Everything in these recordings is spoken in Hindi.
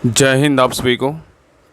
जय हिंद आप सभी को।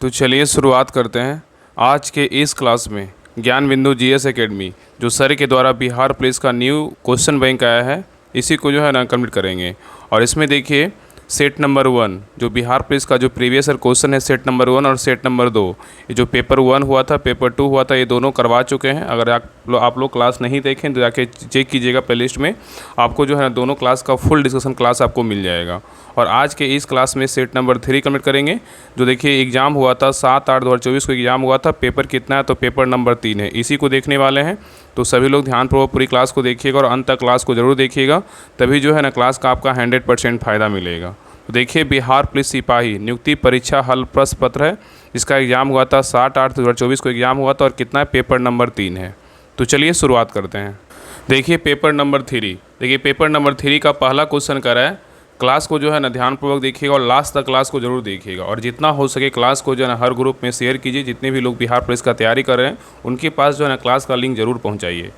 तो चलिए शुरुआत करते हैं आज के इस क्लास में। ज्ञान बिंदु जीएस एकेडमी जो सर के द्वारा बिहार पुलिस का न्यू क्वेश्चन बैंक आया है, इसी को जो है ना कंप्लीट करेंगे। और इसमें देखिए सेट नंबर 1 जो बिहार पुलिस का जो प्रीवियस ईयर क्वेश्चन है, सेट नंबर 1 और सेट नंबर 2, ये जो पेपर 1 हुआ था, पेपर 2 हुआ था, ये दोनों करवा चुके हैं। अगर आप लोग क्लास नहीं देखें तो जाके चेक कीजिएगा प्लेलिस्ट में, आपको जो है ना दोनों क्लास का फुल डिस्कशन क्लास आपको मिल जाएगा। और आज के इस क्लास में सेट नंबर 3 कंप्लीट करेंगे। जो देखिए एग्ज़ाम हुआ था 7/8/2024 को एग्ज़ाम हुआ था, पेपर कितना है तो पेपर नंबर 3 है, इसी को देखने वाले हैं। तो सभी लोग ध्यानपूर्वक पूरी क्लास को देखिएगा और अंत तक क्लास को ज़रूर देखिएगा, तभी जो है ना क्लास का आपका 100% फ़ायदा मिलेगा। तो देखिए बिहार पुलिस सिपाही नियुक्ति परीक्षा हल प्रश्न पत्र है, इसका एग्ज़ाम हुआ था 7/8/2024 को एग्ज़ाम हुआ था और कितना है पेपर नंबर 3 है। तो चलिए शुरुआत करते हैं। देखिए पेपर नंबर 3, देखिए पेपर नंबर 3 का पहला क्वेश्चन कर रहा है। क्लास को जो है ना ध्यानपूर्वक देखिएगा और लास्ट तक क्लास को ज़रूर देखिएगा, और जितना हो सके क्लास को जो है ना हर ग्रुप में शेयर कीजिए। जितने भी लोग बिहार पुलिस का तैयारी कर रहे हैं उनके पास जो है ना क्लास का लिंक ज़रूर पहुंचाइए।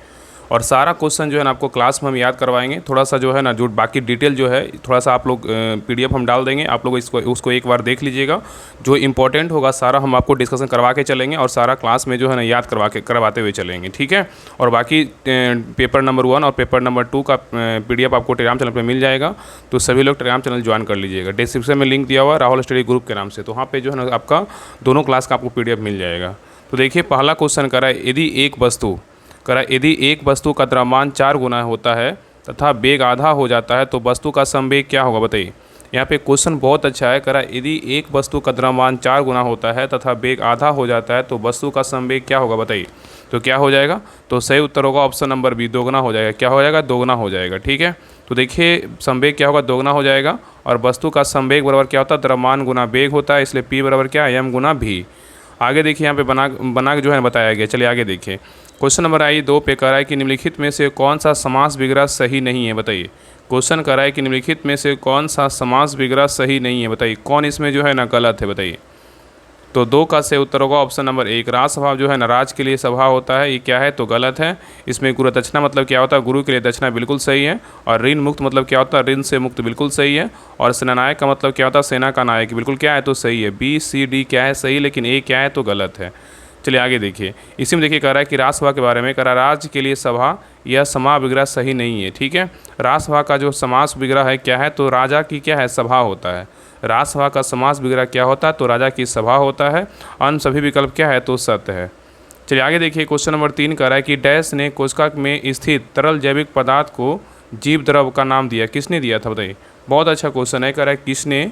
और सारा क्वेश्चन जो है ना आपको क्लास में हम याद करवाएंगे। थोड़ा सा जो है ना जो बाकी डिटेल जो है थोड़ा सा आप लोग पीडीएफ हम डाल देंगे, आप लोग उसको एक बार देख लीजिएगा। जो इंपॉर्टेंट होगा सारा हम आपको डिस्कशन करवा के चलेंगे और सारा क्लास में जो है ना याद करवाते हुए चलेंगे, ठीक है। और बाकी पेपर नंबर 1 और पेपर नंबर 2 का पीडीएफ आपको टेलीग्राम चैनल पर मिल जाएगा, तो सभी लोग टेलीग्राम चैनल ज्वाइन कर लीजिएगा। डिस्क्रिप्शन में लिंक दिया हुआ है राहुल स्टडी ग्रुप के नाम से, तो वहाँ पर जो है ना आपका दोनों क्लास का आपको पीडीएफ मिल जाएगा। तो देखिए पहला क्वेश्चन करा है, यदि एक वस्तु का द्रव्यमान 4 गुना होता है तथा वेग आधा हो जाता है तो वस्तु का संवेग क्या होगा, बताइए। यहाँ पे क्वेश्चन बहुत अच्छा है, करा यदि एक वस्तु का द्रव्यमान 4 गुना होता है तथा वेग आधा हो जाता है तो वस्तु का संवेग क्या होगा, बताइए। तो क्या हो जाएगा, तो सही उत्तर होगा ऑप्शन नंबर बी, दोगुना हो जाएगा। क्या हो जाएगा, दोगुना हो जाएगा, ठीक है। तो देखिए संवेग क्या होगा, दोगुना हो जाएगा। और वस्तु का संवेग बराबर क्या होता है, द्रव्यमान गुना वेग होता है, इसलिए पी बराबर क्या है, एम गुना भी। आगे देखिए यहाँ पे बना के जो है बताया गया। चलिए आगे देखिए क्वेश्चन नंबर 2 पे कह रहा है कि निम्नलिखित में से कौन सा समास विग्रह सही नहीं है, बताइए। क्वेश्चन कह रहा है कि निम्नलिखित में से कौन सा समास विग्रह सही नहीं है, बताइए। कौन इसमें जो है ना गलत है, बताइए। तो 2 का सही उत्तर होगा ऑप्शन नंबर 1। राज स्वभाव जो है ना राज के लिए स्वभाव होता है, ये क्या है तो गलत है। इसमें गुरु दक्षिणा मतलब क्या होता है, गुरु के लिए दक्षिणा बिल्कुल सही है। और ऋण मुक्त मतलब क्या होता है, ऋण से मुक्त बिल्कुल सही है। और सेनानायक का मतलब क्या होता है, सेना का नायक बिल्कुल क्या है तो सही है। बी सी डी क्या है सही, लेकिन ए क्या है तो गलत है। चलिए आगे देखिए, इसी में देखिए कह रहा है कि राजसभा के बारे में कह रहा है, राज्य के लिए सभा यह समा विग्रह सही नहीं है, ठीक है। राजसभा का जो समास विग्रह है क्या है तो राजा की क्या है सभा होता है। राजसभा का समास विग्रह क्या होता है तो राजा की सभा होता है। अन्य सभी विकल्प क्या है तो सत्य है। चलिए आगे देखिए क्वेश्चन नंबर 3 कह रहा है कि डैश ने कोशिका में स्थित तरल जैविक पदार्थ को जीव द्रव का नाम दिया, किसने दिया था, बताइए। बहुत अच्छा क्वेश्चन है, कह रहा है किसने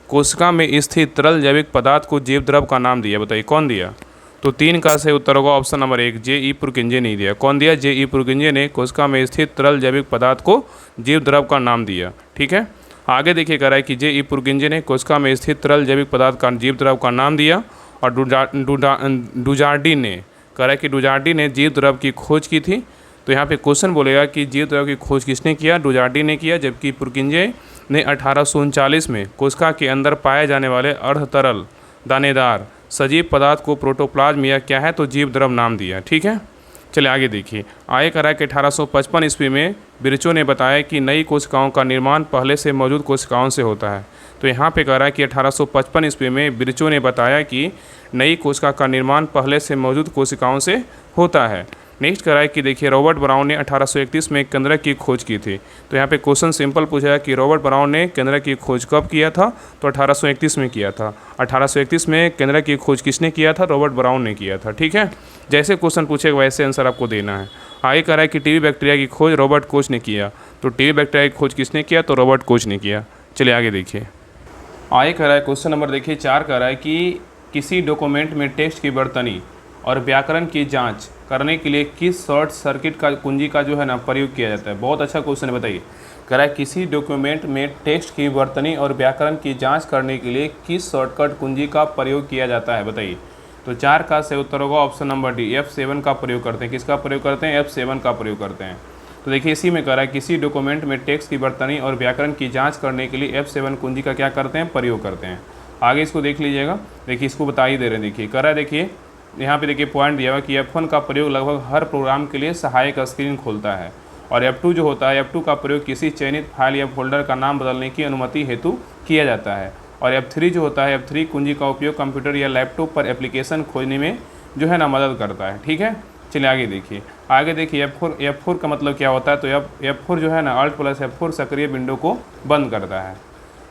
कोशिका में स्थित तरल जैविक पदार्थ को जीव द्रव का नाम दिया, बताइए कौन दिया। तो 3 का सही उत्तर होगा ऑप्शन नंबर 1, जे.ई. पुरकिंजे नहीं दिया। कौन दिया, जे.ई. पुरकिंजे ने कोशिका में स्थित तरल जैविक पदार्थ को जीव द्रव का नाम दिया, ठीक है। आगे देखिए कह रहा है कि जे.ई. पुरकिंजे ने कोशिका में स्थित तरल जैविक पदार्थ का जीव द्रव का नाम दिया। और डुजार्डी ने कह रहा है कि डुजार्डी ने जीव द्रव की खोज की थी। तो यहाँ पे क्वेश्चन बोलेगा कि जीव द्रव की खोज किसने किया, डुजार्डी ने किया, जबकि पुरकिंजे ने 1839 में कोशिका के अंदर पाए जाने वाले अर्ध तरल दानेदार सजीव पदार्थ को प्रोटोप्लाज्म या क्या है तो जीव द्रव नाम दिया, ठीक है। चलिए आगे देखिए, आगे कह रहा है कि 1855 ईस्वी में बिरचो ने बताया कि नई कोशिकाओं का निर्माण पहले से मौजूद कोशिकाओं से होता है। तो यहाँ पे कह रहा है कि 1855 ईस्वी में बिरचो ने बताया कि नई कोशिका का निर्माण पहले से मौजूद कोशिकाओं से होता है। नेक्स्ट कह रहा है कि देखिए रॉबर्ट ब्राउन ने 1831 में केंद्रक की खोज की थी। तो यहाँ पे क्वेश्चन सिंपल पूछा है कि रॉबर्ट ब्राउन ने केंद्रक की खोज कब किया था, तो 1831 में किया था। 1831 में केंद्रक की खोज किसने किया था, रॉबर्ट ब्राउन ने किया था, ठीक है। जैसे क्वेश्चन पूछेगा वैसे आंसर आपको देना है। आगे कह रहा है कि टीबी बैक्टीरिया की खोज रॉबर्ट कोच ने किया। तो टीबी बैक्टीरिया की खोज किसने किया, तो रॉबर्ट कोच ने किया। चलिए आगे देखिए, आगे कह रहा है क्वेश्चन नंबर देखिए 4 कह रहा है कि किसी डॉक्यूमेंट में टेक्स्ट की वर्तनी और व्याकरण की जांच करने के लिए किस शॉर्ट सर्किट का कुंजी का जो है ना प्रयोग किया जाता है। बहुत अच्छा क्वेश्चन है, बताइए। कह रहा है किसी डॉक्यूमेंट में टेक्स्ट की वर्तनी और व्याकरण की जांच करने के लिए किस शॉर्टकट कुंजी का प्रयोग किया जाता है, बताइए। तो 4 का सही उत्तर होगा ऑप्शन नंबर डी, F7 का प्रयोग करते हैं। किसका प्रयोग करते हैं, F7 का प्रयोग करते हैं। तो देखिए इसी में कह रहा है किसी डॉक्यूमेंट में टेक्स्ट की वर्तनी और व्याकरण की जाँच करने के लिए F7 कुंजी का क्या करते हैं, प्रयोग करते हैं। आगे इसको देख लीजिएगा, देखिए इसको बता ही दे रहे हैं। देखिए कह रहा है, देखिए यहाँ पे देखिए पॉइंट दिया हुआ कि F1 का प्रयोग लगभग हर प्रोग्राम के लिए सहायक स्क्रीन खोलता है। और F2 जो होता है, F2 का प्रयोग किसी चयनित फाइल या फोल्डर का नाम बदलने की अनुमति हेतु किया जाता है। और F3 जो होता है, F3 कुंजी का उपयोग कंप्यूटर या लैपटॉप पर एप्लीकेशन खोजने में जो है ना मदद करता है। ठीक है, चलिए आगे देखिए F4 का मतलब क्या होता है, तो F4 जो है ना Alt + F4 सक्रिय विंडो को बंद करता है।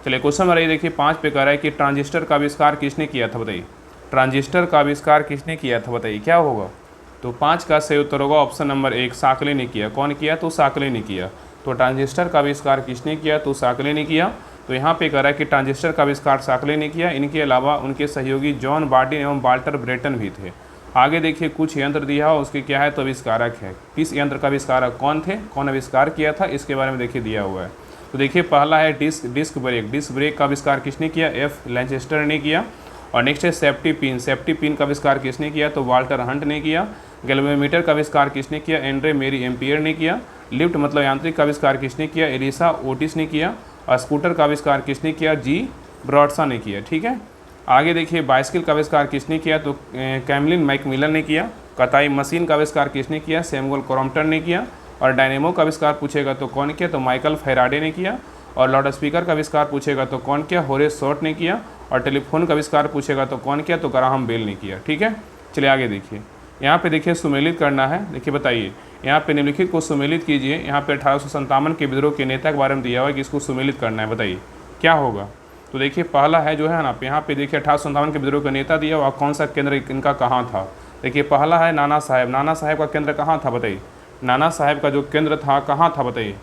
चलिए क्वेश्चन नंबर ये देखिए 5 पे कह रहा है कि ट्रांजिस्टर का आविष्कार किसने किया था, बताइए। ट्रांजिस्टर का आविष्कार किसने किया था, बताइए क्या होगा। तो 5 का सही उत्तर होगा ऑप्शन नंबर 1, शाक्ले ने किया। कौन किया, तो शाक्ले ने किया। तो ट्रांजिस्टर का आविष्कार किसने किया, तो शाक्ले ने किया। तो यहाँ पे कह रहा है कि ट्रांजिस्टर का आविष्कार शाक्ले ने किया। इनके अलावा उनके सहयोगी जॉन बार्डिन एवं वाल्टर ब्रेटन भी थे। आगे देखिए कुछ यंत्र दिया हो, उसके क्या है, तो आविष्कारक है। किस यंत्र का आविष्कारक कौन थे, कौन आविष्कार किया था, इसके बारे में देखिए दिया हुआ है। तो देखिए पहला है डिस्क ब्रेक का आविष्कार किसने किया, F लैंचेस्टर ने किया। और नेक्स्ट है सेफ्टी पिन का आविष्कार किसने किया, तो वाल्टर हंट ने किया। गैल्वेमीटर का आविष्कार किसने किया, एंड्रे मेरी एम्पियर ने किया। लिफ्ट मतलब यांत्रिक का आविष्कार किसने किया, एलिसा ओटिस ने किया। और स्कूटर का आविष्कार किसने किया, जी ब्रॉडसा ने किया। ठीक है, आगे देखिए बाइसिकल का आविष्कार किसने किया, तो कैमलिन मैकमिलन ने किया। कताई मशीन का आविष्कार किसने किया, सैमुअल क्रॉम्पटन ने किया। और डायनेमो का आविष्कार पूछेगा तो कौन किया, तो माइकल फैराडे ने किया। और लाउड स्पीकर का आविष्कार पूछेगा तो कौन किया, होरेस शॉर्ट ने किया। और टेलीफोन का आविष्कार पूछेगा तो कौन किया, तो ग्राहम बेल ने किया। ठीक है, चलिए आगे देखिए। यहाँ पे देखिए सुमेलित करना है। देखिए बताइए, यहाँ पे निम्नलिखित को सुमेलित कीजिए। यहाँ पे 1857 के विद्रोह के नेता के बारे में दिया हुआ है कि इसको सुमेलित करना है, बताइए क्या होगा। तो देखिए पहला है जो है ना, यहाँ पे देखिए 1857 के विद्रोह का नेता दिया हुआ, कौन सा केंद्र इनका कहाँ था। देखिए पहला है नाना साहेब। नाना साहेब का केंद्र कहाँ था, बताइए। नाना साहेब का जो केंद्र था कहाँ था, बताइए।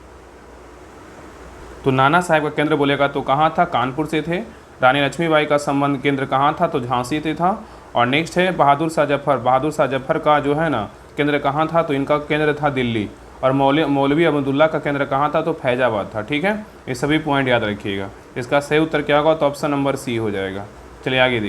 तो नाना साहेब का केंद्र बोलेगा तो कहाँ था, कानपुर से थे। रानी लक्ष्मीबाई का संबंध केंद्र कहाँ था, तो झांसी से था। और नेक्स्ट है बहादुर शाह जफर का जो है ना केंद्र कहाँ था, तो इनका केंद्र था दिल्ली। और मौलवी अब्दुल्ला का केंद्र कहाँ था, तो फैजाबाद था। ठीक है, ये सभी पॉइंट याद रखिएगा। इसका सही उत्तर क्या होगा, तो ऑप्शन नंबर सी हो जाएगा। चलिए आगे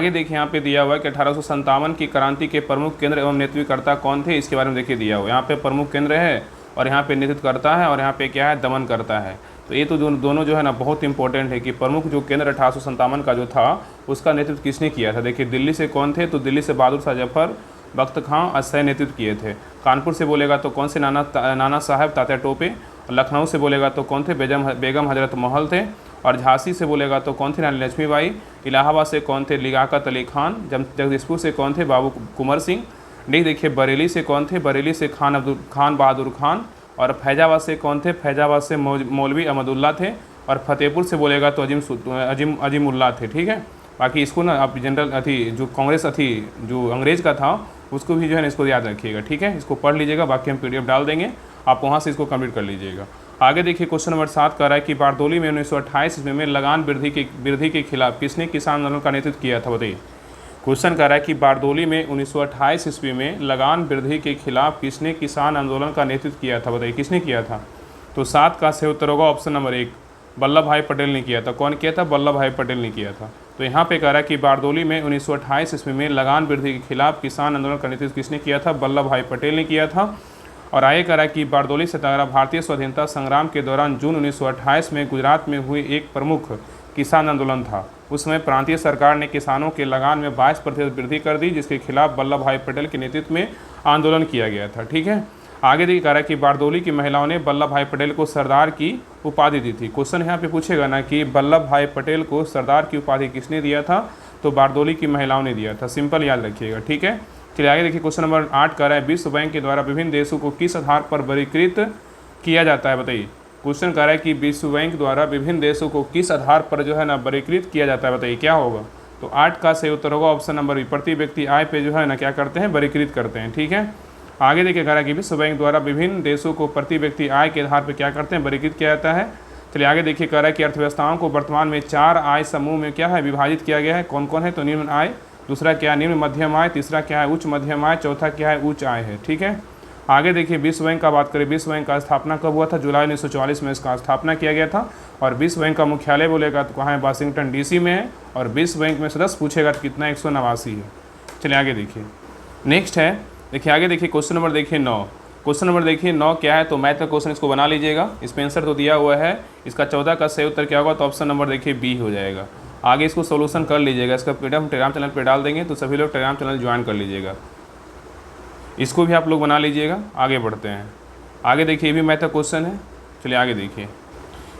देखिए यहाँ पे दिया हुआ है कि 1857 की क्रांति के प्रमुख केंद्र एवं नेतृत्वकर्ता कौन थे, इसके बारे में देखिए दिया हुआ। यहाँ पे प्रमुख केंद्र है और यहाँ पे नेतृत्व करता है और यहाँ पे क्या है, दमन करता है। तो ये तो दोनों जो है ना बहुत इंपॉर्टेंट है कि प्रमुख जो केंद्र 1857 का जो था उसका नेतृत्व किसने किया था। देखिए दिल्ली से कौन थे, तो दिल्ली से बहादुर शाह जफर, बख्त खां अस्थायी नेतृत्व किए थे। कानपुर से बोलेगा तो कौन से, नाना साहब तात्या टोपे। लखनऊ से बोलेगा तो कौन थे, बेगम हजरत महल थे। और झांसी से बोलेगा तो कौन थे, रानी लक्ष्मीबाई। इलाहाबाद से कौन थे, लियाकत अली खान। जगदीशपुर से कौन थे, बाबू कुंवर सिंह। नहीं देखिए बरेली से कौन थे, बरेली से खान बहादुर खान। और फैजाबाद से कौन थे, फैजाबाद से मौलवी अहमदुल्ला थे। और फतेहपुर से बोलेगा तो अजीमुल्ला थे। ठीक है, बाकी इसको ना आप जनरल जो कांग्रेस जो अंग्रेज़ का था उसको भी जो है ना इसको याद रखिएगा। ठीक है, इसको पढ़ लीजिएगा, बाकी हम PDF डाल देंगे, आप वहाँ से इसको कंप्लीट कर लीजिएगा। आगे देखिए क्वेश्चन नंबर 7 कर रहा है कि बारदौली में 1928 ईस्वी में लगान वृद्धि के खिलाफ किसने किसान आंदोलन का नेतृत्व किया था, बताइए। क्वेश्चन कर रहा है कि बारदौली में 1928 ईस्वी में लगान वृद्धि के खिलाफ किसने किसान आंदोलन का नेतृत्व किया था, बताइए किसने किया था। तो 7 का सही उत्तर होगा ऑप्शन नंबर 1, वल्लभ भाई पटेल ने किया था। कौन किया था, वल्लभ भाई पटेल ने किया था। तो यहाँ पे कह रहा है कि बारदौली में 1928 ईस्वी में लगान वृद्धि के खिलाफ किसान आंदोलन का नेतृत्व किसने किया था, वल्लभ भाई पटेल ने किया था। और आगे कह रहा है कि बारदौली सत्याग्रह भारतीय स्वाधीनता संग्राम के दौरान जून 1928 में गुजरात में हुए एक प्रमुख किसान आंदोलन था। उस समय प्रांतीय सरकार ने किसानों के लगान में 22% वृद्धि कर दी, जिसके खिलाफ वल्लभ भाई पटेल के नेतृत्व में आंदोलन किया गया था। ठीक है, आगे देखिए कह रहा है कि बारदौली की महिलाओं ने वल्लभ भाई पटेल को सरदार की उपाधि दी थी। क्वेश्चन यहाँ पे पूछेगा ना कि वल्लभ भाई पटेल को सरदार की उपाधि किसने दिया था, तो बारदौली की महिलाओं ने दिया था। सिंपल याद रखिएगा। ठीक है, चलिए आगे देखिए क्वेश्चन नंबर 8 कर रहा है विश्व बैंक के द्वारा विभिन्न देशों को किस आधार पर वर्गीकृत किया जाता है, बताइए। क्वेश्चन कह रहा है कि विश्व बैंक द्वारा विभिन्न देशों को किस आधार पर जो है ना वर्गीकृत किया जाता है, बताइए क्या होगा। तो 8 का सही उत्तर होगा ऑप्शन नंबर बी, प्रति व्यक्ति आय पे जो है ना क्या करते हैं, वर्गीकृत करते हैं। ठीक है, आगे देखिए कह रहा है कि विश्व बैंक द्वारा विभिन्न देशों को प्रति व्यक्ति आय के आधार पर क्या करते हैं, वर्गीकृत किया जाता है। चलिए आगे देखिए कह रहा है कि अर्थव्यवस्थाओं को वर्तमान में 4 आय समूह में क्या है विभाजित किया गया है। कौन कौन है, तो निम्न आय, दूसरा क्या है निम्न मध्यम आय, तीसरा क्या है उच्च मध्यम आय, चौथा क्या है उच्च आय है। ठीक है, आगे देखिए विश्व बैंक का बात करें। विश्व बैंक का स्थापना कब हुआ था, जुलाई 1944 में इसका स्थापना किया गया था। और विश्व बैंक का मुख्यालय बोलेगा तो कहाँ है, वाशिंगटन DC में है। और विश्व बैंक में सदस्य पूछेगा तो कितना 189 है। चलिए आगे देखिए नेक्स्ट है, देखिए आगे देखिए क्वेश्चन नंबर देखिए 9। क्वेश्चन नंबर देखिए 9 क्या है, तो मैथ का क्वेश्चन इसको बना लीजिएगा। इसमें आंसर तो दिया हुआ है, इसका 14 का सही उत्तर क्या होगा, तो ऑप्शन नंबर देखिए बी हो जाएगा। आगे इसको सोल्यूशन कर लीजिएगा। इसका PDF हम टेलीग्राम चैनल पर डाल देंगे, तो सभी लोग टेलीग्राम चैनल ज्वाइन कर लीजिएगा। इसको भी आप लोग बना लीजिएगा। आगे बढ़ते हैं। आगे देखिए ये भी मैथ का क्वेश्चन है। चलिए आगे देखिए,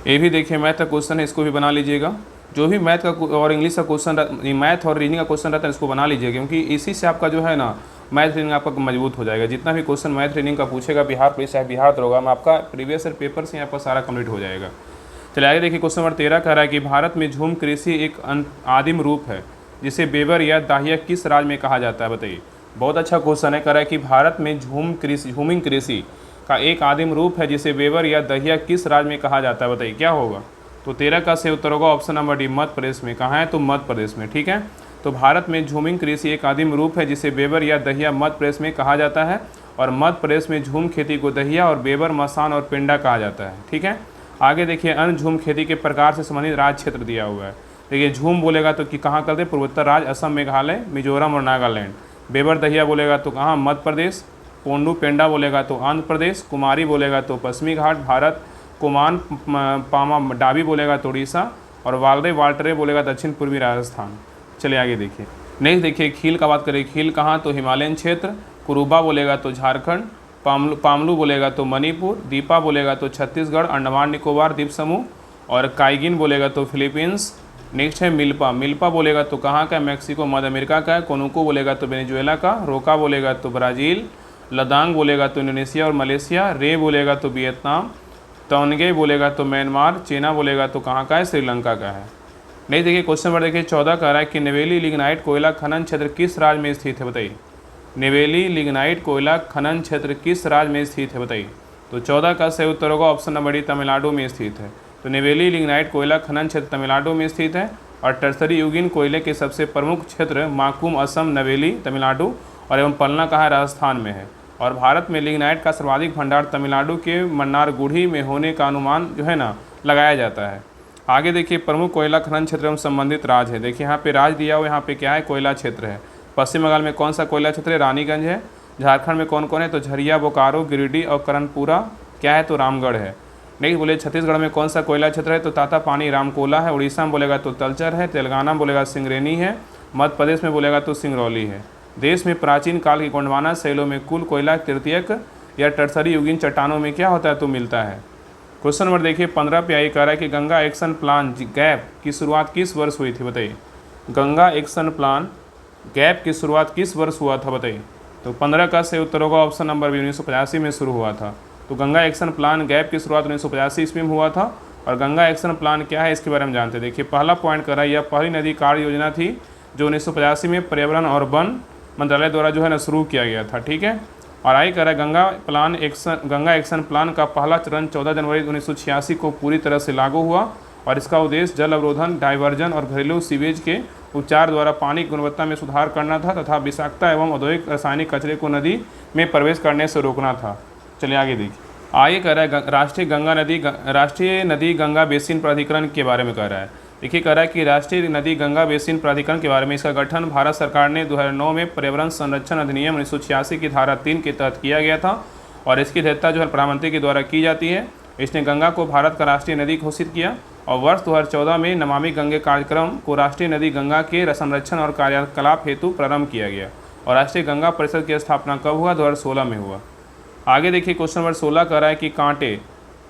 ये भी देखिए मैथ का क्वेश्चन है, इसको भी बना लीजिएगा। जो भी मैथ का और इंग्लिश का क्वेश्चन, मैथ और रीजनिंग का क्वेश्चन रहता है इसको बना लीजिए, क्योंकि इसी से आपका जो है ना मैथ रीजनिंग आपका मजबूत हो जाएगा। जितना भी क्वेश्चन मैथ रीजनिंग का पूछेगा बिहार पुलिस चाहे बिहार दरोगा में, आपका प्रीवियस ईयर पेपर से यहाँ पर सारा कंप्लीट हो जाएगा। चलिए आगे देखिए, क्वेश्चन नंबर 13 कह रहा है कि भारत में झूम कृषि एक आदिम रूप है जिसे बेबर या दाहिया किस राज्य में कहा जाता है, बताइए। बहुत अच्छा क्वेश्चन है। कह रहा है कि भारत में झूमिंग कृषि का एक आदिम रूप है जिसे बेबर या दहिया किस राज्य में कहा जाता है, बताइए क्या होगा। तो 13 का सही उत्तर होगा option number D, Madhya Pradesh में। कहाँ है, तो मध्य प्रदेश में, ठीक है। तो भारत में झूमिंग कृषि एक आदिम रूप है जिसे बेबर या दहिया मध्य प्रदेश में कहा जाता है, और मध्य प्रदेश में झूम खेती को दहिया और बेबर मसान और पिंडा कहा जाता है, ठीक है। आगे देखिए, अन्य झूम खेती के प्रकार से संबंधित राज्य क्षेत्र दिया हुआ है। देखिए झूम बोलेगा तो कि कहाँ करते, पूर्वोत्तर राज्य असम, मेघालय, मिजोरम और नागालैंड। बेबर दहिया बोलेगा तो कहाँ, मध्य प्रदेश। पोंडू पेंडा बोलेगा तो आंध्र प्रदेश। कुमारी बोलेगा तो पश्चिमी घाट भारत। कुमान पामा डाबी बोलेगा तो उड़ीसा, और वालरे वाल्टरे बोलेगा दक्षिण पूर्वी राजस्थान। चलिए आगे देखिए, नेक्स्ट देखिए, खील का बात करें, खील कहाँ, तो हिमालयन क्षेत्र। कुरुबा बोलेगा तो झारखंड। पामलू बोलेगा तो मणिपुर। दीपा बोलेगा तो छत्तीसगढ़ अंडमान निकोबार द्वीप समूह, और काइगिन बोलेगा तो फिलीपींस। नेक्स्ट है मिल्पा बोलेगा तो कहाँ का, मैक्सिको मध्य अमेरिका का है। कोनुको बोलेगा तो वेनेजुएला का। रोका बोलेगा तो ब्राज़ील। लदांग बोलेगा तो इंडोनेशिया और मलेशिया। रे बोलेगा तो वियतनाम। तोनगे बोलेगा तो म्यांमार। चीना बोलेगा तो कहाँ का है, श्रीलंका का है। नहीं देखिए, क्वेश्चन नंबर देखिए 14 कह रहा है कि नवेली लिग्नाइट कोयला खनन क्षेत्र किस राज्य में स्थित है, बताइए। नवेली लिग्नाइट कोयला खनन क्षेत्र किस राज्य में स्थित है, बताइए। तो 14 का सही उत्तर होगा ऑप्शन नंबर डी, तमिलनाडु में स्थित है। तो नवेली लिग्नाइट कोयला खनन क्षेत्र तमिलनाडु में स्थित है, और टर्सरी युगीन कोयले के सबसे प्रमुख क्षेत्र माकुम असम, नवेली तमिलनाडु, और एवं पलना कहाँ है, राजस्थान में है। और भारत में लिग्नाइट का सर्वाधिक भंडार तमिलनाडु के मन्नारगुड़ी में होने का अनुमान जो है ना लगाया जाता है। आगे देखिए, प्रमुख कोयला खनन क्षेत्र एवं संबंधित राज्य है। देखिए यहाँ पे राज्य दिया हुआ, यहाँ पे क्या है, कोयला क्षेत्र है। पश्चिम बंगाल में कौन सा कोयला क्षेत्र है, रानीगंज है। झारखंड में कौन कौन है, तो झरिया, बोकारो, गिरिडीह और करणपुरा क्या है, तो रामगढ़ है। नेक्स्ट बोले छत्तीसगढ़ में कौन सा कोयला क्षेत्र है, तो तातापानी रामकोला है। उड़ीसा में बोलेगा तो तलचर है। तेलंगाना में बोलेगा सिंगरेनी है। मध्य प्रदेश में बोलेगा तो सिंगरौली है। देश में प्राचीन काल की गोंडवाना शैलों में कुल कोयला तृतीयक या टर्सरी युगीन चट्टानों में क्या होता है, तो मिलता है। क्वेश्चन नंबर देखिए 15 पे आई, कह रहा है कि गंगा एक्शन प्लान गैप की शुरुआत किस वर्ष हुई थी, बताइए। गंगा एक्शन प्लान गैप की शुरुआत किस वर्ष हुआ था, बताइए। तो 15 का सही उत्तर होगा ऑप्शन नंबर बी, 1985 में शुरू हुआ था। तो गंगा एक्शन प्लान गैप की शुरुआत 1985 ईस्वी में हुआ था। और गंगा एक्शन प्लान क्या है, इसके बारे में जानते हैं। देखिए पहला पॉइंट कर रहा है, यह पहली नदी कार्य योजना थी जो 1985 में पर्यावरण और वन मंत्रालय द्वारा जो है ना शुरू किया गया था, ठीक है। और आई कह रहा है गंगा एक्शन प्लान का पहला चरण 14 जनवरी 1986 को पूरी तरह से लागू हुआ, और इसका उद्देश्य जल अवरोधन, डाइवर्जन और घरेलू सीवेज के उपचार द्वारा पानी की गुणवत्ता में सुधार करना था, तथा विषाक्तता एवं औद्योगिक रासायनिक कचरे को नदी में प्रवेश करने से रोकना था। चलिए आगे देखिए, आगे कह रहा है राष्ट्रीय नदी गंगा बेसिन प्राधिकरण के बारे में कह रहा है। देखिए कह रहा है कि राष्ट्रीय नदी गंगा बेसिन प्राधिकरण के बारे में, इसका गठन भारत सरकार ने 2009 में पर्यावरण संरक्षण अधिनियम 1986 की धारा 3 के तहत किया गया था, और इसकी अध्यक्षता जो है प्रधानमंत्री के द्वारा की जाती है। इसने गंगा को भारत का राष्ट्रीय नदी घोषित किया, और वर्ष 2014 में नमामि गंगे कार्यक्रम को राष्ट्रीय नदी गंगा के संरक्षण और कार्यकलाप हेतु प्रारंभ किया गया। और राष्ट्रीय गंगा परिषद की स्थापना कब हुआ, 2016 में हुआ। आगे देखिए क्वेश्चन नंबर 16 कह रहा है कि कांटे,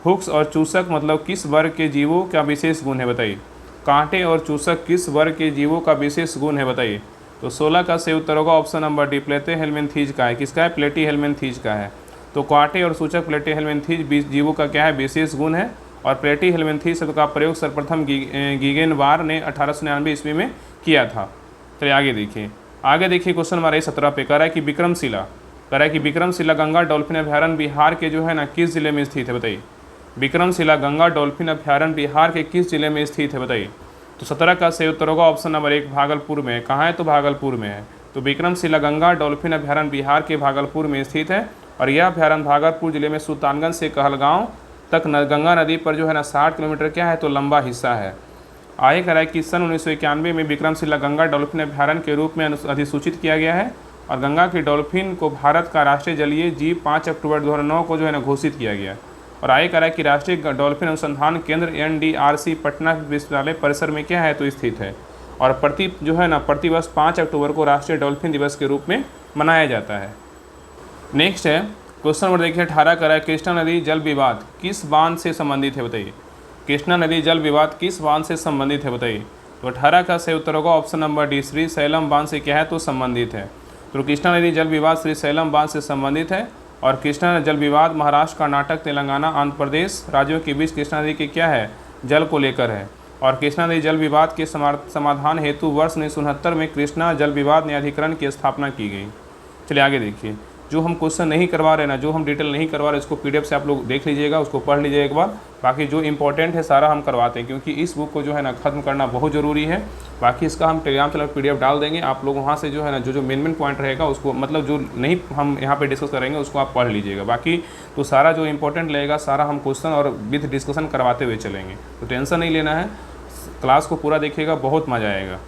हुक्स और चूसक मतलब किस वर्ग के जीवों का विशेष गुण है, बताइए। कांटे और चूसक किस वर्ग के जीवों का विशेष गुण है, बताइए। तो 16 का सही उत्तर होगा ऑप्शन नंबर डी, प्लेटीहेल्मिन्थीज का है। किसका है, प्लेटीहेल्मिन्थीज का है। तो कांटे और सूचक प्लेटीहेल्मिन्थीज जीवों का क्या है, विशेष गुण है। और प्लेटीहेल्मिन्थीज शब्द का प्रयोग सर्वप्रथम गीगेनबार ने 1899 ईस्वी में किया था। चलिए आगे देखिए क्वेश्चन नंबर 17 पे कह रहा है कि विक्रमशिला गंगा डॉल्फिन अभ्यारण्य बिहार के जो है ना किस जिले में स्थित है, बताइए। विक्रमशिला गंगा डॉल्फिन अभ्यारण्य बिहार के किस जिले में स्थित है, बताइए। तो 17 का सही उत्तर होगा ऑप्शन नंबर 1, भागलपुर में। कहाँ है, तो भागलपुर में है। तो विक्रमशिला गंगा डॉल्फिन अभ्यारण्य बिहार के भागलपुर में स्थित है, और यह अभ्यारण्य भागलपुर जिले में सुल्तानगंज से कहलगांव तक गंगा नदी पर जो है ना 60 किलोमीटर क्या है, तो लंबा हिस्सा है। आगे कह रहा है कि सन 1991 में विक्रमशिला गंगा डॉल्फिन अभ्यारण्य के रूप में अधिसूचित किया गया है, और गंगा की डॉल्फिन को भारत का राष्ट्रीय जलीय जीव 5 अक्टूबर 2009 को जो है ना घोषित किया गया। और आगे कह रहा है कि राष्ट्रीय डॉल्फिन अनुसंधान केंद्र NDRC पटना विश्वविद्यालय परिसर में क्या है, तो स्थित है। और प्रतिवर्ष 5 अक्टूबर को राष्ट्रीय डॉल्फिन दिवस के रूप में मनाया जाता है। नेक्स्ट है क्वेश्चन नंबर देखिए 18 कह रहा है कृष्णा नदी जल विवाद किस बांध से संबंधित है, बताइए। कृष्णा नदी जल विवाद किस बांध से संबंधित है, बताइए। तो 18 का सही उत्तर होगा option number D, Shri slam बांध से क्या है तो संबंधित है। तो कृष्णा नदी जल विवाद श्री सैलम बांध से संबंधित है और कृष्णा जल विवाद महाराष्ट्र, कर्नाटक, तेलंगाना, आंध्र प्रदेश राज्यों के बीच कृष्णा नदी के क्या है जल को लेकर है। और कृष्णा नदी जल विवाद के समाधान हेतु वर्ष 1969 में कृष्णा जल विवाद न्यायाधिकरण की स्थापना की गई। चलिए आगे देखिए, जो हम क्वेश्चन नहीं करवा रहे ना, जो हम डिटेल नहीं करवा रहे, इसको पीडीएफ से आप लोग देख लीजिएगा, उसको पढ़ लीजिए एक बार। बाकी जो इंपॉर्टेंट है सारा हम करवाते हैं, क्योंकि इस बुक को जो है ना ख़त्म करना बहुत ज़रूरी है। बाकी इसका हम टेलीग्राम चैनल पीडीएफ डाल देंगे, आप लोग वहाँ से जो है ना जो मेन पॉइंट रहेगा उसको, मतलब जो नहीं हम यहाँ पे डिस्कस करेंगे उसको आप पढ़ लीजिएगा। बाकी तो सारा जो इंपॉर्टेंट लगेगा सारा हम क्वेश्चन और विद डिस्कशन करवाते हुए चलेंगे, तो टेंशन नहीं लेना है, क्लास को पूरा देखिएगा, बहुत मज़ा आएगा।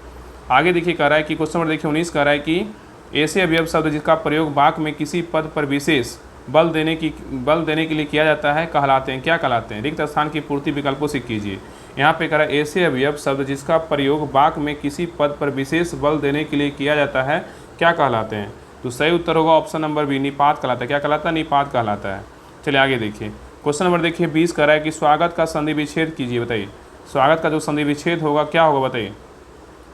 आगे देखिए कह रहा है कि क्वेश्चन नंबर देखिए 19 कह रहा है कि ऐसे अवयव शब्द जिसका प्रयोग वाक्य में किसी पद पर विशेष बल देने के लिए किया जाता है कहलाते हैं, क्या कहलाते हैं। रिक्त स्थान की पूर्ति विकल्पों से कीजिए। यहाँ पे कह रहा है ऐसे अवयव शब्द जिसका प्रयोग वाक्य में किसी पद पर विशेष बल देने के लिए किया जाता है क्या कहलाते हैं। तो सही उत्तर होगा ऑप्शन नंबर बी, निपात कहलाता है। क्या कहलाता है, निपात कहलाता है। चलिए आगे देखिए, क्वेश्चन नंबर देखिए 20 कह रहा है कि स्वागत का संधि विच्छेद कीजिए। बताइए स्वागत का जो संधि विच्छेद होगा क्या होगा, बताइए।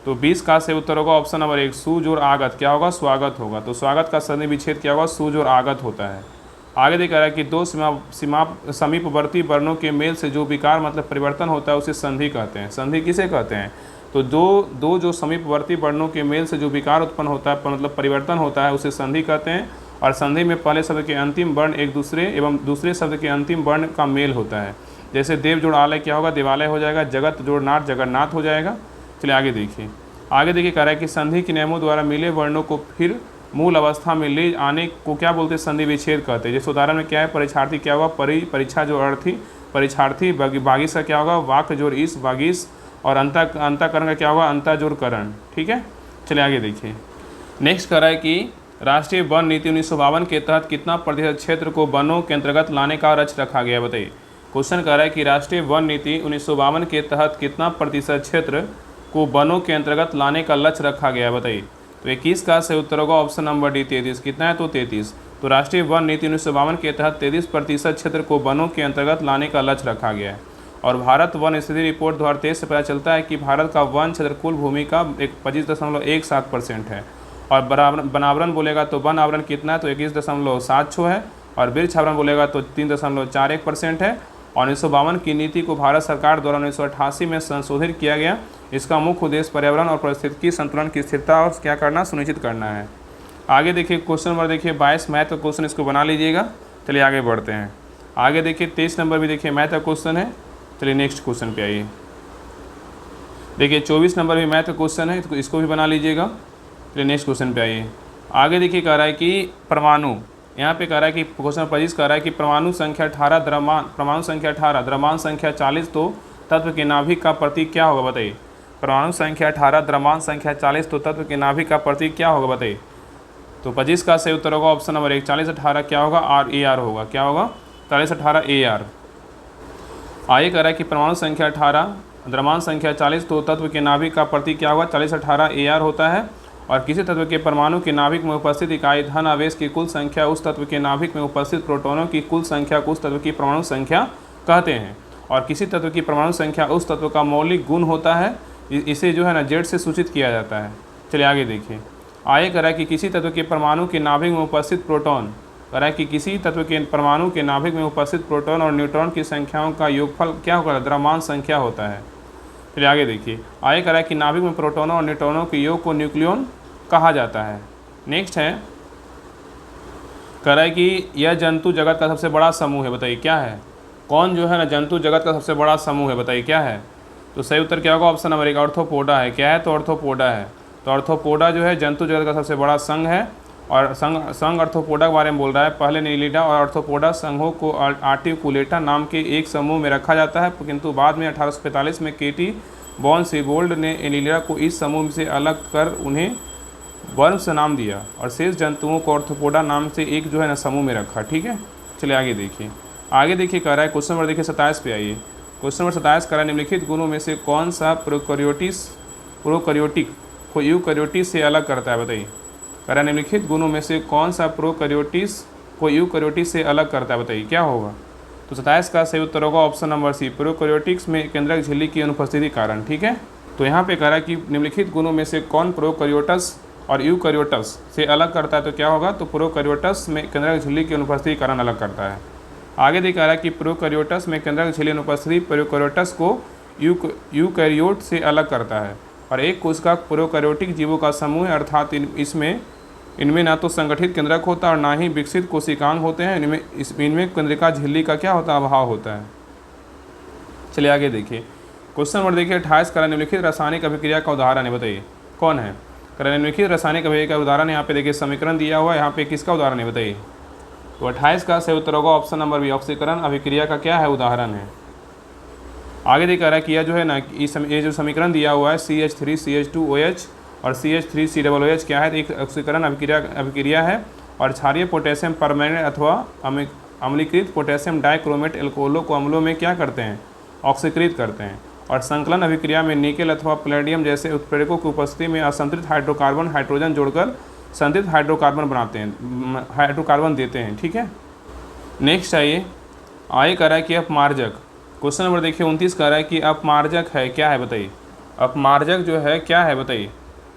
तो 20 का सही उत्तर होगा ऑप्शन नंबर 1, सूज और आगत। क्या होगा, स्वागत होगा। तो स्वागत का संधि विच्छेद क्या होगा, सूज और आगत होता है। आगे देख रहा है कि दो समीपवर्ती वर्णों के मेल से जो विकार मतलब परिवर्तन होता है उसे संधि कहते हैं। संधि किसे कहते हैं, तो दो जो समीपवर्ती वर्णों के मेल से जो विकार उत्पन्न होता है मतलब परिवर्तन होता है उसे संधि कहते हैं। और संधि में पहले शब्द के अंतिम वर्ण एक दूसरे एवं दूसरे शब्द के अंतिम वर्ण का मेल होता है। जैसे देव जोड़ आलय क्या होगा, देवालय हो जाएगा। जगत जोड़ नाथ, जगन्नाथ हो जाएगा। चलिए आगे देखिए, कह रहा है कि संधि के नियमों द्वारा मिले वर्णों को फिर मूल अवस्था में ले आने को क्या बोलते हैं, संधि विच्छेद कहते हैं। जैसे उदाहरण में क्या है, परीक्षार्थी क्या होगा, परीक्षा जो अर्थी परीक्षार्थी, बागीस का क्या होगा, वाक्य जोड़ इस बागीस, और अंतःकरण का क्या होगा, अंता जोड़ करण। ठीक है, चलिए आगे देखिए। नेक्स्ट कह रहा है कि राष्ट्रीय वन नीति 1952 के तहत कितना प्रतिशत क्षेत्र को वनों के अंतर्गत लाने का लक्ष्य रखा गया, बताइए। क्वेश्चन कह रहा है कि राष्ट्रीय वन नीति 1952 के तहत कितना प्रतिशत क्षेत्र को वनों के अंतर्गत लाने का लक्ष्य रखा गया, बताइए। तो 21 का सही उत्तर होगा ऑप्शन नंबर डी, 33। कितना है, तो 33। तो राष्ट्रीय वन नीति 1952 के तहत 33% क्षेत्र को वनों के अंतर्गत लाने का लक्ष्य रखा गया है। और भारत वन स्थिति रिपोर्ट 2023 से पता चलता है कि भारत का वन क्षेत्र कुल भूमि का 25.17% है। और वनावरण बोलेगा तो वन आवरण कितना है, तो 21.76 है। और वृक्ष आवरण बोलेगा तो 3.41% है। और 1952 की नीति को भारत सरकार द्वारा 1988 में संशोधित किया गया। इसका मुख्य उद्देश्य पर्यावरण और पारिस्थितिकी संतुलन की स्थिरता और क्या करना, सुनिश्चित करना है। आगे देखिए क्वेश्चन नंबर देखिए 22 मैथ का क्वेश्चन, इसको बना लीजिएगा। चलिए आगे बढ़ते हैं। आगे देखिए 23 नंबर भी देखिए मैथ का क्वेश्चन है। चलिए नेक्स्ट क्वेश्चन पे आइए। देखिए 24 नंबर भी मैथ का क्वेश्चन है, तो इसको भी बना लीजिएगा। चलिए नेक्स्ट क्वेश्चन पे आइए। आगे देखिए कह रहा है कि परमाणु, यहाँ पे कह रहा है कि क्वेश्चन 25 कह रहा है कि परमाणु संख्या 18 द्रव्यमान संख्या 40 तो तत्व के नाभिक का प्रतीक क्या होगा, बताइए। परमाणु संख्या 18 द्रव्यमान संख्या 40 तो तत्व के नाभिक का प्रतीक क्या होगा, बताइए। तो 25 का सही उत्तर होगा ऑप्शन नंबर 1, 40-18 क्या होगा, RAR होगा। क्या होगा, 40-18 AR। आगे कह रहा है कि परमाणु संख्या 18 द्रव्यमान संख्या 40 तो तत्व के नाभिक का प्रतीक क्या होगा, 40-18 AR होता है। और किसी तत्व के परमाणु के नाभिक में उपस्थित इकाई धन आवेश की कुल संख्या उस तत्व के नाभिक में उपस्थित प्रोटॉनों की कुल संख्या को उस तत्व की परमाणु संख्या कहते हैं। और किसी तत्व की परमाणु संख्या उस तत्व का मौलिक गुण होता है, इसे जो है ना जेड से सूचित किया जाता है। चलिए आगे देखिए। आगे कह रहा है कि किसी तत्व के परमाणु के नाभिक में उपस्थित प्रोटॉन, कह रहा है कि किसी तत्व के परमाणु के नाभिक में उपस्थित प्रोटॉन और न्यूट्रॉन की संख्याओं का योगफल क्या होगा, द्रव्यमान संख्या होता है। चलिए आगे देखिए। आगे कह रहा है कि नाभिक में प्रोटॉनों और न्यूट्रॉनों के योग को न्यूक्लियन कहा जाता है। नेक्स्ट है, कह रहा है कि यह जंतु जगत का सबसे बड़ा समूह है, बताइए क्या है। कौन जो है ना जंतु जगत का सबसे बड़ा समूह है, बताइए क्या है। तो सही उत्तर क्या होगा, ऑप्शन नंबर 1, ऑर्थोपोडा है। क्या है, तो ऑर्थोपोडा है। तो ऑर्थोपोडा जो है जंतु जगत का सबसे बड़ा संघ है। और संघ ऑर्थोपोडा के बारे में बोल रहा है। पहले नीलिडा और ऑर्थोपोडा संघों को आर्टिकुलेटा नाम के एक समूह में रखा जाता है, किंतु बाद में 1845 में केटी बॉन सीबोल्ड ने एनीलिडा को इस समूह से अलग कर उन्हें वर्म्स नाम दिया और शेष जंतुओं को ऑर्थोपोडा नाम से एक जो है ना समूह में रखा। ठीक है, चलिए आगे देखिए। आगे देखिए कह रहा है क्वेश्चन नंबर देखिए 27 पे आइए। क्वेश्चन नंबर 27 कह रहा है निम्नलिखित गुणों में से कौन सा प्रोकैरियोटिक को यूकैरियोटिक से अलग करता है, बताइए। कह रहा है निम्नलिखित गुणों में से कौन सा प्रोकैरियोटिक को यूकैरियोटिक से अलग करता है, बताइए क्या होगा। तो 27 का सही उत्तर होगा ऑप्शन नंबर सी, प्रोकैरियोटिक्स में केंद्रक झिल्ली की अनुपस्थिति कारण। ठीक है, तो यहाँ पे कह रहा है कि निम्नलिखित गुणों में से कौन प्रोकैरियोट्स और यूकैरियोट्स से अलग करता है, तो क्या होगा, तो प्रोकैरियोट्स में केंद्रक झिल्ली की अनुपस्थिति कारण अलग करता है। आगे देखा रहा है कि प्रोकैरियोट्स में केंद्रक झिल्ली अनुपस्थिति प्रोकैरियोट्स को यूकैरियोट से अलग करता है। और एक कोशिका प्रोकैरियोटिक जीवों का समूह है, अर्थात इनमें ना तो संगठित केंद्रक होता और ना ही विकसित कोशिकांग होते हैं। इनमें केंद्रिका झिल्ली का क्या होता है, अभाव होता है। चलिए आगे देखिए, क्वेश्चन नंबर देखिए 28 का निम्नलिखित रासायनिक अभिक्रिया का उदाहरण है, बताइए कौन है। निम्नलिखित रासायनिक अभिक्रिया का उदाहरण यहाँ पे देखिए समीकरण दिया हुआ है, यहाँ पे किसका उदाहरण है बताइए। तो 28 का सही उत्तर होगा ऑप्शन नंबर बी, ऑक्सीकरण अभिक्रिया का क्या है, उदाहरण है। आगे देखा रहा है कि यह जो है ना, ये जो समीकरण दिया हुआ है CH3CH2OH और CH3COOH क्या है, एक ऑक्सीकरण अभिक्रिया है। और क्षारीय पोटेशियम परमैंगनेट अथवा अम्लीकृत पोटेशियम डाइक्रोमेट एल्कोहलों को अम्लों में क्या करते हैं, ऑक्सीकृत करते हैं। और संकलन अभिक्रिया में निकेल अथवा प्लेडियम जैसे उत्प्रेरकों की उपस्थिति में असंतृप्त हाइड्रोकार्बन हाइड्रोजन जोड़कर संतृप्त हाइड्रोकार्बन बनाते हैं, हाइड्रोकार्बन देते हैं, ठीक है। नेक्स्ट आइए, आगे कह रहा है कि अपमार्जक। क्वेश्चन नंबर देखिए 29 कह रहा है कि अपमार्जक है क्या है, बताइए। अपमार्जक जो है क्या है बताइए।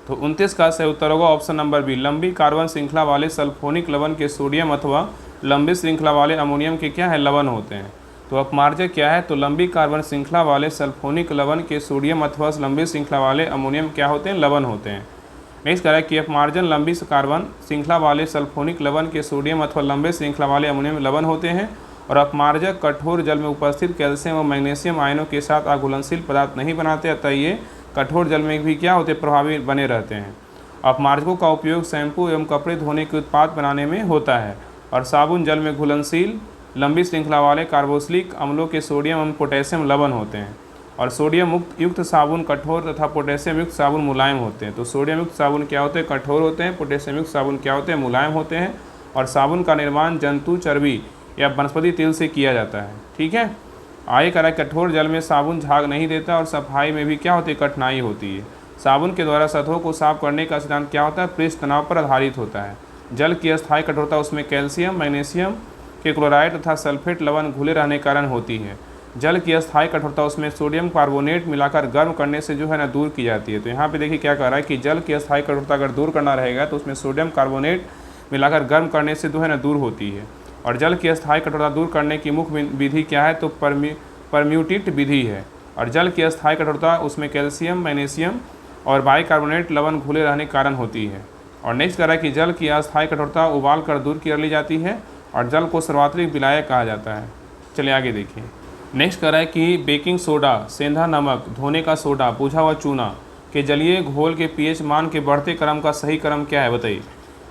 तो 29 का सही उत्तर होगा ऑप्शन नंबर बी, लंबी कार्बन श्रृंखला वाले सल्फोनिक लवण के सोडियम अथवा लंबी श्रृंखला वाले अमोनियम के क्या है, लवण होते हैं। तो अपमार्जक क्या है, तो लंबी कार्बन श्रृंखला वाले सल्फोनिक लवण के सोडियम अथवा लंबी श्रृंखला वाले अमोनियम क्या होते हैं, लवण होते हैं। नेक्स्ट कह रहा है कि अपमार्जन लंबी कार्बन श्रृंखला वाले सल्फोनिक लवण के सोडियम अथवा लंबे श्रृंखला वाले अमोनियम लवण होते हैं। और अपमार्जक कठोर जल में उपस्थित कैल्शियम और मैग्नीशियम आयनों के साथ अघुलनशील पदार्थ नहीं बनाते, अतः ये कठोर जल में भी क्या होते, प्रभावी बने रहते हैं। अपमार्जकों का उपयोग शैम्पू एवं कपड़े धोने के उत्पाद बनाने में होता है। और साबुन जल में घुलनशील लंबी श्रृंखला वाले कार्बोक्सिलिक अम्लों के सोडियम एवं पोटेशियम लवण होते हैं। और सोडियम युक्त साबुन कठोर तथा पोटेशियम युक्त साबुन मुलायम होते हैं। तो सोडियम युक्त साबुन क्या होते हैं, कठोर होते हैं। पोटेशियम युक्त साबुन क्या होते हैं, मुलायम होते हैं। और साबुन का निर्माण जंतु चर्बी या वनस्पति तेल से किया जाता है, ठीक है। आगे कह रहा है कठोर जल में साबुन झाग नहीं देता और सफाई में भी क्या होती है, कठिनाई होती है। साबुन के द्वारा सतहों को साफ करने का सिद्धांत क्या होता है, पृष्ठ तनाव पर आधारित होता है। जल की अस्थायी कठोरता उसमें कैल्शियम मैग्नीशियम के क्लोराइड तथा सल्फेट लवण घुले रहने के कारण होती है। जल की अस्थायी कठोरता उसमें सोडियम कार्बोनेट मिलाकर गर्म करने से जो है ना दूर की जाती है। तो यहाँ पे देखिए क्या कह रहा है कि जल की अस्थायी कठोरता अगर दूर करना रहेगा तो उसमें सोडियम कार्बोनेट मिलाकर गर्म करने से जो है ना दूर होती है। और जल की अस्थायी कठोरता दूर करने की मुख्य विधि क्या है, तो परम्यूटेट विधि है। और जल की अस्थायी कठोरता उसमें कैल्शियम मैग्नीशियम और बाइकार्बोनेट लवण घुले रहने के कारण होती है। और नेक्स्ट कह रहा है कि जल की अस्थायी कठोरता उबाल कर दूर कर ली जाती है और जल को सर्वात्रिक विलायक कहा जाता है। चलिए आगे देखिए, नेक्स्ट कह रहा है कि बेकिंग सोडा, सेंधा नमक, धोने का सोडा, बुझा हुआ चूना के जलीय घोल के पीएच मान के बढ़ते क्रम का सही क्रम क्या है, बताइए।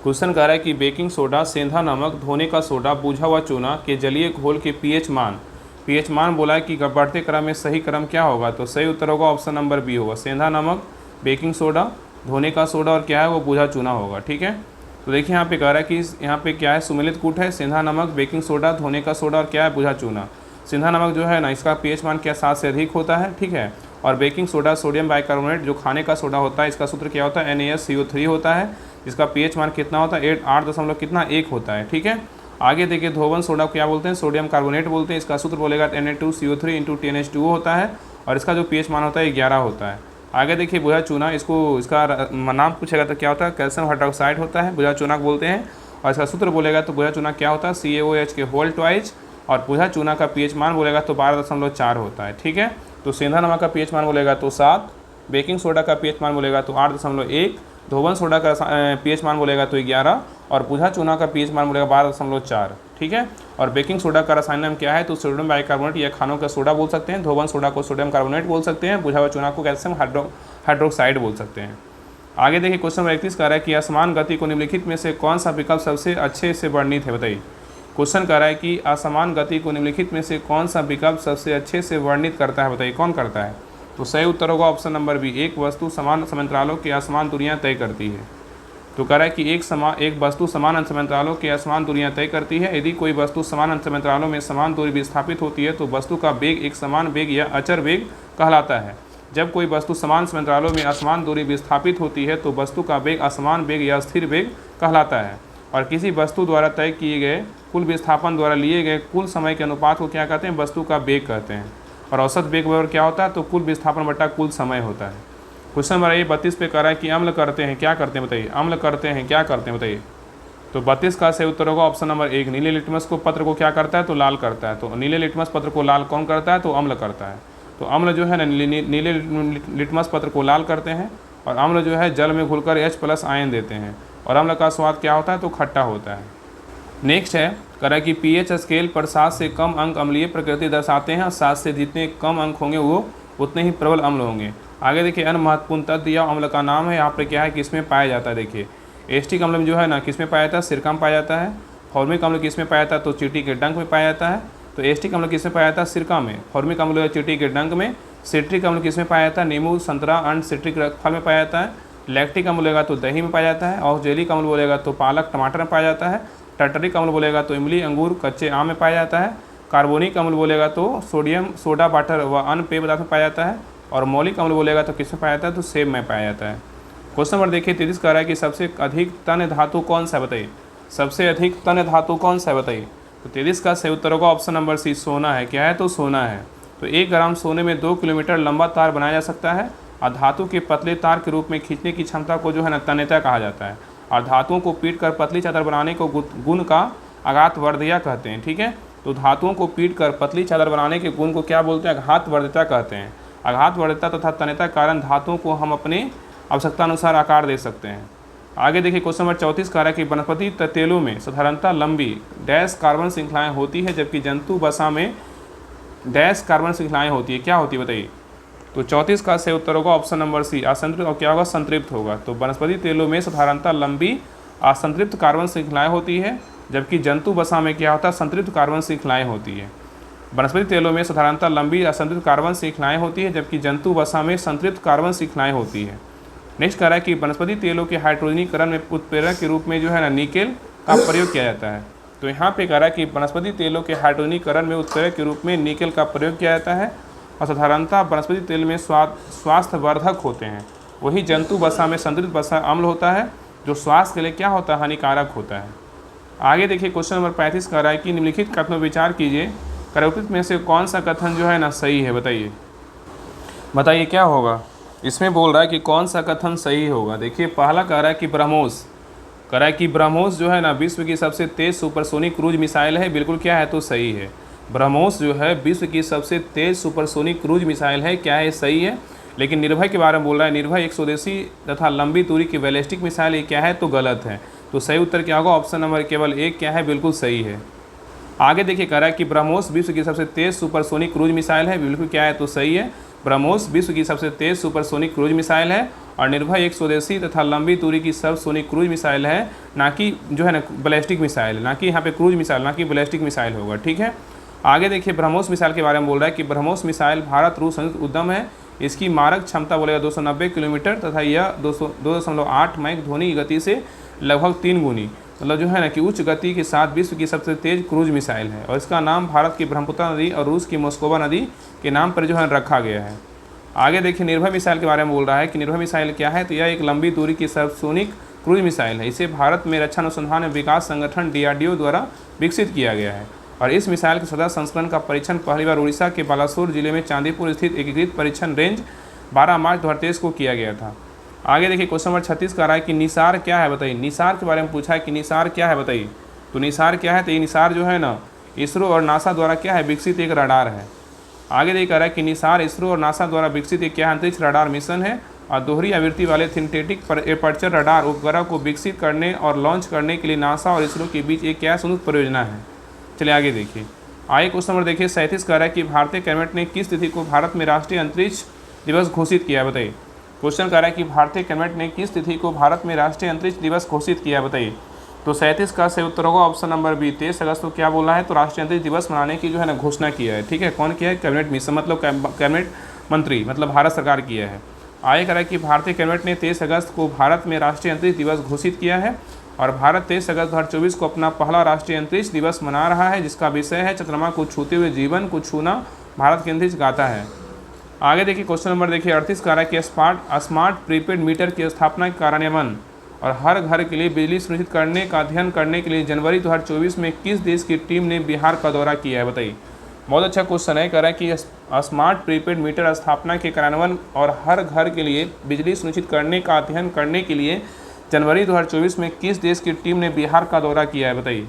क्वेश्चन कह रहा है कि बेकिंग सोडा, सेंधा नमक, धोने का सोडा, बुझा हुआ चूना के जलीय घोल के पीएच मान बोला है कि बढ़ते क्रम में सही क्रम क्या होगा। तो सही उत्तर होगा ऑप्शन नंबर बी होगा, सेंधा नमक, बेकिंग सोडा, धोने का सोडा और क्या है वो बुझा चूना होगा, ठीक है। तो देखिए यहाँ पे कह रहा है कि यहाँ पे क्या है, सुमेलित कूट है, सेंधा नमक, बेकिंग सोडा, धोने का सोडा और क्या है, बुझा चूना। सेंधा नमक जो है ना, इसका पीएच मान क्या 7 से अधिक होता है, ठीक है। और बेकिंग सोडा सोडियम बाइकार्बोनेट जो खाने का सोडा होता है, इसका सूत्र क्या होता है, NaSCO3 होता है, जिसका पीएच मान कितना होता है, 8.1 होता है, ठीक है। आगे देखिए धोवन सोडा क्या बोलते हैं, सोडियम कार्बोनेट बोलते हैं, इसका सूत्र बोलेगा Na2CO3 × 10H2O होता है और इसका जो पीएच मान होता है 11 होता है। आगे देखिए बुझा चूना, इसका नाम पूछेगा तो क्या होता है, कैल्शियम हाइड्रोक्साइड होता है, बुझा चूना बोलते हैं। और इसका सूत्र बोलेगा तो बुझा चूना क्या होता है, CaOH के होल ट्वाइस। और बुझा चूना का पीएच मान बोलेगा तो 12.4 होता है, ठीक है। तो सेंधा नमक का पीएच मान बोलेगा तो 7, बेकिंग सोडा का पीएच मान बोलेगा तो 8.1, धोवन सोडा का पीएच मान बोलेगा तो 11 और बुझा चूना का पीएच मान बोलेगा 12.4, ठीक है। और बेकिंग सोडा का रासायनिक नाम क्या है, तो सोडियम बाइकार्बोनेट या खानों का सोडा बोल सकते हैं, धोवन सोडा को सोडियम कार्बोनेट बोल सकते हैं, बुझा हुआ चूना को कैल्शियम हाइड्रोक्साइड बोल सकते हैं। आगे देखिए क्वेश्चन नंबर 31 कह रहा है कि असमान गति को निम्नलिखित में से कौन सा विकल्प सबसे अच्छे से वर्णित है, बताइए। क्वेश्चन कह रहा है कि असमान गति को निम्नलिखित में से कौन सा विकल्प सबसे अच्छे से वर्णित करता है, बताइए कौन करता है। तो सही उत्तर होगा ऑप्शन नंबर बी, एक वस्तु समान समंतरालों की असमान दूरियां तय करती है। तो कह रहा है कि एक वस्तु समान अंतरालों की असमान दूरियां तय करती है। यदि कोई वस्तु समान अंतरालों में समान दूरी विस्थापित होती है तो वस्तु का वेग एक समान वेग या अचर वेग कहलाता है। जब कोई वस्तु समान अंतरालों में असमान दूरी विस्थापित होती है तो वस्तु का वेग असमान वेग या स्थिर वेग कहलाता है। और किसी वस्तु द्वारा तय किए गए कुल विस्थापन द्वारा लिए गए कुल समय के अनुपात को क्या कहते हैं, वस्तु का वेग कहते हैं। और औसत वेग बराबर क्या होता है, तो कुल विस्थापन बटा कुल समय होता है। क्वेश्चन नंबर ये 32 पे कह रहा है कि अम्ल करते हैं क्या करते हैं बताइए, अम्ल करते हैं क्या करते हैं बताइए। तो 32 का सही उत्तर होगा ऑप्शन नंबर 1, नीले लिटमस को पत्र को क्या करता है तो लाल करता है। तो नीले लिटमस पत्र को लाल कौन करता है तो अम्ल करता है। तो अम्ल जो है ना नीले लिटमस पत्र को लाल करते हैं, और अम्ल जो है जल में घुलकर H+ आयन देते हैं, और अम्ल का स्वाद क्या होता है तो खट्टा होता है। नेक्स्ट है कह रहा है कि pH स्केल पर 7 से कम अंक अम्लीय प्रकृति दर्शाते हैं, और 7 से जितने कम अंक होंगे वो उतने ही प्रबल अम्ल होंगे। आगे देखिए अन्य महत्वपूर्ण तत्व या अम्ल का नाम है, यहाँ पर क्या है किसमें पाया जाता है। देखिए एस्टिक अम्ल जो है ना किसमें पाया जाता है, सिरका में पाया जाता है। फॉर्मिक अम्ल किसमें पाया जाता है तो चींटी के डंक में पाया जाता है। तो एस्टिक अम्ल किसमें पाया जाता है, सिरका में। फॉर्मिक अम्ल चींटी के डंक में। सिट्रिक अम्ल किसमें पाया जाता है, नींबू, संतरा, अंड सिट्रिक फल में पाया जाता है। लैक्टिक अम्ल बोलेगा तो दही में पाया जाता है। ऑक्जेलिक अम्ल बोलेगा तो पालक, टमाटर में पाया जाता है। टर्टरिक अम्ल बोलेगा तो इमली, अंगूर, कच्चे आम में पाया जाता है। कार्बोनिक अम्ल बोलेगा तो सोडियम, सोडा वाटर व अन्य पेय पदार्थ में पाया जाता है। और मौलिक अम्ल बोलेगा तो किसमें पाया जाता है तो सेब में पाया जाता है। क्वेश्चन नंबर देखिए 33 कह रहा है कि सबसे अधिक तन्य धातु कौन सा है बताइए, सबसे अधिक तन्य धातु कौन सा है बताइए। तो 33 का सही उत्तर होगा ऑप्शन नंबर सी, सोना है। क्या है तो सोना है। तो 1 ग्राम सोने में 2 किलोमीटर लंबा तार बनाया जा सकता है, और धातु के पतले तार के रूप में खींचने की क्षमता को जो है ना तन्यता कहा जाता है। और धातुओं को पीट कर पतली चादर बनाने को गुण का आघातवर्धया कहते हैं। ठीक है, तो धातुओं को पीट कर पतली चादर बनाने के गुण को क्या बोलते हैं, आघातवर्धता कहते हैं। आघातवर्धता तथा तन्यता कारण धातुओं को हम अपने आवश्यकता अनुसार आकार दे सकते हैं। आगे देखिए क्वेश्चन नंबर 34 कह रहा है कि वनस्पति तेलों में साधारणतः लंबी डैश कार्बन श्रृंखलाएं होती है, जबकि जंतु वसा में डैश कार्बन श्रृंखलाएं होती है। क्या होती है बताइए। तो 34 का सही उत्तर होगा ऑप्शन नंबर सी, असंतृप्त। और क्या होगा, संतृप्त होगा। तो वनस्पति तेलों में साधारणतः लंबी असंतृप्त कार्बन श्रृंखलाएं होती है, जबकि जंतु वसा में क्या होता है, संतृप्त कार्बन श्रृंखलाएं होती है। वनस्पति तेलों में साधारणतः लंबी असंतृप्त कार्बन श्रृंखलाएं होती है, जबकि जंतु वसा में संतृप्त कार्बन श्रृंखलाएं होती है। नेक्स्ट कह रहा है कि वनस्पति तेलों के हाइड्रोजनीकरण में उत्प्रेरक के रूप में जो है ना निकेल का प्रयोग किया जाता है। तो यहाँ पे कह रहा है कि वनस्पति तेलों के हाइड्रोजनीकरण में उत्प्रेरक के रूप में निकेल का प्रयोग किया जाता है, और साधारणतः वनस्पति तेल में स्वास्थ्यवर्धक होते हैं। वही जंतु वसा में संतृप्त वसा अम्ल होता है, जो स्वास्थ्य के लिए क्या होता है, हानिकारक होता है। आगे देखिए क्वेश्चन नंबर 35 कह रहा है कि निम्नलिखित कथनों पर विचार कीजिए, करोपित में से कौन सा कथन जो है ना सही है बताइए। बताइए क्या होगा, इसमें बोल रहा है कि कौन सा कथन सही होगा। देखिए पहला कह रहा है कि ब्रह्मोस, कह रहा है कि ब्रह्मोस जो है ना विश्व की सबसे तेज़ सुपरसोनिक क्रूज मिसाइल है। बिल्कुल क्या है तो सही है। ब्रह्मोस जो है विश्व की सबसे तेज़ सुपरसोनिक क्रूज मिसाइल है। क्या है, सही है। लेकिन निर्भय के बारे में बोल रहा है, निर्भय एक स्वदेशी तथा लंबी दूरी की बैलिस्टिक मिसाइल, ये क्या है तो गलत है। तो सही उत्तर क्या होगा, ऑप्शन नंबर केवल 1 क्या है, बिल्कुल सही है। आगे देखिए कह रहा है कि ब्रह्मोस विश्व की सबसे तेज़ सुपरसोनिक क्रूज मिसाइल है। बिल्कुल क्या है तो सही है। ब्रह्मोस विश्व की सबसे तेज़ सुपरसोनिक क्रूज मिसाइल है, और निर्भय एक स्वदेशी तथा लंबी दूरी की सबसोनिक क्रूज मिसाइल है, ना कि जो है ना बैलिस्टिक मिसाइल है, ना कि यहाँ पे क्रूज मिसाइल, ना कि बैलिस्टिक मिसाइल होगा। ठीक है, आगे देखिए ब्रह्मोस मिसाइल के बारे में बोल रहा है कि ब्रह्मोस मिसाइल भारत रूस संयुक्त उद्यम है। इसकी मारक क्षमता बोलेगा 290 किलोमीटर तथा यह 2.8 मैक ध्वनि गति से लगभग 3 गुनी, मतलब जो है ना कि उच्च गति के साथ विश्व की सबसे तेज क्रूज मिसाइल है। और इसका नाम भारत की ब्रह्मपुत्र नदी और रूस की मोस्कोवा नदी के नाम पर जो है रखा गया है। आगे देखिए निर्भय मिसाइल के बारे में बोल रहा है कि निर्भय मिसाइल क्या है, तो यह एक लंबी दूरी की सबसोनिक क्रूज मिसाइल है। इसे भारत में रक्षा अनुसंधान एवं विकास संगठन DRDO द्वारा विकसित किया गया है। और इस मिसाइल के सदा संस्करण का परीक्षण पहली बार उड़ीसा के बालासोर जिले में चांदीपुर स्थित एकीकृत परीक्षण रेंज 12 मार्च 2023 को किया गया था। आगे देखिए क्वेश्चन नंबर 36 का रहा है कि निसार क्या है बताइए। निसार के बारे में पूछा है कि निसार क्या है बताइए। तो निसार क्या है, तो ये निसार जो है ना इसरो और नासा द्वारा क्या है विकसित एक रडार है। आगे देखिए कह रहा है कि निसार इसरो और नासा द्वारा विकसित एक क्या अंतरिक्ष रडार मिशन है, और दोहरी आवृत्ति वाले सिंथेटिक एपर्चर रडार उपग्रह को विकसित करने और लॉन्च करने के लिए नासा और इसरो के बीच एक क्या संयुक्त परियोजना है। चलिए आगे देखिए। आगे क्वेश्चन नंबर देखिए 37 कह रहा है कि भारतीय कैबिनेट ने किस तिथि को भारत में राष्ट्रीय अंतरिक्ष दिवस घोषित किया है बताइए। क्वेश्चन कह रहा है कि भारतीय कैबिनेट ने किस तिथि को भारत में राष्ट्रीय अंतरिक्ष दिवस घोषित किया बताइए। तो 37 का सही उत्तर होगा ऑप्शन नंबर बी, 23 अगस्त को क्या बोला है तो राष्ट्रीय अंतरिक्ष दिवस मनाने की जो है ना घोषणा किया है। ठीक है, कौन किया है, कैबिनेट मिशन मतलब कैबिनेट मंत्री मतलब भारत सरकार किया है। आगे कह रहा है कि भारतीय कैबिनेट ने 23 अगस्त को भारत में राष्ट्रीय अंतरिक्ष दिवस घोषित किया है, और भारत 23 अगस्त 2024 को अपना पहला राष्ट्रीय अंतरिक्ष दिवस मना रहा है, जिसका विषय है चंद्रमा को छूते हुए जीवन को छूना भारत के अंतरिक्ष गाथा है। आगे देखिए क्वेश्चन नंबर देखिए 38 कह रहा है कि स्मार्ट प्रीपेड मीटर की स्थापना के कार्यान्वयन और हर घर के लिए बिजली सुनिश्चित करने का अध्ययन करने के लिए जनवरी 2024 में किस देश की टीम ने बिहार का दौरा किया है बताइए। बहुत अच्छा क्वेश्चन है। कह रहा है कि स्मार्ट प्रीपेड मीटर स्थापना के कार्यान्वयन और हर घर के लिए बिजली सुनिश्चित करने का अध्ययन करने के लिए जनवरी 2024 में किस देश की टीम ने बिहार का दौरा किया है, बताइए।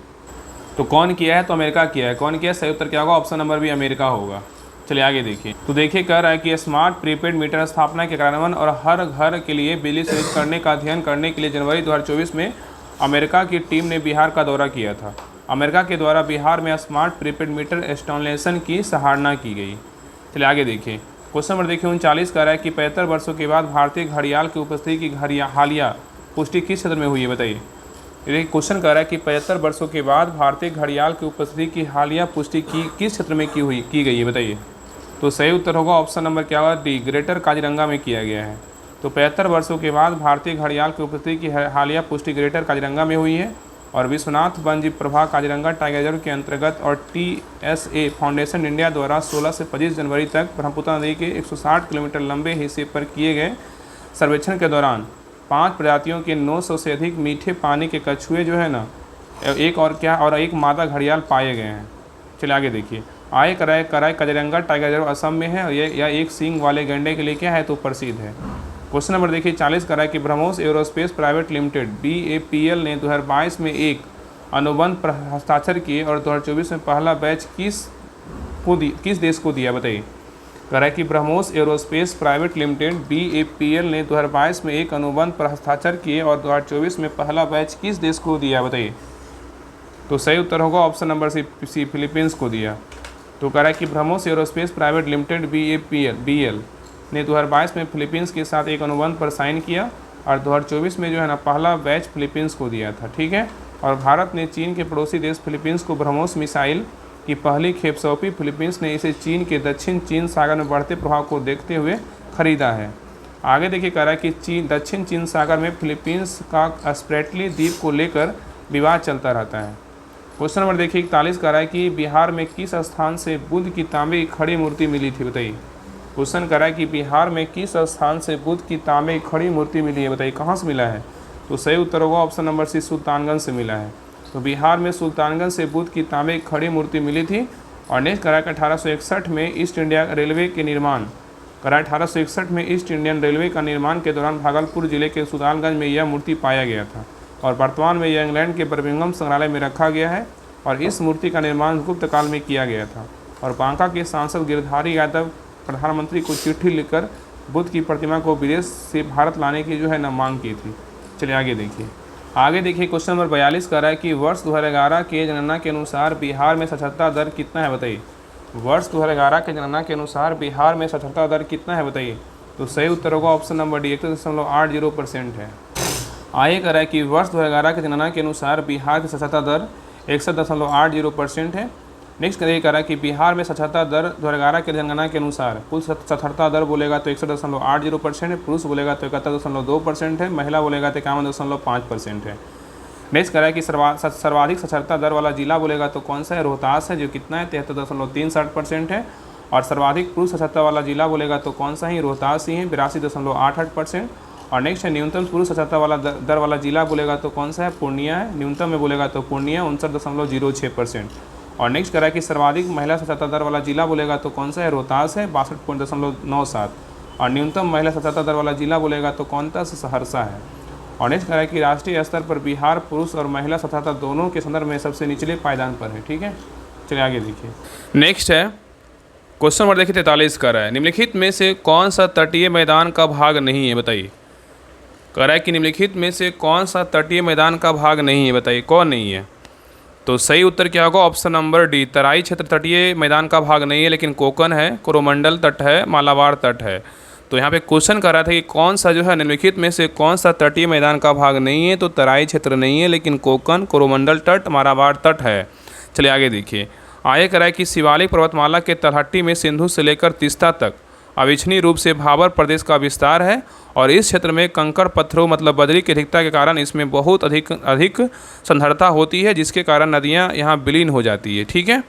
तो कौन किया है? तो अमेरिका किया है। कौन किया है? सही उत्तर क्या होगा? ऑप्शन नंबर बी अमेरिका होगा। चलिए आगे देखिए। तो देखिए कह रहा है कि स्मार्ट प्रीपेड मीटर स्थापना के कार्यान्वयन और हर घर के लिए बिजली सुनिश्चित करने का अध्ययन करने के लिए जनवरी 2024 में अमेरिका की टीम ने बिहार का दौरा किया था। अमेरिका के द्वारा बिहार में स्मार्ट प्रीपेड मीटर इंस्टॉलेशन की सराहना की गई। चलिए आगे देखिए। क्वेश्चन नंबर देखिए 39 कह रहा है कि 75 वर्षों के बाद भारतीय घड़ियाल की उपस्थिति की हालिया पुष्टि किस क्षेत्र में हुई है, बताइए। ये क्वेश्चन कह रहा है कि 75 वर्षों के बाद भारतीय घड़ियाल की उपस्थिति की हालिया पुष्टि किस क्षेत्र में की गई है, बताइए। तो सही उत्तर होगा ऑप्शन नंबर क्या होगा? डी, ग्रेटर काजीरंगा में किया गया है। तो 75 वर्षों के बाद भारतीय घड़ियाल की उपस्थिति की हालिया पुष्टि ग्रेटर काजीरंगा में हुई है। और विश्वनाथ वन्यजीव प्रभाग काजीरंगा टाइगर रिजर्व के अंतर्गत और TSA फाउंडेशन इंडिया द्वारा 16 से 25 जनवरी तक ब्रह्मपुत्र नदी के 160 किलोमीटर लंबे हिस्से पर किए गए सर्वेक्षण के दौरान 5 प्रजातियों के 900 से अधिक मीठे पानी के कछुए जो है ना, एक मादा घड़ियाल पाए गए हैं। चलिए आगे देखिए। कराई काजीरंगा टाइगर रिजर्व असम में है और यह एक सींग वाले गैंडे के लिए क्या है? तो प्रसिद्ध है। क्वेश्चन नंबर देखिए 40 कह रहा है कि BrahMos aerospace private limited BAPL ने 2022 में एक अनुबंध पर हस्ताक्षर किए और 2024 में पहला बैच किस देश को दिया, बताइए। कह रहा है कि BrahMos aerospace private limited BAPL ने 2022 में एक अनुबंध पर हस्ताक्षर किए और 2024 में पहला बैच किस देश को दिया, बताइए। तो सही उत्तर होगा ऑप्शन नंबर सी, फिलीपींस को दिया। तो कह रहा है कि BrahMos aerospace private limited BAPL ने 2022 में फिलीपींस के साथ एक अनुबंध पर साइन किया और 2024 में जो है ना पहला बैच फिलीपींस को दिया था, ठीक है। और भारत ने चीन के पड़ोसी देश फिलीपींस को ब्रह्मोस मिसाइल की पहली खेप सौंपी। फिलीपींस ने इसे चीन के दक्षिण चीन सागर में बढ़ते प्रभाव को देखते हुए खरीदा है। आगे देखिए कह रहा है कि दक्षिण चीन सागर में फिलीपींस का स्प्रेटली द्वीप को लेकर विवाद चलता रहता है। क्वेश्चन नंबर देखिए 41 कह रहा है कि बिहार में किस स्थान से बुद्ध की तांबे की खड़ी मूर्ति मिली थी, बताइए। क्वेश्चन कह रहा है कि बिहार में किस स्थान से बुद्ध की तांबे की खड़ी मूर्ति मिली है, बताइए। कहाँ से मिला है? तो सही उत्तर होगा ऑप्शन नंबर सी, सुल्तानगंज से मिला है। तो बिहार में सुल्तानगंज से बुद्ध की तांबे की खड़ी मूर्ति मिली थी। और नेक्स्ट कह रहा है कि 1861 में ईस्ट इंडिया रेलवे के निर्माण 1861 में ईस्ट इंडियन रेलवे का निर्माण के दौरान भागलपुर जिले के सुल्तानगंज में यह मूर्ति पाया गया था और वर्तमान में यह इंग्लैंड के बर्मिंघम संग्रहालय में रखा गया है। और इस मूर्ति का निर्माण गुप्त काल में किया गया था। और बांका के सांसद गिरधारी यादव प्रधानमंत्री को चिट्ठी लिखकर बुद्ध की प्रतिमा को विदेश से भारत लाने की जो है ना मांग की थी। चलिए आगे देखिए। क्वेश्चन नंबर 42 कह रहा है कि वर्ष 2011 के जनगणना के अनुसार बिहार में साक्षरता दर कितना है, बताइए। वर्ष 2011 के जनगणना के अनुसार बिहार में साक्षरता दर कितना है, बताइए। तो सही उत्तर होगा ऑप्शन नंबर डी, 61.80% है। आगे कह रहा है कि वर्ष 2011 के जनगणना के अनुसार बिहार की साक्षरता दर 61.80% है। नेक्स्ट कह रहा है कि बिहार में साक्षरता दर 2011 के जनगणना के अनुसार कुल साक्षरता दर बोलेगा तो 61.80% है, पुरुष बोलेगा तो 71.2% है, महिला बोलेगा तो 51.5% है। नेक्स्ट कह रहा है कि सर्वाधिक साक्षरता दर वाला जिला बोलेगा तो कौन सा है? रोहतास है, जो कितना है 73.63% है। और सर्वाधिक पुरुष साक्षरता वाला जिला बोलेगा तो कौन सा ही? रोहतास ही है, 82.88%। और नेक्स्ट है न्यूनतम पुरुष साक्षरता वाला दर वाला जिला बोलेगा तो कौन सा है? पूर्णिया है, न्यूनतम में बोलेगा तो पूर्णिया 59.06%। और नेक्स्ट कह रहा है कि सर्वाधिक महिला साक्षरता दर वाला जिला बोलेगा तो कौन सा है? रोहतास है, 62.97। और न्यूनतम महिला साक्षरता दर वाला जिला बोलेगा तो कौन सा? सहरसा है। और नेक्स्ट कह रहा है कि राष्ट्रीय स्तर पर बिहार पुरुष और महिला साक्षरता दोनों के संदर्भ में सबसे निचले पायदान पर है, ठीक है। चलिए आगे देखिए। नेक्स्ट है क्वेश्चन नंबर देखिए 43 कह रहा है निम्नलिखित में से कौन सा तटीय मैदान का भाग नहीं है, बताइए। कह रहा है कि निम्नलिखित में से कौन सा तटीय मैदान का भाग नहीं है, बताइए कौन नहीं है। तो सही उत्तर क्या होगा? ऑप्शन नंबर डी, तराई क्षेत्र तटीय मैदान का भाग नहीं है, लेकिन कोकन है, कोरोमंडल तट है, मालाबार तट है। तो यहाँ पे क्वेश्चन कर रहा था कि कौन सा जो है निम्नलिखित में से कौन सा तटीय मैदान का भाग नहीं है। तो तराई क्षेत्र नहीं है, लेकिन कोकन, कोरोमंडल तट, मालाबार तट है। चलिए आगे देखिए। आगे कह रहा है कि शिवालिक पर्वतमाला के तलहटी में सिंधु से लेकर तीस्ता तक अविच्छिन्न रूप से भाबर प्रदेश का विस्तार है और इस क्षेत्र में कंकड़ पत्थरों मतलब बजरी की अधिकता के कारण इसमें बहुत अधिक संधारता होती है, जिसके कारण नदियाँ यहाँ विलीन हो जाती है, ठीक है।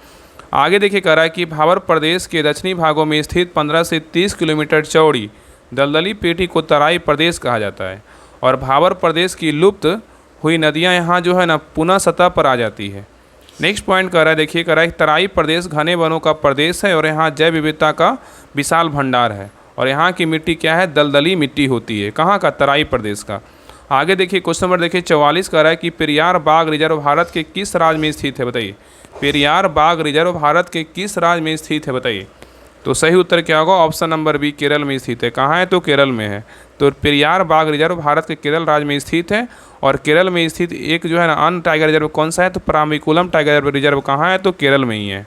आगे देखिए कह रहा है कि भाबर प्रदेश के दक्षिणी भागों में स्थित 15 से 30 किलोमीटर चौड़ी दलदली पेटी को तराई प्रदेश कहा जाता है और भाबर प्रदेश की लुप्त हुई नदियाँ यहाँ जो है ना पुनः सतह पर आ जाती है। नेक्स्ट पॉइंट कह रहा है, देखिए कह रहा है तराई प्रदेश घने वनों का प्रदेश है और यहाँ जैव विविधता का विशाल भंडार है और यहाँ की मिट्टी क्या है, दलदली मिट्टी होती है। कहाँ का, तराई प्रदेश का। आगे देखिए क्वेश्चन नंबर देखिए 44 कह रहा है कि पेरियार बाघ रिजर्व भारत के किस राज्य में स्थित है, बताइए। पेरियार बाघ रिजर्व भारत के किस राज्य में स्थित है, बताइए। तो सही उत्तर क्या होगा, ऑप्शन नंबर बी, केरल में स्थित है। कहाँ है, तो केरल में है। तो पेरियार बाघ रिजर्व भारत के केरल राज्य में स्थित है। और केरल में स्थित एक जो है ना अन्य टाइगर रिजर्व कौन सा है, तो पराम्बिकुलम टाइगर रिजर्व कहाँ है, तो केरल में ही है।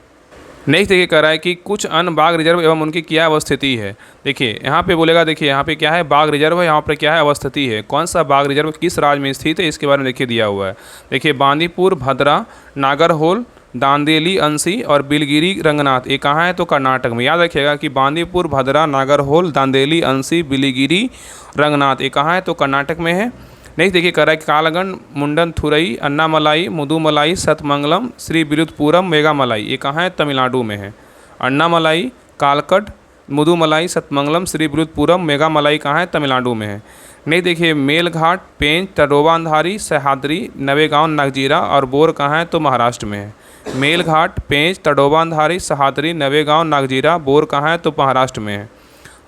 नेक्स्ट देखिए कह रहा है कि कुछ अन्य बाघ रिजर्व एवं उनकी क्या अवस्थिति है। देखिए यहाँ पे बोलेगा, देखिए यहाँ पे क्या है, बाघ रिजर्व है, यहाँ पे क्या है, अवस्थिति है। कौन सा बाघ रिजर्व किस राज्य में स्थित है, इसके बारे में देखिए दिया हुआ है। देखिए बांदीपुर, भद्रा, नागरहोल, दांदेली, अंसी और बिलगिरी रंगनाथ, ये कहाँ है, तो कर्नाटक में। याद रखिएगा कि बांदीपुर, भद्रा, नागरहोल, दांदेली, अंसी, बिलिगिरी रंगनाथ, ये कहाँ है, तो कर्नाटक में है। नेक्स्ट देखिए कह रहा है कि कालागढ़, मुंडनथुरई, अन्नामलाई, मुदुमलाई, सतमंगलम, श्री विरुधपुरम, मेघामलाई, ये कहाँ है, तमिलनाडु में है। अन्नामलाई, कालकट, मुदुमलाई, सतमंगलम, श्री विरुधपुरम, मेघामलाई कहाँ है, तमिलनाडु में है। नहीं देखिए मेलघाट, पेंच, तडोबा अंधारी, सह्याद्री, नवेगांव, नागजीरा और बोर कहाँ है, तो महाराष्ट्र में है। मेलघाट, पेंच, तडोबा अंधारी, सह्याद्री, नवेगांव, नागजीरा, बोर कहाँ है, तो महाराष्ट्र में है।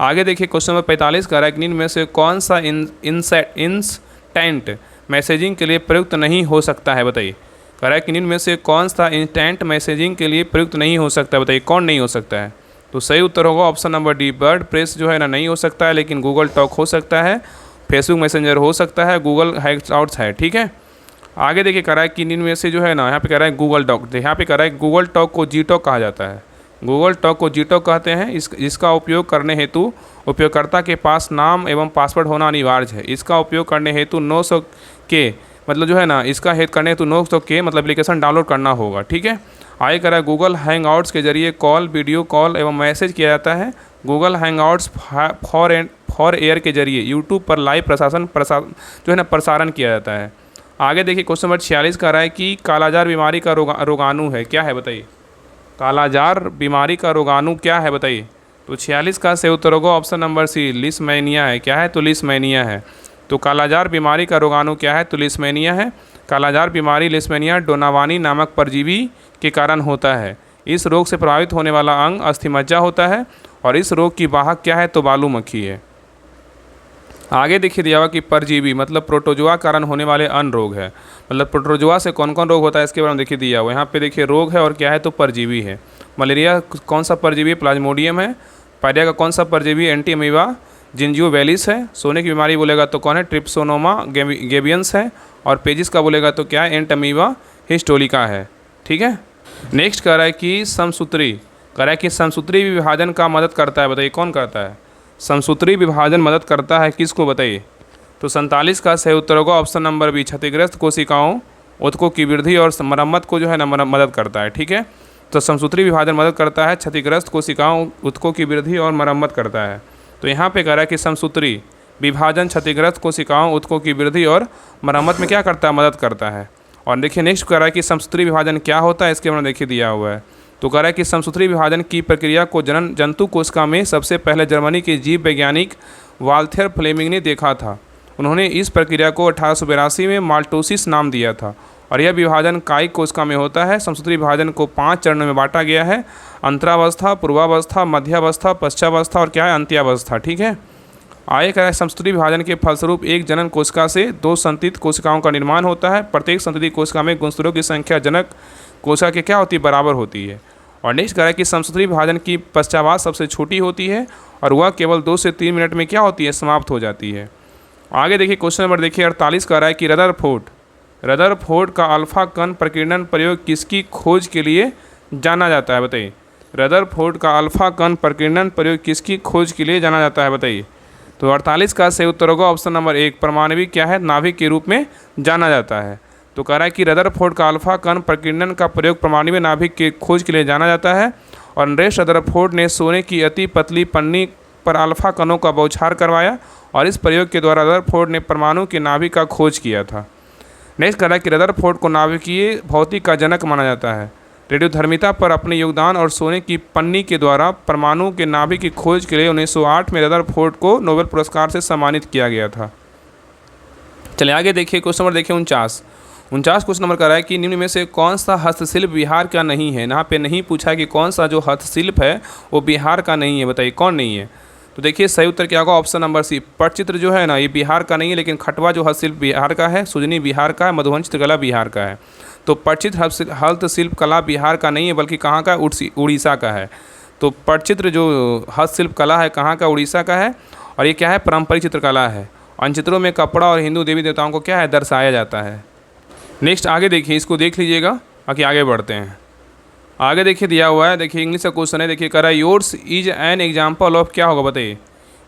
आगे देखिए क्वेश्चन नंबर 45 कह रहा है कि निम्न में से कौन सा इंस्टेंट मैसेजिंग के लिए प्रयुक्त नहीं हो सकता है, बताइए। कह रहा है कि निम्न में से कौन सा इंस्टेंट मैसेजिंग के लिए प्रयुक्त नहीं हो सकता है, बताइए कौन नहीं हो सकता है। तो सही उत्तर होगा option number D, word press जो है ना नहीं हो सकता है, लेकिन गूगल टॉक हो सकता है, फेसबुक मैसेंजर हो सकता है, गूगल हैंगआउट्स है, ठीक है। आगे देखिए कह रहा है कि इनमें से जो है ना, यहाँ पे कह रहा है गूगल डॉक, यहाँ पे कह रहा है गूगल टॉक को जी टॉक कहा जाता है। गूगल टॉक को जी टॉक कहते हैं। इसका उपयोग करने हेतु उपयोगकर्ता के पास नाम एवं पासवर्ड होना अनिवार्य है। इसका उपयोग करने हेतु 900 के मतलब जो है ना, इसका हेतु करने हेतु 900 के मतलब एप्लीकेशन डाउनलोड करना होगा, ठीक है। आगे कह रहा है गूगल हैंगआउट्स के जरिए कॉल, वीडियो कॉल एवं मैसेज किया जाता है। गूगल हैंगआउट्स फॉर एयर के जरिए यूट्यूब पर लाइव प्रसारण किया जाता है। आगे देखिए क्वेश्चन नंबर 46 कह रहा है कि कालाजार बीमारी का रोगाणु है, क्या है, बताइए। कालाजार बीमारी का रोगाणु क्या है, बताइए। तो 46 का सही उत्तर होगा ऑप्शन नंबर सी, लिस्मैनिया है। क्या है, तो लिस्मैनिया है। तो कालाजार बीमारी का रोगाणु क्या है, तो लिस्मैनिया है। कालाजार बीमारी लिस्मैनिया डोनावानी नामक परजीवी के कारण होता है। इस रोग से प्रभावित होने वाला अंग अस्थिमज्जा होता है और इस रोग की वाहक क्या है, तो बालू मक्खी है। आगे देखिए दिया हुआ कि परजीवी मतलब प्रोटोजोआ कारण होने वाले अन्य रोग है। मतलब प्रोटोजोआ से कौन कौन रोग होता है इसके बारे में देखिए दिया हुआ। यहाँ पे देखिए रोग है और क्या है, तो परजीवी है। मलेरिया कौन सा परजीवी, प्लाज्मोडियम है। पायरिया का कौन सा परजीवी, एंटीअमीबा जिंजियोवेलिस है। सोने की बीमारी बोलेगा तो कौन है, ट्रिप्सोनोमा गेबियंस है। और पेजिस का बोलेगा तो क्या है, एंटअमीबा हिस्टोलिका है, ठीक है। नेक्स्ट कह रहा है कि समसूत्री, कह रहा है कि समसूत्री विभाजन का मदद करता है, बताइए कौन करता है। समसूत्री विभाजन मदद करता है किसको, बताइए। तो 47 का सही उत्तर होगा ऑप्शन नंबर बी, क्षतिग्रस्त कोशिकाओं ऊतकों की वृद्धि और मरम्मत को जो है ना मदद करता है, ठीक है। तो समसूत्री विभाजन मदद करता है, क्षतिग्रस्त कोशिकाओं ऊतकों की वृद्धि और मरम्मत करता है। तो यहाँ पे कह रहा है कि समसूत्री विभाजन क्षतिग्रस्त कोशिकाओं ऊतकों की वृद्धि और मरम्मत में क्या करता है, मदद करता है। और देखिए नेक्स्ट कह रहा है कि समसूत्री विभाजन क्या होता है, इसके बारे में देखिए दिया हुआ है। तो कह रहा है कि समसूत्री विभाजन की प्रक्रिया को जंतु कोशिका में सबसे पहले जर्मनी के जीव वैज्ञानिक वाल्थेर फ्लेमिंग ने देखा था। उन्होंने इस प्रक्रिया को 1882 में माल्टोसिस नाम दिया था और यह विभाजन कायिक कोशिका में होता है। समसूत्री विभाजन को 5 चरणों में बांटा गया है, अंतरावस्था, पूर्वावस्था, मध्यावस्था, पश्चावस्था और क्या है, अंत्यावस्था, ठीक है। आगे कह रहा है समसूत्री विभाजन के फलस्वरूप एक जनन कोशिका से 2 संतति कोशिकाओं का निर्माण होता है। प्रत्येक संतति कोशिका में गुणसूत्रों की संख्या जनक कोशिका के क्या होती है, बराबर होती है। और नेक्स्ट कह रहा है कि समसूत्री विभाजन की पश्चावास सबसे छोटी होती है और वह केवल 2 से 3 मिनट में क्या होती है, समाप्त हो जाती है। आगे देखिए क्वेश्चन नंबर देखिए 48 कह रहा है कि रदरफोर्ड का अल्फा कण प्रकीर्णन प्रयोग किसकी खोज के लिए जाना जाता है, बताइए। रदरफोर्ड का अल्फा कण प्रकीर्णन प्रयोग किसकी खोज के लिए जाना जाता है, बताइए। तो 48 का सही उत्तर होगा ऑप्शन नंबर 1, परमाणविक क्या है, नाभिक के रूप में जाना जाता है। तो कह रहा है कि रदरफोर्ड का अल्फा कण प्रकीर्णन का प्रयोग परमाणु नाभिक के खोज के लिए जाना जाता है। और नरेश रदरफोर्ड ने सोने की अति पतली पन्नी पर अल्फा कणों का बौछार करवाया और इस प्रयोग के द्वारा रदरफोर्ड ने परमाणु के नाभिक का खोज किया था। नेक्स्ट कह रहा है कि रदरफोर्ड को नाभिकीय भौतिक का जनक माना जाता है। रेडियोधर्मिता पर अपने योगदान और सोने की पन्नी के द्वारा परमाणु के नाभिक की खोज के लिए 1908 में रदरफोर्ड को नोबेल पुरस्कार से सम्मानित किया गया था। चलिए आगे देखिए क्वेश्चन नंबर देखिए 49। 49 क्वेश्चन नंबर का है कि निम्न में से कौन सा हस्तशिल्प बिहार का नहीं है। यहाँ पे नहीं पूछा कि कौन सा जो हस्तशिल्प है वो बिहार का नहीं है, बताइए कौन नहीं है। तो देखिए सही उत्तर क्या होगा, ऑप्शन नंबर सी, पटचित्र जो है ना ये बिहार का नहीं है, लेकिन खटवा जो हस्तशिल्प बिहार का है, सुजनी बिहार का है, मधुबन चित्रकला बिहार का है। तो पटचित्र हस्तशिल्प कला बिहार का नहीं है, बल्कि कहाँ का, उड़ीसा का है। तो पटचित्र जो हस्तशिल्प कला है कहाँ का, उड़ीसा का है। और ये क्या है, पारंपरिक चित्रकला है। और इन चित्रों में कपड़ा और हिंदू देवी देवताओं को क्या है, दर्शाया जाता है। नेक्स्ट आगे देखिए, इसको देख लीजिएगा, बाकी आगे बढ़ते हैं। आगे देखिए दिया हुआ है, देखिए इंग्लिश का क्वेश्चन है, देखिए कह रहा है yours is an example of, क्या होगा बताइए,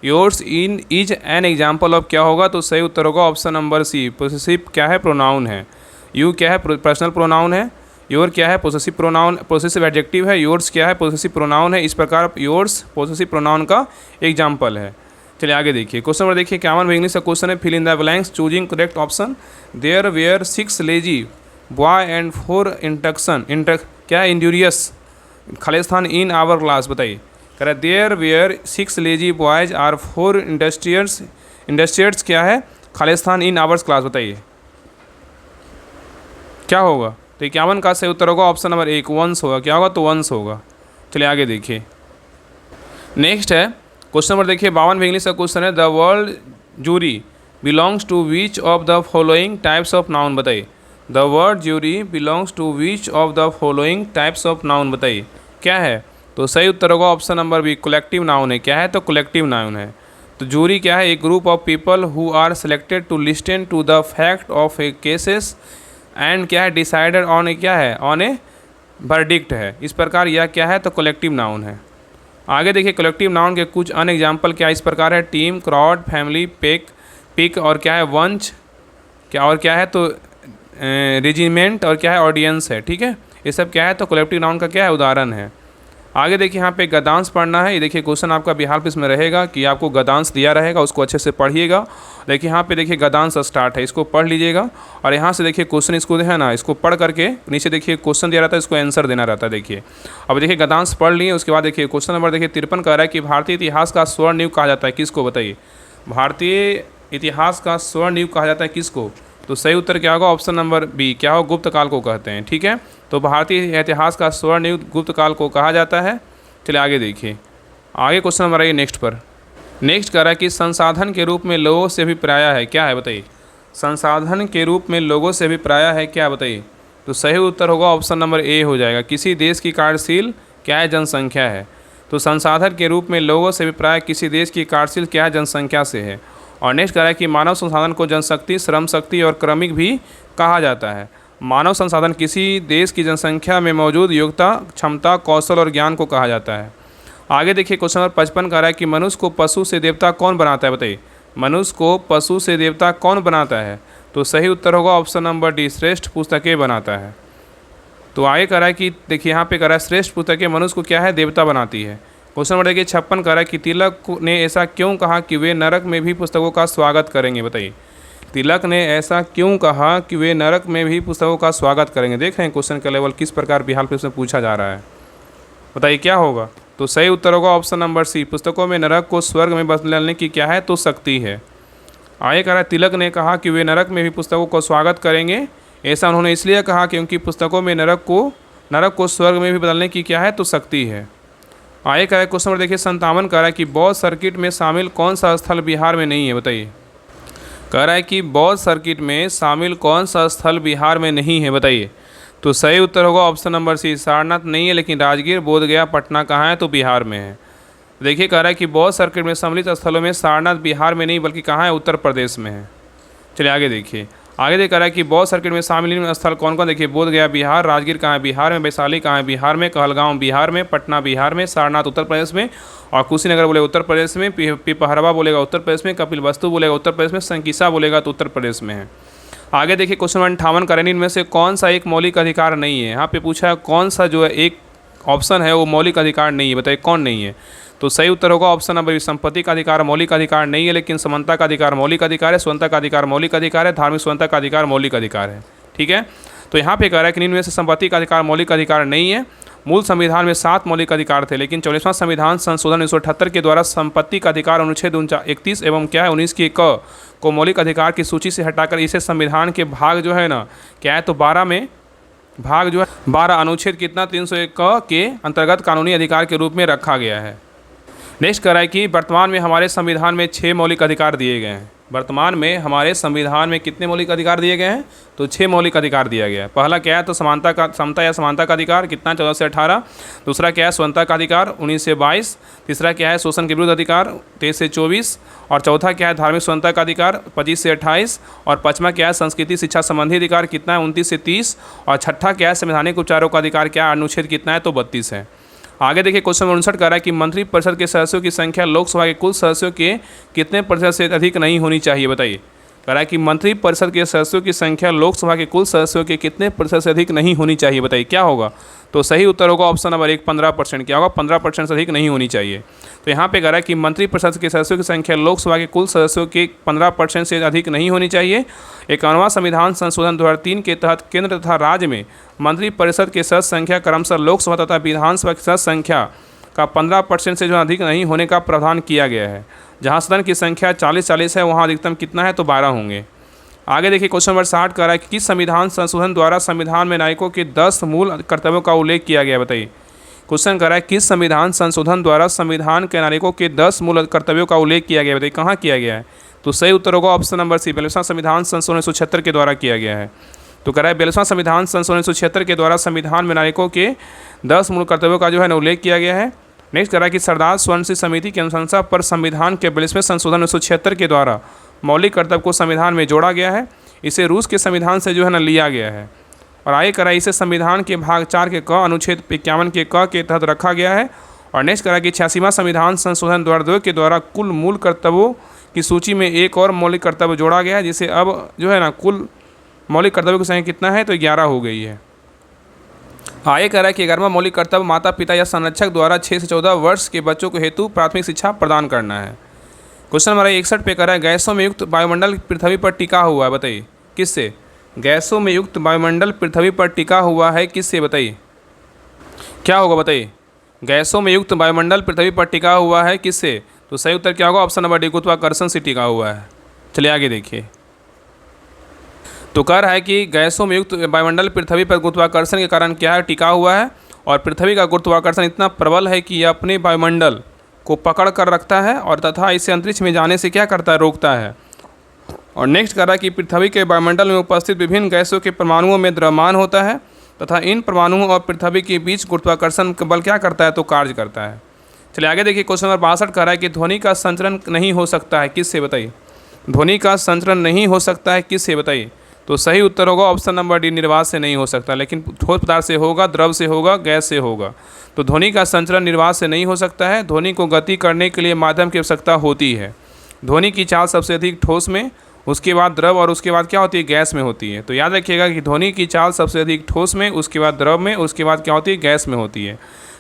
yours in is an example of क्या होगा। तो सही उत्तर होगा ऑप्शन नंबर सी, पोसेसिव क्या है, प्रोनाउन है। यू क्या है, पर्सनल प्रोनाउन है। योर क्या है, पोसेसिव प्रोनाउन, पोसेसिव एडजेक्टिव है। योर्स क्या है, पोसेसिव प्रोनाउन है। इस प्रकार योर्स पोसेसिव प्रोनाउन का एग्जाम्पल है। चलिए आगे देखिए, क्वेश्चन नंबर देखिए 51 इंग्लिश का क्वेश्चन है, fill in the blanks choosing correct option. There were 6 lazy boy and 4 क्या है, इंड्यूरियस खालिस्तान इन आवर क्लास, बताइए। कह रहा है there were 6 lazy boys are 4 industrious क्या है, खालिस्तान इन आवर्स क्लास, बताइए क्या होगा। तो 51 का सही उत्तर होगा ऑप्शन नंबर 1, वंस होगा। क्या होगा, तो वंस होगा। चलिए आगे देखिए, नेक्स्ट है क्वेश्चन नंबर देखिए 52 इंग्लिश का क्वेश्चन है, the word jury belongs to which of the following types of noun, बताइए। The word jury belongs to which of the following types of noun, बताइए क्या है। तो सही उत्तर होगा option number B, collective noun है। क्या है, तो कलेक्टिव नाउन है। तो जूरी क्या है, एक group of people who are selected to listen to the fact of a cases and क्या है, डिसाइडेड ऑन ए क्या है, ऑन ए वर्डिक्ट है। इस प्रकार यह क्या है, तो कलेक्टिव नाउन है। आगे देखिए कलेक्टिव नाउन के कुछ अन्य एग्जाम्पल क्या इस प्रकार है, टीम, क्राउड, फैमिली, पिक और क्या है, वंच क्या, और क्या है तो रेजिमेंट, और क्या है, ऑडियंस है। ठीक है, ये सब क्या है, तो कलेक्टिव नाउन का क्या है, उदाहरण है। आगे देखिए यहाँ पे गद्यांश पढ़ना है। ये देखिए क्वेश्चन आपका बिहार पे इसमें रहेगा कि आपको गद्यांश दिया रहेगा, उसको अच्छे से पढ़िएगा। देखिए यहाँ पे देखिए गद्यांश स्टार्ट है, इसको पढ़ लीजिएगा। और यहाँ से देखिए क्वेश्चन इसको है ना, इसको पढ़ करके नीचे देखिए क्वेश्चन दिया रहता है, इसको आंसर देना रहता है। देखिए अब देखिए गद्यांश पढ़ लिए, उसके बाद देखिए क्वेश्चन नंबर देखिए 53 कह रहा है कि भारतीय इतिहास का स्वर्ण युग कहा जाता है किसको, बताइए। भारतीय इतिहास का स्वर्ण युग कहा जाता है किसको। तो सही उत्तर क्या होगा, ऑप्शन नंबर बी, क्या हो, गुप्त काल को कहते हैं। ठीक है, तो भारतीय इतिहास का स्वर्ण युग गुप्त काल को कहा जाता है। चलिए आगे देखिए, आगे क्वेश्चन नंबर आइए नेक्स्ट पर। नेक्स्ट कह रहा है कि संसाधन के रूप में लोगों से अभिप्राय है, क्या है बताइए। संसाधन के रूप में लोगों से अभिप्राय है क्या, बताइए। तो सही उत्तर होगा ऑप्शन नंबर ए हो जाएगा, किसी देश की कार्यशील क्या है, जनसंख्या है। तो संसाधन के रूप में लोगों से अभिप्राय किसी देश की कार्यशील क्या है, जनसंख्या से है। और नेक्स्ट कह रहा है कि मानव संसाधन को जनशक्ति, श्रम शक्ति और क्रमिक भी कहा जाता है। मानव संसाधन किसी देश की जनसंख्या में मौजूद योग्यता, क्षमता, कौशल और ज्ञान को कहा जाता है। आगे देखिए क्वेश्चन नंबर 55 कह रहा है कि मनुष्य को पशु से देवता कौन बनाता है, बताइए। मनुष्य को पशु से देवता कौन बनाता है। तो सही उत्तर होगा ऑप्शन नंबर डी, श्रेष्ठ पुस्तकें बनाता है। तो आगे कह रहा है कि देखिए यहाँ पे कह रहा है श्रेष्ठ पुस्तकें मनुष्य को क्या है, देवता बनाती है। क्वेश्चन नंबर देखिए 56 कह रहा है कि तिलक ने ऐसा क्यों कहा कि वे नरक में भी पुस्तकों का स्वागत करेंगे, बताइए। तिलक ने ऐसा क्यों कहा कि वे नरक में भी पुस्तकों का स्वागत करेंगे। देख रहे हैं क्वेश्चन का लेवल किस प्रकार बिहार पे उसमें पूछा जा रहा है, बताइए क्या होगा। तो सही उत्तर होगा ऑप्शन नंबर सी, पुस्तकों में नरक को स्वर्ग में बदलने की क्या है, तो शक्ति है। आगे कह रहा है तिलक ने कहा कि वे नरक में भी पुस्तकों का स्वागत करेंगे, ऐसा उन्होंने इसलिए कहा क्योंकि पुस्तकों में नरक को स्वर्ग में भी बदलने की क्या है, तो शक्ति है। आगे कह रहा है क्वेश्चन नंबर देखिए 57 कह रहा है कि बौद्ध सर्किट में शामिल कौन सा स्थल बिहार में नहीं है, बताइए। कह रहा है कि बौद्ध सर्किट में शामिल कौन सा स्थल बिहार में नहीं है, बताइए। तो सही उत्तर होगा ऑप्शन नंबर सी, सारनाथ नहीं है, लेकिन राजगीर, बोधगया, पटना कहाँ है, तो बिहार में है। देखिए कह रहा है कि बौद्ध सर्किट में सम्मिलित स्थलों में सारनाथ बिहार में नहीं बल्कि कहाँ है, उत्तर प्रदेश में है। चलिए आगे देखिए, आगे कह रहा है कि बौद्ध सर्किट में शामिल स्थल कौन कौन, देखिए बोधगया बिहार, राजगीर कहाँ है, बिहार में, वैशाली कहाँ है, बिहार में, कहलगांव बिहार में, पटना बिहार में, सारनाथ उत्तर प्रदेश में, और कुशीनगर बोलेगा उत्तर प्रदेश में, पिपहरवा बोलेगा उत्तर प्रदेश में, कपिलवस्तु बोलेगा उत्तर प्रदेश में, संकिसा बोलेगा तो उत्तर प्रदेश में है। आगे देखिए क्वेश्चन 58 करें, इनमें से कौन सा एक मौलिक अधिकार नहीं है। यहाँ पे पूछा है कौन सा जो है एक ऑप्शन है वो मौलिक अधिकार नहीं है, बताइए कौन नहीं है। तो सही उत्तर होगा ऑप्शन नंबर, संपत्ति का अधिकार मौलिक अधिकार नहीं है, लेकिन समानता का अधिकार मौलिक अधिकार है, स्वतंत्रता का अधिकार मौलिक अधिकार है, धार्मिक स्वतंत्रता का अधिकार मौलिक अधिकार है। ठीक है, तो यहाँ पे कह रहा है कि इनमें से संपत्ति का अधिकार मौलिक अधिकार नहीं है, मूल संविधान में 7 मौलिक अधिकार थे, लेकिन 44वां संविधान संशोधन 1978 के द्वारा संपत्ति का अधिकार अनुच्छेद 31 एवं क्या है 19 की क को मौलिक अधिकार की सूची से हटाकर इसे संविधान के भाग जो है ना क्या है तो 12 में भाग जो है 12 अनुच्छेद कितना 301 क के अंतर्गत कानूनी अधिकार के रूप में रखा गया है। नेक्स्ट कह रहा है कि वर्तमान में हमारे संविधान में 6 मौलिक अधिकार दिए गए हैं। वर्तमान में हमारे संविधान में कितने मौलिक अधिकार दिए गए हैं? तो 6 मौलिक अधिकार दिया गया है। पहला क्या है तो समता या समानता का अधिकार कितना 14 से 18। दूसरा क्या है स्वतंत्रता का अधिकार 19 से 22। तीसरा क्या है शोषण के विरुद्ध अधिकार 23 से 24। और चौथा क्या है धार्मिक स्वतंत्रता का अधिकार 25 से 28। और पाँचवा क्या है संस्कृति शिक्षा संबंधी अधिकार कितना है 29 से 30। और छठा क्या है संवैधानिक उपचारों का अधिकार क्या है अनुच्छेद कितना है तो 32 है। आगे देखिए क्वेश्चन 59 कह रहा है कि मंत्रिपरिषद के सदस्यों की संख्या लोकसभा के कुल सदस्यों के कितने प्रतिशत से अधिक नहीं होनी चाहिए? बताइए। कह रहा है कि मंत्रिपरिषद के सदस्यों की संख्या लोकसभा के कुल सदस्यों के कितने प्रतिशत से अधिक नहीं होनी चाहिए? बताइए क्या होगा? तो सही उत्तर होगा ऑप्शन नंबर 1 15%। क्या होगा? 15% से अधिक नहीं होनी चाहिए। तो यहाँ पे कह रहा है कि मंत्रिपरिषद के सदस्यों की संख्या लोकसभा के कुल सदस्यों के 15% से अधिक नहीं होनी चाहिए। 51वां संविधान संशोधन 2003 के तहत केंद्र तथा राज्य में मंत्रिपरिषद के सदस्य संख्या क्रमशः लोकसभा तथा विधानसभा की सदस्य संख्या का 15% से जो अधिक नहीं होने का प्रावधान किया गया है। जहाँ सदन की संख्या 40 है वहाँ अधिकतम कितना है तो 12 होंगे। आगे देखिए क्वेश्चन नंबर 60 कह रहा है कि किस संविधान संशोधन द्वारा संविधान में नागरिकों के 10 मूल कर्तव्यों का उल्लेख किया गया? बताइए। क्वेश्चन कह रहा है किस संविधान संशोधन द्वारा संविधान के नागरिकों के 10 मूल कर्तव्यों का उल्लेख किया गया? बताइए कहाँ किया गया है? तो सही उत्तर होगा ऑप्शन नंबर सी 42वां संविधान संशोधन 1976 के द्वारा किया गया है। तो कह रहा है 42वां संविधान संशोधन 1976 के द्वारा संविधान में नागरिकों के 10 मूल कर्तव्यों का जो है ना उल्लेख किया गया है। नेक्स्ट कह रहा है कि सरदार स्वर्ण समिति की अनुशंसा पर संविधान के 42वें संशोधन 1976 के द्वारा मौलिक कर्तव्य को संविधान में जोड़ा गया है। इसे रूस के संविधान से जो है ना लिया गया है। और आगे करा इसे संविधान के भाग 4 के क अनुच्छेद 51 के क के तहत रखा गया है। और नेक्स्ट करा कि 86वां संविधान संशोधन 2002 के द्वारा कुल मूल कर्तव्यों की सूची में एक और मौलिक कर्तव्य जोड़ा गया है, जिसे अब जो है ना कुल मौलिक कर्तव्यों की संख्या कितना है तो 11 हो गई है। आगे कह रहा है कि 11वां मौलिक कर्तव्य माता पिता या संरक्षक द्वारा 6 से 14 वर्ष के बच्चों को हेतु प्राथमिक शिक्षा प्रदान करना है। क्वेश्चन नंबर 61 पे कह रहा है गैसों में युक्त वायुमंडल पृथ्वी पर टिका हुआ है। बताइए किससे? गैसों में युक्त वायुमंडल पृथ्वी पर टिका हुआ है किससे? बताइए क्या होगा? बताइए गैसों में युक्त वायुमंडल पृथ्वी पर टिका हुआ है किससे? तो सही उत्तर क्या होगा? ऑप्शन नंबर डी गुरुत्वाकर्षण से टिका हुआ है। चलिए आगे देखिए। तो कह रहा है कि गैसों में युक्त वायुमंडल पृथ्वी पर गुरुत्वाकर्षण के कारण क्या है टिका हुआ है। और पृथ्वी का गुरुत्वाकर्षण इतना प्रबल है कि यह अपने वायुमंडल को पकड़ कर रखता है और तथा इसे अंतरिक्ष में जाने से क्या करता है? रोकता है। और नेक्स्ट कह रहा है कि पृथ्वी के वायुमंडल में उपस्थित विभिन्न गैसों के परमाणुओं में द्रव्यमान होता है तथा इन परमाणुओं और पृथ्वी के बीच गुरुत्वाकर्षण बल क्या करता है तो कार्य करता है। चलिए आगे देखिए क्वेश्चन नंबर 62 कह रहा है कि ध्वनि का संचरण नहीं हो सकता है किससे? बताइए ध्वनि का संचरण नहीं हो सकता है किससे? बताइए तो सही उत्तर होगा ऑप्शन नंबर डी निर्वात से नहीं हो सकता, लेकिन ठोस पदार्थ से होगा, द्रव से होगा, गैस से होगा। तो ध्वनि का संचरण निर्वात से नहीं हो सकता है। ध्वनि को गति करने के लिए माध्यम की आवश्यकता होती है। ध्वनि की चाल सबसे अधिक ठोस में, उसके बाद द्रव और उसके बाद क्या होती है? गैस में होती है। तो याद रखिएगा कि ध्वनि की चाल सबसे अधिक ठोस में, उसके बाद द्रव में, उसके बाद क्या होती है? गैस में होती है।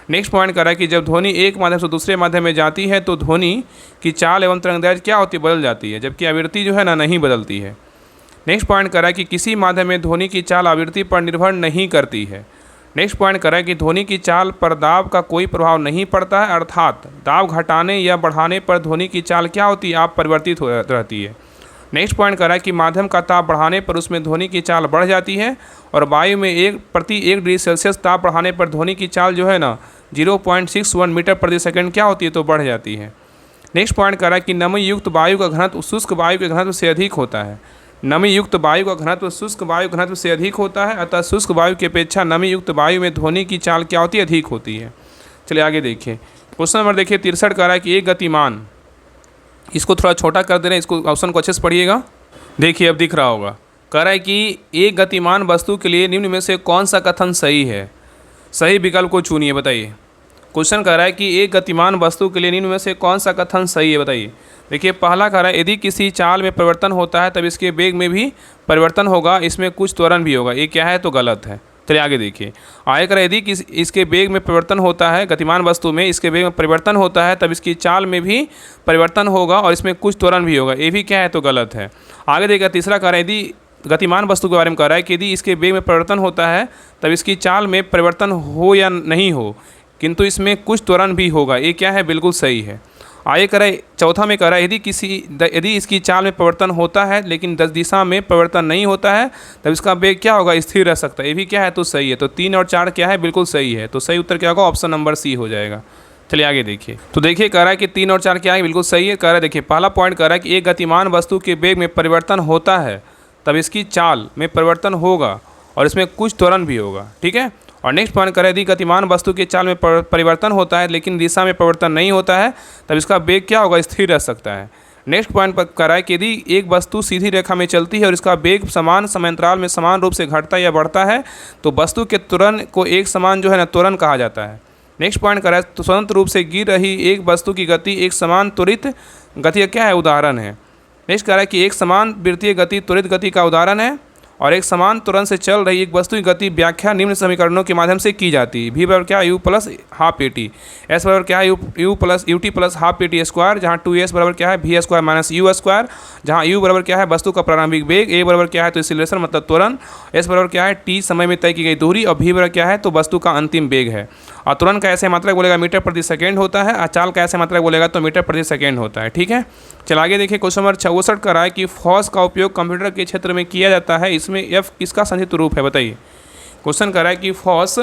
नेक्स्ट पॉइंट कह रहा है कि जब ध्वनि एक माध्यम से दूसरे माध्यम में जाती है तो ध्वनि की चाल एवं तरंगदैर्घ्य क्या होती है? बदल जाती है, जबकि आवृत्ति जो है ना नहीं बदलती है। नेक्स्ट पॉइंट कर रहा है कि किसी माध्यम में ध्वनि की चाल आवृत्ति पर निर्भर नहीं करती है। नेक्स्ट पॉइंट कर रहा है कि ध्वनि की चाल पर दाब का कोई प्रभाव नहीं पड़ता है, अर्थात दाब घटाने या बढ़ाने पर ध्वनि की चाल क्या होती है? आप परिवर्तित हो रहती है। नेक्स्ट पॉइंट कर रहा है कि माध्यम का ताप बढ़ाने पर उसमें ध्वनि की चाल बढ़ जाती है और वायु में प्रति 1 डिग्री सेल्सियस ताप बढ़ाने पर ध्वनि की चाल जो है ना 0.61 मीटर प्रति सेकंड क्या होती है तो बढ़ जाती है। नेक्स्ट पॉइंट कर रहा है कि नमी युक्त वायु का घनत्व शुष्क वायु के घनत्व से अधिक होता है। नमी युक्त वायु का घनत्व शुष्क वायु घनत्व से अधिक होता है, अतः शुष्क वायु की अपेक्षा नमी युक्त वायु में ध्वनि की चाल क्या होती है? अधिक होती है। चलिए आगे देखिए क्वेश्चन नंबर देखिए 63 कह रहा है कि एक गतिमान, इसको थोड़ा छोटा कर दे रहे हैं, इसको ऑप्शन को अच्छे से पढ़िएगा। देखिए अब दिख रहा होगा। कह रहा है कि एक गतिमान वस्तु के लिए निम्न में से कौन सा कथन सही है? सही विकल्प को चुनिए। बताइए क्वेश्चन कह रहा है कि एक गतिमान वस्तु के लिए निम्न में से कौन सा कथन सही है? बताइए। देखिए पहला कह रहा है यदि किसी चाल में परिवर्तन होता है तब इसके वेग में भी परिवर्तन होगा, इसमें कुछ त्वरण भी होगा। ये क्या है तो गलत है। चलिए आगे देखिए। आगे कह रहा है यदि इसके वेग में परिवर्तन होता है, गतिमान वस्तु में इसके वेग में परिवर्तन होता है तब इसकी चाल में भी परिवर्तन होगा और इसमें कुछ त्वरण भी होगा। ये भी क्या है तो गलत है। आगे देखिए तीसरा कह रहा है यदि गतिमान वस्तु के बारे में कह रहा है कि यदि इसके वेग में परिवर्तन होता है तब इसकी चाल में परिवर्तन हो या नहीं हो, किंतु इसमें कुछ त्वरण भी होगा। ये क्या है? बिल्कुल सही है। आगे कह रहा है, चौथा में कह रहा है यदि इसकी चाल में परिवर्तन होता है लेकिन दिशा में परिवर्तन नहीं होता है तब इसका वेग क्या होगा? स्थिर रह सकता है। ये भी क्या है? तो सही है। तो 3 और 4 क्या है? बिल्कुल सही है। तो सही उत्तर क्या होगा? ऑप्शन नंबर सी हो जाएगा। चलिए आगे देखिए। तो देखिए कह रहा है कि 3 और 4 क्या है? बिल्कुल सही है। कह रहा है देखिए, पहला पॉइंट कह रहा है कि एक गतिमान वस्तु के वेग में परिवर्तन होता है तब इसकी चाल में परिवर्तन होगा और इसमें कुछ त्वरण भी होगा। ठीक है। और नेक्स्ट पॉइंट कह रहा है यदि गतिमान वस्तु की चाल में परिवर्तन होता है लेकिन दिशा में परिवर्तन नहीं होता है तब इसका वेग क्या होगा? स्थिर रह सकता है। नेक्स्ट पॉइंट पर कह रहा है कि यदि एक वस्तु सीधी रेखा में चलती है और इसका वेग समान समयांतराल में समान रूप से घटता या बढ़ता है तो वस्तु के त्वरण को एक समान जो है ना त्वरण कहा जाता है। नेक्स्ट पॉइंट कर रहा है तो स्वतंत्र रूप से गिर रही एक वस्तु की गति एक समान त्वरित गति का क्या है? उदाहरण है। नेक्स्ट कह रहा है कि एक समान वृत्तीय गति त्वरित गति का उदाहरण है और एक समान त्वरण से चल रही एक वस्तु की गति व्याख्या निम्न समीकरणों के माध्यम से की जाती है। v बराबर क्या है? u plus half A T. s बराबर क्या है? u plus U T plus half A T square, जहाँ 2s बराबर क्या है? v square minus u square, जहाँ u बराबर क्या है? वस्तु का प्रारंभिक वेग, a बराबर क्या है? तो एक्सीलरेशन मतलब त्वरण, s बराबर क्या है? t समय में तय की गई दूरी और v बराबर क्या है? तो वस्तु का अंतिम वेग है। और त्वरण का ऐसे मात्रक बोलेगा मीटर प्रति सेकेंड होता है और चाल का ऐसे मात्रक बोलेगा तो मीटर प्रति सेकेंड होता है। ठीक है। चल आगे देखिए। क्वेश्चन नंबर 64 का रहा है कि फॉस का उपयोग कंप्यूटर के क्षेत्र में किया जाता है, इसमें एफ किसका संक्षिप्त रूप है? बताइए। क्वेश्चन कर रहा है कि फॉस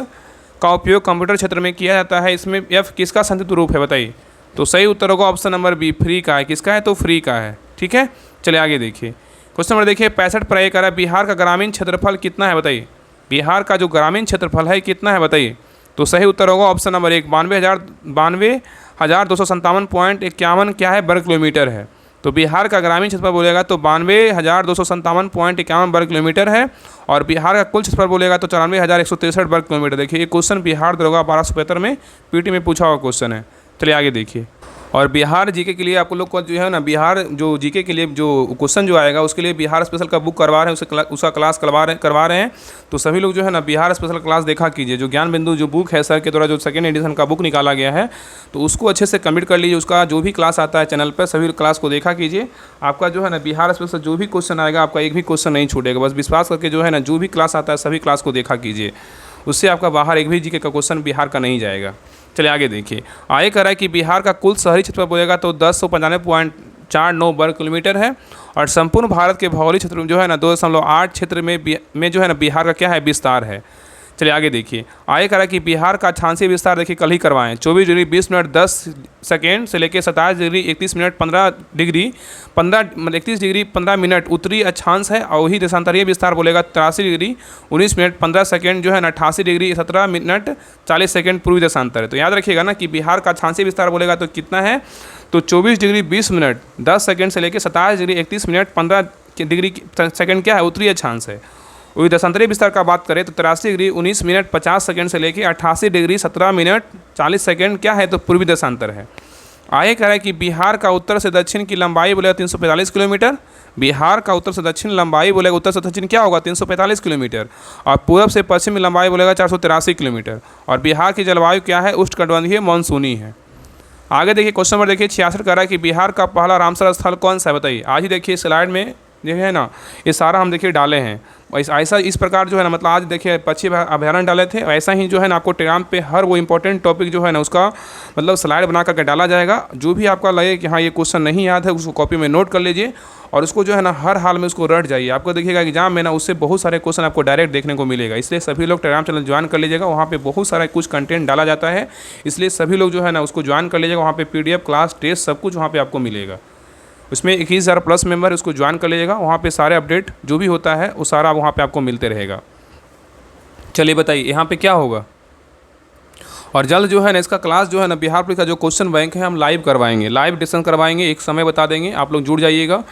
का उपयोग कंप्यूटर क्षेत्र में किया जाता है, इसमें एफ किसका संक्षिप्त रूप है? बताइए। तो सही उत्तर होगा ऑप्शन नंबर बी, फ्री का है। किसका है? तो फ्री का है। ठीक है। चलिए आगे देखिए। क्वेश्चन नंबर देखिए 65 पर एक आ रहा है बिहार का ग्रामीण क्षेत्रफल कितना है? बताइए। बिहार का जो ग्रामीण क्षेत्रफल है कितना है? बताइए। तो सही उत्तर होगा ऑप्शन नंबर 1, 92,257.51 क्या है? वर्ग किलोमीटर है। तो बिहार का ग्रामीण क्षेत्रफल बोलेगा तो 92,257.51 वर्ग किलोमीटर है और बिहार का कुल क्षेत्रफल बोलेगा तो 94,163 वर्ग किलोमीटर। देखिए ये क्वेश्चन बिहार दरोगा 1275 में पीटी में पूछा हुआ क्वेश्चन है। चलिए आगे देखिए। और बिहार जीके के लिए आप लोग को जो है ना, बिहार जो जीके के लिए जो क्वेश्चन जो आएगा उसके लिए बिहार स्पेशल का बुक करवा रहे हैं, उसका क्लास करवा रहे हैं। तो सभी लोग जो है ना बिहार स्पेशल क्लास देखा कीजिए। जो ज्ञान बिंदु जो बुक है सर के द्वारा जो सेकेंड एडिशन का बुक निकाला गया है तो उसको अच्छे से कमिट कर लीजिए। उसका जो भी क्लास आता है चैनल पर सभी क्लास को देखा कीजिए। आपका जो है ना बिहार स्पेशल जो भी क्वेश्चन आएगा आपका एक भी क्वेश्चन नहीं छूटेगा। बस विश्वास करके जो है ना जो भी क्लास आता है सभी क्लास को देखा कीजिए, उससे आपका बाहर एक भी जीके का क्वेश्चन बिहार का नहीं जाएगा। चलिए आगे देखिए। आगे कह रहा है कि बिहार का कुल शहरी क्षेत्रफल बोलेगा तो 1095.49 वर्ग किलोमीटर है और संपूर्ण भारत के भौगोलिक क्षेत्र में जो है ना 2.8 क्षेत्र में जो है ना बिहार का क्या है? विस्तार है। चलिए आगे देखिए। आगे कह रहा है कि बिहार का अक्षांशीय विस्तार देखिए कल ही करवाएं। 24 डिग्री 20 मिनट 10 सेकेंड से लेकर 27 degree 31 minute 15 degree 31 degree 15 minute उत्तरी अक्षांश है और वही देशांतरीय विस्तार बोलेगा 83 डिग्री 19 मिनट 15 सेकेंड जो है ना 88 डिग्री 17 मिनट 40 सेकेंड पूर्वी देशांतर है। तो याद रखिएगा ना कि बिहार का अक्षांशीय विस्तार बोलेगा तो कितना है? तो 24 डिग्री 20 मिनट 10 सेकेंड से लेकर 27 डिग्री 31 मिनट 15 डिग्री सेकेंड क्या है? उत्तरी अक्षांश है। वही देशांतरीय विस्तार का बात करें तो 83 डिग्री 19 मिनट 50 सेकंड से लेकर 88 डिग्री 17 मिनट 40 सेकंड क्या है? तो पूर्वी देशांतर है। आगे कह रहा है कि बिहार का उत्तर से दक्षिण की लंबाई बोलेगा 345 किलोमीटर। बिहार का उत्तर से दक्षिण लंबाई बोलेगा, उत्तर से दक्षिण क्या होगा? 345 किलोमीटर और पूर्व से पश्चिम लंबाई बोलेगा 483 किलोमीटर। और बिहार की जलवायु क्या है? उष्णकटिबंधीय मानसूनी है। आगे देखिए क्वेश्चन नंबर देखिए 66 कह रहा है कि बिहार का पहला रामसर स्थल कौन सा है? बताइए। आज ही देखिए स्लाइड में जो है ना ये सारा हम देखिए डाले हैं। ऐसा इस प्रकार जो है ना मतलब आज देखिए पक्षी अभ्यारण्य डाले थे, ऐसा ही जो है ना आपको टेलीग्राम पे हर वो इंपॉर्टेंट टॉपिक जो है ना उसका मतलब स्लाइड बना करके डाला जाएगा। जो भी आपका लगे कि हाँ ये क्वेश्चन नहीं याद है उसको कॉपी में नोट कर लीजिए और उसको जो है ना हर हाल में उसको रट जाइए। आपको देखिएगा एग्जाम में ना उससे बहुत सारे क्वेश्चन आपको डायरेक्ट देखने को मिलेगा। इसलिए सभी लोग टेलीग्राम चैनल ज्वाइन कर लीजिएगा, वहाँ पे बहुत सारा कुछ कंटेंट डाला जाता है। इसलिए सभी लोग जो है ना उसको ज्वाइन कर लीजिएगा। वहाँ पे PDF क्लास टेस्ट सब कुछ वहाँ पे आपको मिलेगा। उसमें 21,000 प्लस मेंबर उसको ज्वाइन कर लीजिएगा। वहाँ पे सारे अपडेट जो भी होता है वो सारा वहाँ पे आपको मिलते रहेगा। चलिए बताइए यहाँ पे क्या होगा। और जल्द जो है ना इसका क्लास जो है ना बिहार पुलिस का जो क्वेश्चन बैंक है हम लाइव करवाएंगे, लाइव डिस्कशन करवाएंगे। एक समय बता देंगे, आप लोग जुड़ जाइएगा।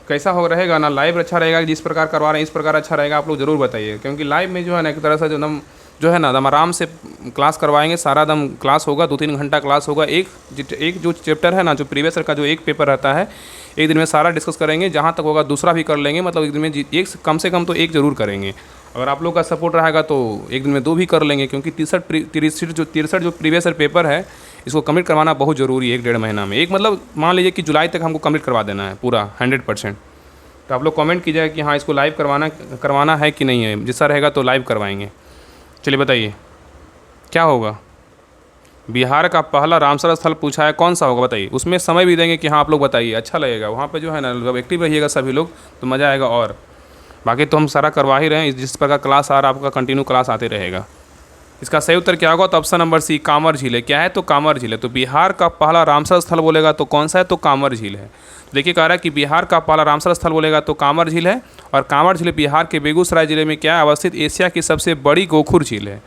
कैसा हो रहेगा ना, लाइव अच्छा रहेगा जिस प्रकार करवा रहे हैं इस प्रकार अच्छा रहेगा, आप लोग ज़रूर बताइए। क्योंकि लाइव में जो है ना एक तरह से जो है ना एकदम आराम से क्लास करवाएंगे। सारा एकदम क्लास होगा, 2-3 घंटा क्लास होगा। एक जो चैप्टर है ना जो प्रीवियस ईयर का जो एक पेपर रहता है एक दिन में सारा डिस्कस करेंगे। जहाँ तक होगा दूसरा भी कर लेंगे, मतलब एक दिन में एक कम से कम तो एक ज़रूर करेंगे। अगर आप लोग का सपोर्ट रहेगा तो एक दिन में 2 भी कर लेंगे। क्योंकि 63 जो प्रीवियस ईयर पेपर है इसको कंप्लीट करवाना बहुत ज़रूरी है 1-1.5 महीना में। एक मतलब मान लीजिए कि जुलाई तक हमको कंप्लीट करवा देना है पूरा 100%। तो आप लोग कमेंट कीजिएगा कि हाँ इसको लाइव करवाना है कि नहीं है। जैसा रहेगा तो लाइव करवाएंगे। चलिए बताइए क्या होगा। बिहार का पहला रामसर स्थल पूछा है, कौन सा होगा बताइए। उसमें समय भी देंगे कि हाँ आप लोग बताइए, अच्छा लगेगा वहाँ पे जो है ना, जब एक्टिव रहिएगा सभी लोग तो मज़ा आएगा। और बाकी तो हम सारा करवा ही रहे हैं, जिस प्रकार क्लास आ रहा है आपका कंटिन्यू क्लास आते रहेगा। इसका सही उत्तर क्या होगा, तो ऑप्शन नंबर सी कांवर झील है। क्या है, तो कांवर झील है। तो बिहार का पहला रामसर स्थल बोलेगा तो कौन सा है, तो कांवर झील है। देखिए कह रहा है कि बिहार का पहला रामसर स्थल बोलेगा तो कांवर झील है। और कांवर झील बिहार के बेगूसराय जिले में क्या है अवस्थित, एशिया की सबसे बड़ी गोखुर झील है।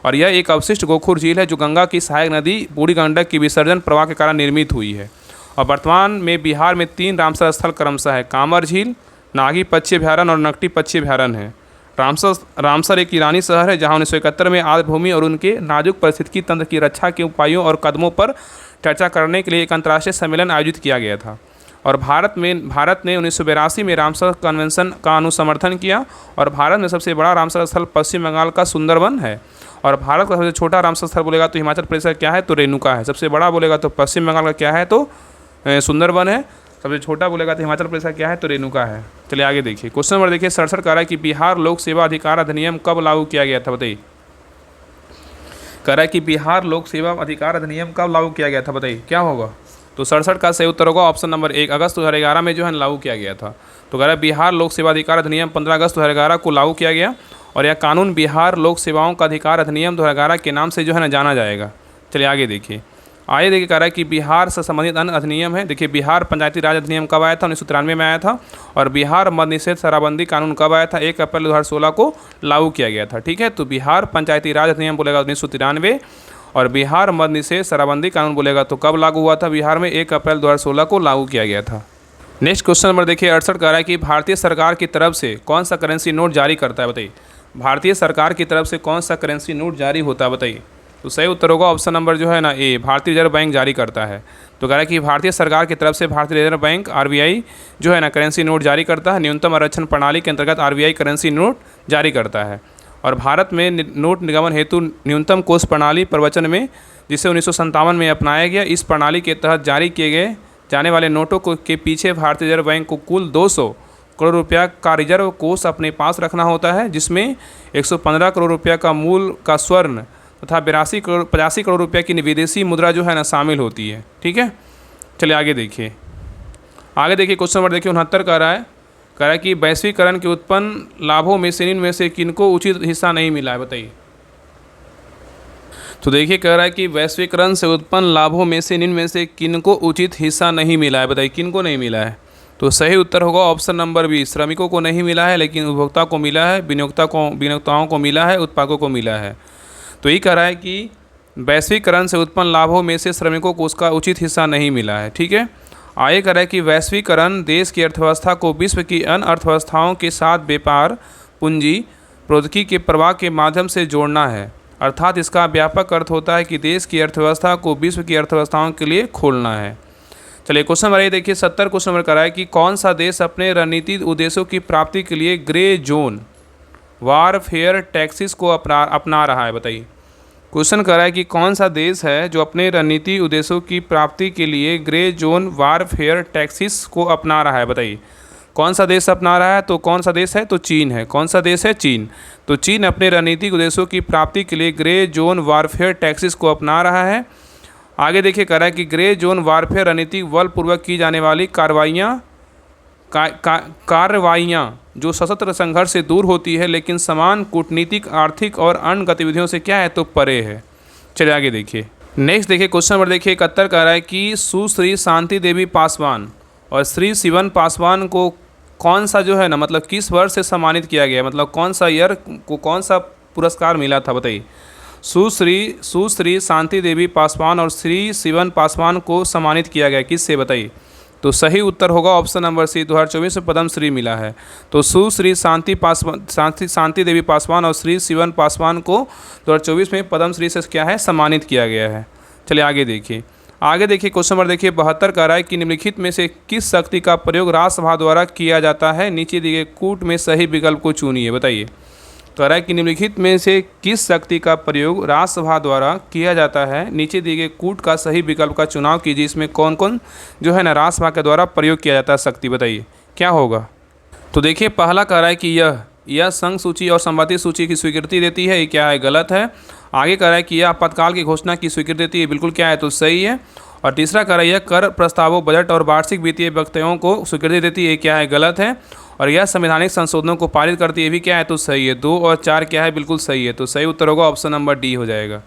और यह एक अवशिष्ट गोखुर झील है जो गंगा की सहायक नदी बूढ़ी गंडक की विसर्जन प्रवाह के कारण निर्मित हुई है। और वर्तमान में बिहार में 3 रामसर स्थल क्रमशः है, कांवर झील, नागी पक्षी अभयारण्य और नकटी पक्षी अभयारण्य है। रामसर एक ईरानी शहर है जहां 1971 में आर्द्र भूमि और उनके नाजुक पारिस्थितिकी तंत्र की रक्षा के उपायों और कदमों पर चर्चा करने के लिए एक अंतर्राष्ट्रीय सम्मेलन आयोजित किया गया था। और भारत ने 1982 में रामसर कन्वेंशन का अनुसमर्थन किया। और भारत में सबसे बड़ा रामसर स्थल पश्चिम बंगाल का सुंदरबन है। और भारत का सबसे छोटा रामसर स्थल बोलेगा तो हिमाचल प्रदेश का क्या है, तो रेणुका है। सबसे बड़ा बोलेगा तो पश्चिम बंगाल का क्या है, तो सुंदरबन है। सबसे छोटा बोलेगा तो हिमाचल प्रदेश का क्या है, तो रेणुका है। चलिए आगे देखिए क्वेश्चन नंबर देखिए 67 कह रहा है कि बिहार लोक सेवा अधिकार अधिनियम कब लागू किया गया था बताइए। कह रहा है कि बिहार लोक सेवा अधिकार अधिनियम कब लागू किया गया था बताइए क्या होगा। तो 67 का सही उत्तर होगा ऑप्शन नंबर 1 अगस्त 2011 में जो है लागू किया गया था। तो कह रहा है बिहार लोक सेवा अधिकार अधिनियम 15 अगस्त 2011 को लागू किया गया। और यह कानून बिहार लोक सेवाओं का अधिकार अधिनियम 2011 के नाम से जो है ना जाना जाएगा। चलिए आगे देखिए कह रहा है कि बिहार से संबंधित अन्य अधिनियम है। देखिए बिहार पंचायती राज अधिनियम कब आया था, 1993 में आया था। और बिहार मद निषेध शराबबंदी कानून कब आया था, 1 अप्रैल 2016 को लागू किया गया था। ठीक है, तो बिहार पंचायती राज अधिनियम बोलेगा 1993 और बिहार मद निषेध शराबबंदी कानून बोलेगा तो कब लागू हुआ था बिहार में, 1 अप्रैल 2016 को लागू किया गया था। नेक्स्ट क्वेश्चन नंबर देखिए 68 कह रहा है कि भारतीय सरकार की तरफ से कौन सा करेंसी नोट जारी करता है बताइए। भारतीय सरकार की तरफ से कौन सा करेंसी नोट जारी होता है बताइए। तो सही उत्तर होगा ऑप्शन नंबर जो है ना ए, भारतीय रिजर्व बैंक जारी करता है। तो कह रहा है कि भारतीय सरकार की तरफ से भारतीय रिजर्व बैंक आरबीआई जो है ना करेंसी नोट जारी करता है। न्यूनतम आरक्षण प्रणाली के अंतर्गत आरबीआई करेंसी नोट जारी करता है। और भारत में नोट निगमन हेतु न्यूनतम कोष प्रणाली प्रवचन में जिसे 1957 में अपनाया गया, इस प्रणाली के तहत जारी किए गए जाने वाले नोटों के पीछे भारतीय रिजर्व बैंक को कुल 200 करोड़ रुपया का रिजर्व कोष अपने पास रखना होता है, जिसमें 115 करोड़ रुपया का मूल का स्वर्ण तथा 85 करोड़ रुपये की विदेशी मुद्रा जो है ना शामिल होती है। ठीक है, चलिए आगे देखिए क्वेश्चन नंबर देखिए 69 कह रहा है कि वैश्वीकरण के उत्पन्न लाभों में से इनमें से किनको उचित हिस्सा नहीं मिला है बताइए। तो देखिए कह रहा है कि वैश्वीकरण से उत्पन्न लाभों में से इनमें से किनको उचित हिस्सा नहीं मिला है बताइए, किनको नहीं मिला है। तो सही उत्तर होगा ऑप्शन नंबर बी, श्रमिकों को नहीं मिला है लेकिन उपभोक्ता को मिला है, विनियोक्ताओं को मिला है, उत्पादकों को मिला है। तो ये कह रहा है कि वैश्वीकरण से उत्पन्न लाभों में से श्रमिकों को उसका उचित हिस्सा नहीं मिला है। ठीक है, आगे कह रहा है कि वैश्वीकरण देश की अर्थव्यवस्था को विश्व की अन्य अर्थव्यवस्थाओं के साथ व्यापार, पूंजी, प्रौद्योगिकी के प्रवाह के माध्यम से जोड़ना है। अर्थात इसका व्यापक अर्थ होता है कि देश की अर्थव्यवस्था को विश्व की अर्थव्यवस्थाओं के लिए खोलना है। चलिए क्वेश्चन नंबर ये देखिए 70 क्वेश्चन नंबर कर रहा है कि कौन सा देश अपने रणनीतिक उद्देश्यों की प्राप्ति के लिए ग्रे जोन वारफेयर टैक्सेस को अपना रहा है बताइए। क्वेश्चन कर रहा है कि कौन सा देश है जो अपने रणनीतिक उद्देश्यों की प्राप्ति के लिए ग्रे जोन वारफेयर टैक्सेस को अपना रहा है बताइए। कौन सा देश अपना रहा है, तो कौन सा देश है, तो चीन है। कौन सा देश है, चीन। तो चीन अपने रणनीतिक उद्देश्यों की प्राप्ति के लिए ग्रे जोन वारफेयर टैक्सेस को अपना रहा है। आगे देखिए कह रहा है कि ग्रे जोन वारफेयर रणनीतिक बलपूर्वक की जाने वाली कार्रवाइयाँ जो सशस्त्र संघर्ष से दूर होती है लेकिन समान कूटनीतिक, आर्थिक और अन्य गतिविधियों से क्या है, तो परे है। चलिए आगे देखिए नेक्स्ट देखिए क्वेश्चन नंबर देखिए 71 कह रहा है कि सुश्री शांति देवी पासवान और श्री शिवन पासवान को कौन सा जो है ना मतलब किस वर्ष से सम्मानित किया गया, मतलब कौन सा ईयर को कौन सा पुरस्कार मिला था बताइए। सुश्री शांति देवी पासवान और श्री शिवन पासवान को सम्मानित किया गया किससे बताइए। तो सही उत्तर होगा ऑप्शन नंबर सी, 2024 में पद्मश्री मिला है। तो सुश्री शांति देवी पासवान और श्री शिवन पासवान को 2024 में पद्मश्री से क्या है, सम्मानित किया गया है। चलिए आगे देखिए क्वेश्चन नंबर देखिए 72 कह रहा है कि निम्नलिखित में से किस शक्ति का प्रयोग राज्यसभा द्वारा किया जाता है, नीचे दिए गए कूट में सही विकल्प को चुनिए बताइए। कह रहा है कि निम्नलिखित में से किस शक्ति का प्रयोग राज्यसभा द्वारा किया जाता है, नीचे दिए गए कूट का सही विकल्प का चुनाव कीजिए। इसमें कौन कौन जो है ना राज्यसभा के द्वारा प्रयोग किया जाता है शक्ति बताइए क्या होगा। तो देखिए पहला कह रहा है कि यह संघ सूची और संबंधित सूची की स्वीकृति देती है, ये क्या है, गलत है। आगे कह रहा है कि यह आपातकाल की घोषणा की स्वीकृति देती है, बिल्कुल क्या है, तो सही है। और तीसरा कह रहा है यह कर प्रस्तावों, बजट और वार्षिक वित्तीय वक्तव्यों को स्वीकृति देती है, ये क्या है, गलत है। और यह संवैधानिक संशोधनों को पारित करती है, भी क्या है, तो सही है। 2 और 4 क्या है, बिल्कुल सही है। तो सही उत्तर होगा ऑप्शन नंबर डी हो जाएगा।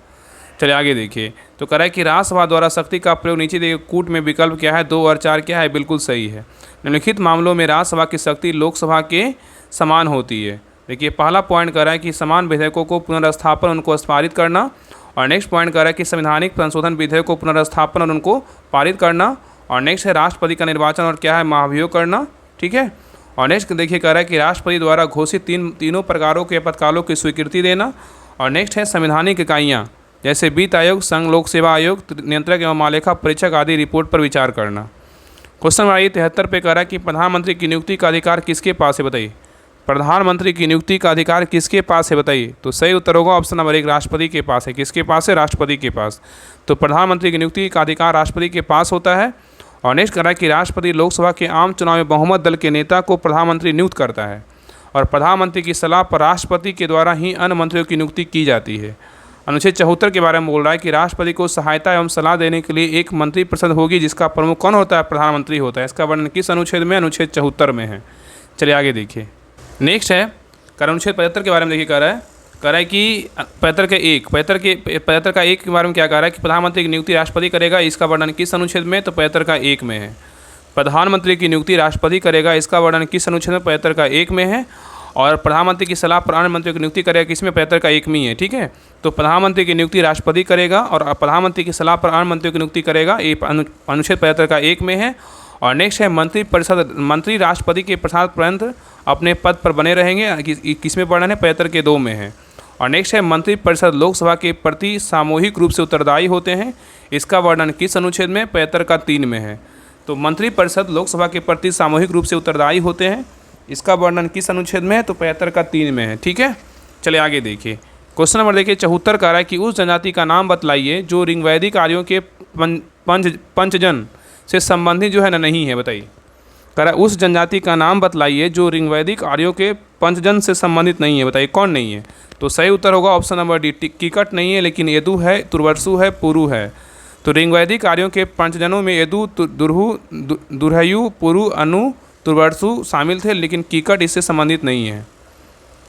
चलिए आगे देखिए। तो कह रहा है कि राज्यसभा द्वारा शक्ति का प्रयोग नीचे दिए कूट में विकल्प क्या है, 2 और 4 क्या है, बिल्कुल सही है। निम्नलिखित मामलों में राज्यसभा की शक्ति लोकसभा के समान होती है। देखिए पहला पॉइंट कह रहा है कि समान विधेयकों को पुनर्स्थापन, उनको पारित करना। और नेक्स्ट पॉइंट कह रहा है कि संवैधानिक संशोधन विधेयक को पुनर्स्थापन और उनको पारित करना। और नेक्स्ट है राष्ट्रपति का निर्वाचन और क्या है, महाभियोग करना। ठीक है। और नेक्स्ट देखिए कह रहा है कि राष्ट्रपति द्वारा घोषित तीनों प्रकारों के आपातकालों की स्वीकृति देना। और नेक्स्ट है संवैधानिक इकाइयाँ जैसे वित्त आयोग, संघ लोक सेवा आयोग, नियंत्रक एवं महालेखा परीक्षक आदि रिपोर्ट पर विचार करना। क्वेश्चन नंबर 73 पे कह रहा है कि प्रधानमंत्री की नियुक्ति का अधिकार किसके पास है, बताइए। प्रधानमंत्री की नियुक्ति का अधिकार किसके पास है, बताइए। तो सही उत्तर होगा ऑप्शन नंबर 1, राष्ट्रपति के पास है। किसके पास है, राष्ट्रपति के पास। तो प्रधानमंत्री की नियुक्ति का अधिकार राष्ट्रपति के पास होता है। और नेक्स्ट कह रहा है कि राष्ट्रपति लोकसभा के आम चुनाव में बहुमत दल के नेता को प्रधानमंत्री नियुक्त करता है। और प्रधानमंत्री की सलाह पर राष्ट्रपति के द्वारा ही अन्य मंत्रियों की नियुक्ति की जाती है। अनुच्छेद 74 के बारे में बोल रहा है कि राष्ट्रपति को सहायता एवं सलाह देने के लिए एक मंत्रिपरिषद होगी जिसका प्रमुख कौन होता है, प्रधानमंत्री होता है। इसका वर्णन किस अनुच्छेद में, अनुच्छेद 74 में है। चलिए आगे देखिए। नेक्स्ट है अनुच्छेद 75 के बारे में। देखिए कह रहा है कि 75 का 1 के बारे में क्या कह रहा है कि प्रधानमंत्री की नियुक्ति राष्ट्रपति करेगा। इसका वर्णन किस अनुच्छेद में, तो 75 का 1 में है। प्रधानमंत्री की नियुक्ति राष्ट्रपति करेगा, इसका वर्णन किस अनुच्छेद में, 75 का 1 में है। और प्रधानमंत्री की सलाह पर अन्य मंत्रियों की नियुक्ति करेगा, किसमें, 75 का 1 में ही है। ठीक है। तो प्रधानमंत्री की नियुक्ति राष्ट्रपति करेगा और प्रधानमंत्री की सलाह पर अन्य मंत्रियों की नियुक्ति करेगा, ये अनुच्छेद 75 का 1 में है। और नेक्स्ट है मंत्रिपरिषद, मंत्री राष्ट्रपति के प्रसाद पर्यंत अपने पद पर बने रहेंगे, किसमें वर्णन है, 75 के 2 में है। और नेक्स्ट है मंत्रिपरिषद लोकसभा के प्रति सामूहिक रूप से उत्तरदायी होते हैं, इसका वर्णन किस अनुच्छेद में, 75 का 3 में है। तो मंत्रिपरिषद लोकसभा के प्रति सामूहिक रूप से उत्तरदायी होते हैं, इसका वर्णन किस अनुच्छेद में है, तो 75 का 3 में है। ठीक है। चलिए आगे देखिए। क्वेश्चन नंबर देखिए 74 कह रहा है कि उस जनजाति का नाम बतलाइए जो ऋग्वैदिक आर्यों के पंचजन से संबंधित जो है ना नहीं है, बताइए। कह रहा है उस जनजाति का नाम बतलाइए जो ऋग्वैदिक आर्यों के पंचजन से संबंधित नहीं है, बताइए कौन नहीं है। तो सही उत्तर होगा ऑप्शन नंबर डी, कीकट नहीं है, लेकिन यदु है, तुर्वसु है, पुरु है। तो ऋग्वैदिक आर्यों के पंचजनों में यदु, दुर्हयु, पुरु, अनु, तुर्वसु शामिल थे, लेकिन कीकट इससे संबंधित नहीं है।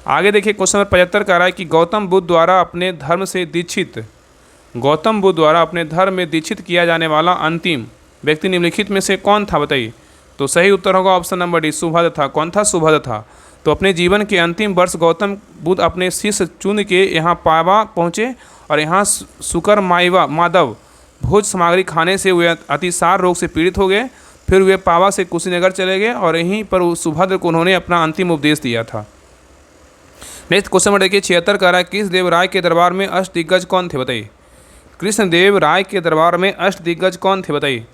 आगे देखिए क्वेश्चन नंबर 75 कह रहा है कि गौतम बुद्ध द्वारा अपने धर्म में दीक्षित किया जाने वाला अंतिम व्यक्ति निम्नलिखित में से कौन था, बताइए। तो सही उत्तर होगा ऑप्शन नंबर डी, सुभद्र था। कौन था, सुभद्र था। तो अपने जीवन के अंतिम वर्ष गौतम बुद्ध अपने शिष्य चुन के यहाँ पावा पहुँचे और यहाँ सुकर माधव भोज सामग्री खाने से वे अतिसार रोग से पीड़ित हो गए। फिर वे पावा से कुशीनगर चले गए और यहीं पर सुभद्र को उन्होंने अपना अंतिम उपदेश दिया था। नेक्स्ट क्वेश्चन नंबर देखिए 76 कह रहा है कृष्णदेव राय के दरबार में अष्टदिग्गज कौन थे, बताइए। कृष्णदेव राय के दरबार में अष्टदिग्गज कौन थे, बताइए।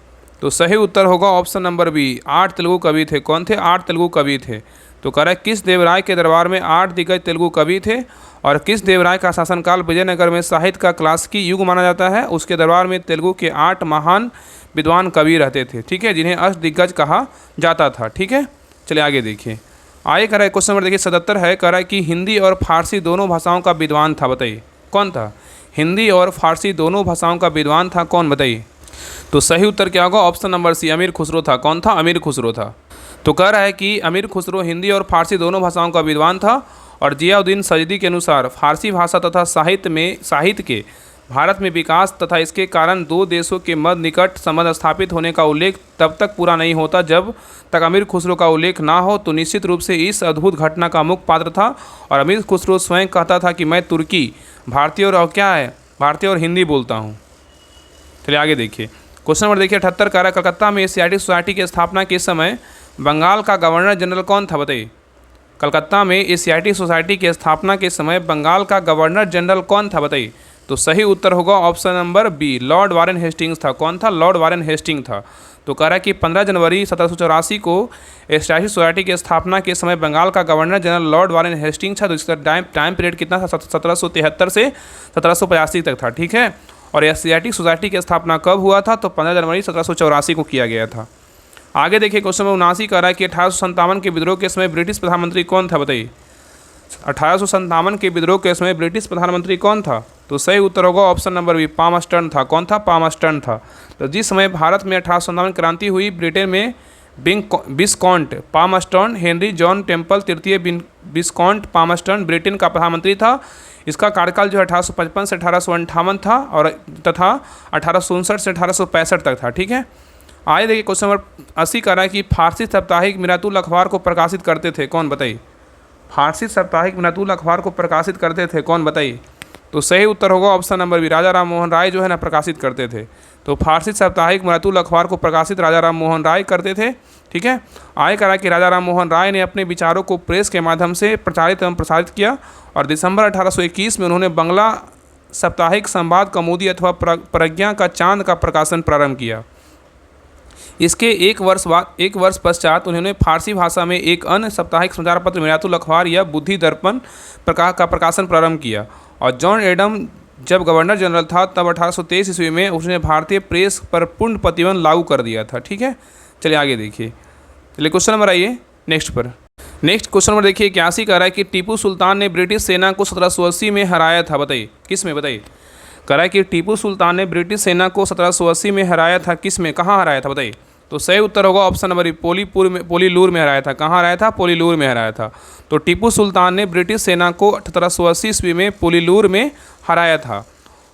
तो सही उत्तर होगा ऑप्शन नंबर बी, 8 तेलुगु कवि थे। कौन थे, 8 तेलुगु कवि थे। तो कह रहा है कृष्णदेव राय के दरबार में 8 दिग्गज तेलुगु कवि थे। और कृष्णदेव राय का शासनकाल विजयनगर में साहित्य का क्लासिकी युग माना जाता है। उसके दरबार में तेलुगु के 8 महान विद्वान कवि रहते थे, ठीक है, जिन्हें अष्टदिग्गज कहा जाता था। ठीक है। चलिए आगे देखिए। आगे कह रहा है क्वेश्चन नंबर देखिए 77 है। कह रहा है कि हिंदी और फारसी दोनों भाषाओं का विद्वान था, बताइए कौन था। हिंदी और फारसी दोनों भाषाओं का विद्वान था कौन, बताइए। तो सही उत्तर क्या होगा ऑप्शन नंबर सी, अमीर खुसरो था। कौन था, अमीर खुसरो था। तो कह रहा है कि अमीर खुसरो हिंदी और फारसी दोनों भाषाओं का विद्वान था। और जियाउद्दीन सजदी के अनुसार फारसी भाषा तथा साहित्य के भारत में विकास तथा इसके कारण दो देशों के मध्य निकट संबंध स्थापित होने का उल्लेख तब तक पूरा नहीं होता जब तक अमीर खुसरो का उल्लेख ना हो। तो निश्चित रूप से इस अद्भुत घटना का मुख्य पात्र था। और अमीर खुसरो स्वयं कहता था कि मैं तुर्की, भारतीय और हिंदी बोलता हूँ। चलिए आगे देखिए। क्वेश्चन नंबर देखिए 78 कह रहा है कलकत्ता में एशियाटिक सोसाइटी की स्थापना के समय बंगाल का गवर्नर जनरल कौन था, बताइए। कलकत्ता में एशियाटिक सोसाइटी की स्थापना के समय बंगाल का गवर्नर जनरल कौन था, बताइए। तो सही उत्तर होगा option number B, Lord Warren Hastings था। कौन था, लॉर्ड वारेन हेस्टिंग्स था। तो कह रहा है कि 15 जनवरी 1784 को एशियाटिक सोसाइटी की स्थापना के समय बंगाल का governor general Lord Warren Hastings था। तो इसका टाइम पीरियड कितना था, 1773 से 1785 तक था, ठीक है। और एशियाटिक सोसाइटी की स्थापना कब हुआ था, तो 15 जनवरी 1784 को किया गया था। आगे देखिए क्वेश्चन नंबर 79 कह रहा है कि 1857 के विद्रोह के समय ब्रिटिश प्रधानमंत्री कौन था, बताइए। 1857 के विद्रोह के समय ब्रिटिश प्रधानमंत्री कौन था? तो सही उत्तर होगा ऑप्शन नंबर बी, पामस्टर्न था। कौन था? पामस्टर्न था। तो जिस समय भारत में 1857 क्रांति हुई, ब्रिटेन में विस्कॉन्ट पामस्टर्न हेनरी जॉन टेम्पल तृतीय विस्कॉन्ट पामस्टर्न ब्रिटेन का प्रधानमंत्री था। इसका कार्यकाल जो है 1855 से 1858 था और तथा 1859 से 1865 तक था। ठीक है, आइए देखिए क्वेश्चन नंबर 80 कह रहा है कि फारसी साप्ताहिक मिरातुल अखबार को प्रकाशित करते थे कौन, बताइए। फारसी साप्ताहिक मिरातुल अखबार को प्रकाशित करते थे कौन, बताइए। तो सही उत्तर होगा ऑप्शन नंबर बी, राजा राम मोहन राय जो है ना प्रकाशित करते थे। तो फारसी साप्ताहिक मिरातुल अखबार को प्रकाशित राजा राम मोहन राय करते थे। ठीक है, आगे कहा कि राजा राम मोहन राय ने अपने विचारों को प्रेस के माध्यम से प्रचारित एवं प्रसारित किया और दिसंबर 1821 में उन्होंने बंगला साप्ताहिक संवाद कौमुदी अथवा प्रज्ञा का चांद का प्रकाशन प्रारंभ किया। इसके एक वर्ष पश्चात उन्होंने फारसी भाषा में एक अन्य साप्ताहिक समाचार पत्र मिरातुल अखबार या बुद्धि दर्पण का प्रकाशन प्रारंभ किया। और जॉन एडम जब गवर्नर जनरल था तब 1823 ईस्वी में उसने भारतीय प्रेस पर पूर्ण प्रतिबंध लागू कर दिया था। ठीक है, चलिए आगे देखिए। चलिए क्वेश्चन नंबर आइए नेक्स्ट पर। नेक्स्ट क्वेश्चन नंबर देखिए 81 कह रहा है कि टीपू सुल्तान ने ब्रिटिश सेना को 1780 में हराया था, बताइए किस में, बताइए। कह रहा है कि टीपू सुल्तान ने ब्रिटिश सेना को 1780 में हराया था, किस में, कहाँ हराया था, बताइए। तो सही उत्तर होगा ऑप्शन नंबर बी, पोलीलूर में हराया था। कहाँ हराया था? पोलीलूर में हराया था। तो टीपू सुल्तान ने ब्रिटिश सेना को 1780 ईस्वी में पोलीलूर में हराया था।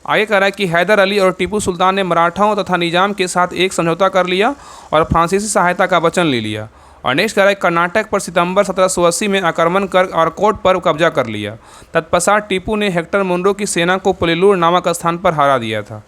आगे कह रहा है कि हैदर अली और टीपू सुल्तान ने मराठाओं तथा निजाम के साथ एक समझौता कर लिया और फ्रांसीसी सहायता का वचन ले लिया। और नेक्स्ट कह रहा है कर्नाटक पर सितंबर 1780 में आक्रमण कर और कोट पर कब्जा कर लिया। तत्पश्चात टीपू ने हेक्टर मुनरो की सेना को पोलीलूर नामक स्थान पर हरा दिया था।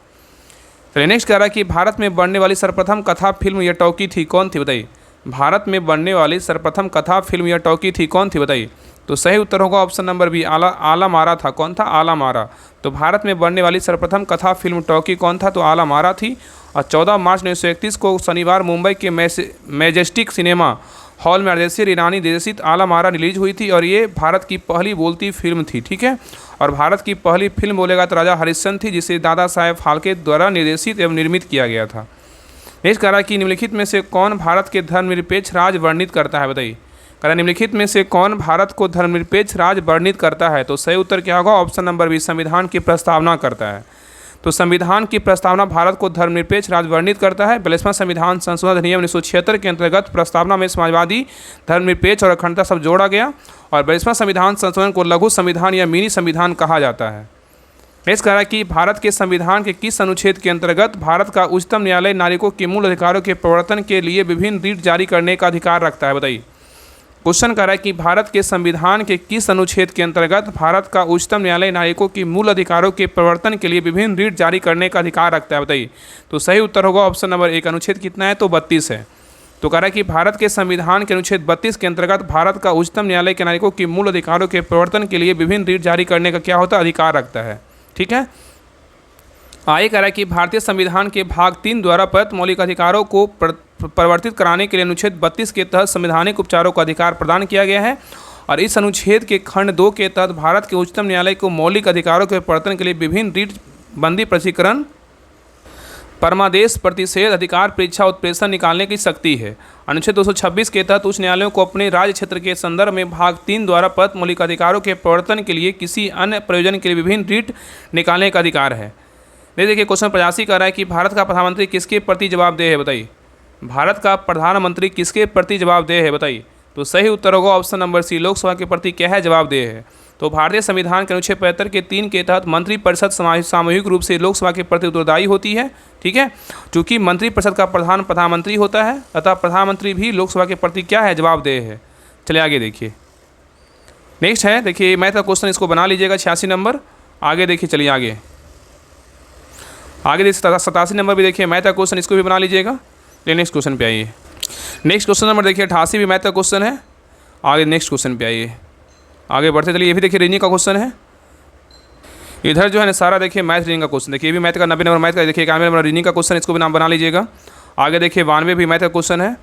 चलिए नेक्स्ट कह रहा है कि भारत में बनने वाली सर्वप्रथम कथा फिल्म या टॉकी थी कौन थी, बताइए। भारत में बनने वाली सर्वप्रथम कथा फिल्म या टॉकी थी कौन थी, बताइए। तो सही उत्तर होगा ऑप्शन नंबर बी, आला मारा था। कौन था? आला मारा। तो भारत में बनने वाली सर्वप्रथम कथा फिल्म टॉकी कौन था? तो आला मारा थी। और 14 मार्च 1931 को शनिवार मुंबई के मैजेस्टिक सिनेमा हॉल में अरदेशी ईरानी निर्देशित आला मारा रिलीज हुई थी और ये भारत की पहली बोलती फिल्म थी। ठीक है, और भारत की पहली फिल्म बोलेगा तो राजा हरिश्चंद्र थी, जिसे दादा साहेब फाल्के द्वारा निर्देशित एवं निर्मित किया गया था। नेक्स्ट कह रहा है कि निम्नलिखित में से कौन भारत के धर्मनिरपेक्ष राज वर्णित करता है, बताइए। कह रहा है निम्नलिखित में से कौन भारत को धर्मनिरपेक्ष राज वर्णित करता है? तो सही उत्तर क्या होगा? ऑप्शन नंबर बी, संविधान की प्रस्तावना करता है। तो संविधान की प्रस्तावना भारत को धर्मनिरपेक्ष राज वर्णित करता है। 42वां संविधान संशोधन अधिनियम 1976 के अंतर्गत प्रस्तावना में समाजवादी, धर्मनिरपेक्ष और अखंडता सब जोड़ा गया और 42वां संविधान संशोधन को लघु संविधान या मिनी संविधान कहा जाता है। नेक्स्ट कह रहा है कि भारत के संविधान के किस अनुच्छेद के अंतर्गत भारत का उच्चतम न्यायालय नागरिकों के मूल अधिकारों के प्रवर्तन के लिए विभिन्न रीट जारी करने का अधिकार रखता है, बताइए। क्वेश्चन कह रहा है कि भारत के संविधान के किस अनुच्छेद के अंतर्गत भारत का उच्चतम न्यायालय नागरिकों की मूल अधिकारों के प्रवर्तन के लिए विभिन्न रीट जारी करने का अधिकार रखता है, बताइए। तो सही उत्तर होगा ऑप्शन नंबर एक, अनुच्छेद कितना है? तो 32 है। तो कह रहा है कि भारत के संविधान के अनुच्छेद 32 के अंतर्गत भारत का उच्चतम न्यायालय के नागरिकों की मूल अधिकारों के प्रवर्तन के लिए विभिन्न रीट जारी करने का क्या होता है? अधिकार रखता है। ठीक है, आगे कह रहा है कि भारतीय संविधान के भाग 3 द्वारा प्रदत्त मौलिक अधिकारों को परिवर्तित कराने के लिए अनुच्छेद 32 के तहत संवैधानिक उपचारों का अधिकार प्रदान किया गया है और इस अनुच्छेद के खंड 2 के तहत भारत के उच्चतम न्यायालय को मौलिक अधिकारों के प्रवर्तन के लिए विभिन्न रीट बंदी, प्रसीकरण, परमादेश, प्रतिषेध, अधिकार, परीक्षा, उत्प्रेषण निकालने की शक्ति है। अनुच्छेद 226 के तहत उच्च न्यायालयों को अपने राज्य क्षेत्र के संदर्भ में भाग 3 द्वारा प्रदत्त मौलिक अधिकारों के प्रवर्तन के लिए किसी अन्य प्रयोजन के लिए विभिन्न रीट निकालने का अधिकार है। देखिए क्वेश्चन 85 कह रहा है कि भारत का प्रधानमंत्री किसके प्रति जवाबदेह है, बताइए। भारत का प्रधानमंत्री किसके प्रति जवाबदेह है, बताइए। तो सही उत्तर होगा ऑप्शन नंबर सी, लोकसभा के प्रति क्या है? जवाबदेह है। तो भारतीय संविधान के अनुच्छेद 75 के 3 के तहत मंत्रिपरिषद सामूहिक रूप से लोकसभा के प्रति उत्तरदायी होती है। ठीक है, चूंकि मंत्रिपरिषद का प्रधान प्रधानमंत्री होता है अतः प्रधानमंत्री भी लोकसभा के प्रति क्या है? जवाबदेह है। चलिए आगे देखिए। नेक्स्ट है, देखिए मैथ का क्वेश्चन, इसको बना लीजिएगा 86 नंबर। आगे देखिए, चलिए आगे देखिए 87 नंबर भी देखिए मैथ का क्वेश्चन, इसको भी बना लीजिएगा। चलिए नेक्स्ट क्वेश्चन पे आइए। नेक्स्ट क्वेश्चन नंबर देखिए 88 भी मैथ का क्वेश्चन है। आगे नेक्स्ट क्वेश्चन पे आइए, आगे बढ़ते चलिए। ये भी देखिए रीजनिंग का क्वेश्चन है। इधर जो है ना सारा देखिए मैथ रीजनिंग का क्वेश्चन, देखिए ये भी मैथ का 90 नंबर मैथ का, देखिए 91 नंबर रीजनिंग का क्वेश्चन, इसको भी नाम बना लीजिएगा। आगे देखिए 92 भी मैथ का क्वेश्चन है।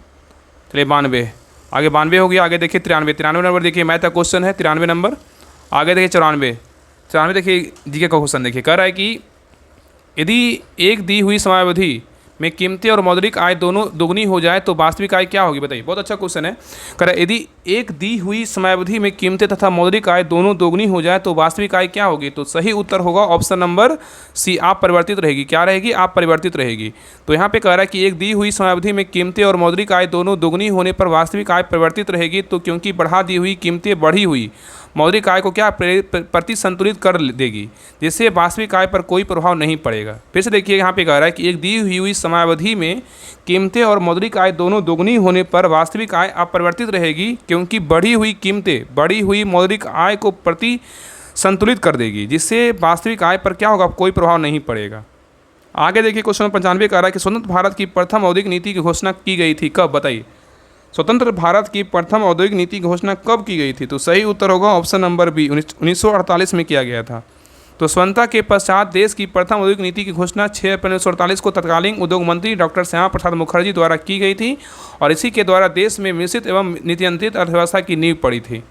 चलिए 92, आगे 92 हो गया। आगे देखिए 93 नंबर देखिए मैथ का क्वेश्चन है, 93 नंबर। आगे देखिए 94 देखिए जीके का क्वेश्चन, देखिए कह रहा है कि यदि एक दी हुई समयावधि में कीमतें और मौद्रिक आय दोनों दोगुनी हो जाए तो वास्तविक आय क्या होगी, बताइए। बहुत अच्छा क्वेश्चन है। कह रहा है यदि एक दी हुई समयावधि में कीमतें तथा मौद्रिक आय दोनों दोगुनी हो जाए तो वास्तविक आय क्या होगी। तो सही उत्तर होगा ऑप्शन नंबर सी, आप परिवर्तित रहेगी। क्या रहेगी, आप परिवर्तित रहेगी। तो यहाँ पे कह रहा है कि एक दी हुई समयावधि में कीमतें और मौद्रिक आय दोनों दोगुनी होने पर वास्तविक आय परिवर्तित रहेगी। तो क्योंकि बढ़ा दी हुई कीमतें बढ़ी हुई मौद्रिक आय को क्या प्रति संतुलित कर देगी, जिससे वास्तविक आय पर कोई प्रभाव नहीं पड़ेगा। फिर से देखिए यहाँ पे कह रहा है कि एक दी हुई समयावधि में कीमतें और मौद्रिक आय दोनों दोगुनी होने पर वास्तविक आय अपरिवर्तित रहेगी, क्योंकि बढ़ी हुई कीमतें बढ़ी हुई मौद्रिक आय को प्रति संतुलित कर देगी, जिससे वास्तविक आय पर क्या होगा, कोई प्रभाव नहीं पड़ेगा। आगे देखिए क्वेश्चन नंबर 95 कह रहा है कि स्वतंत्र भारत की प्रथम औद्योगिक नीति की घोषणा की गई थी कब, बताइए। स्वतंत्र भारत की प्रथम औद्योगिक नीति की घोषणा कब की गई थी। तो सही उत्तर होगा ऑप्शन नंबर बी, 1948 में किया गया था। तो स्वतंत्रता के पश्चात देश की प्रथम औद्योगिक नीति की घोषणा 6 अप्रैल 1948 को तत्कालीन उद्योग मंत्री डॉक्टर श्यामा प्रसाद मुखर्जी द्वारा की गई थी और इसी के द्वारा देश में मिश्रित एवं नीतियंत्रित अर्थव्यवस्था की नींव पड़ी थी।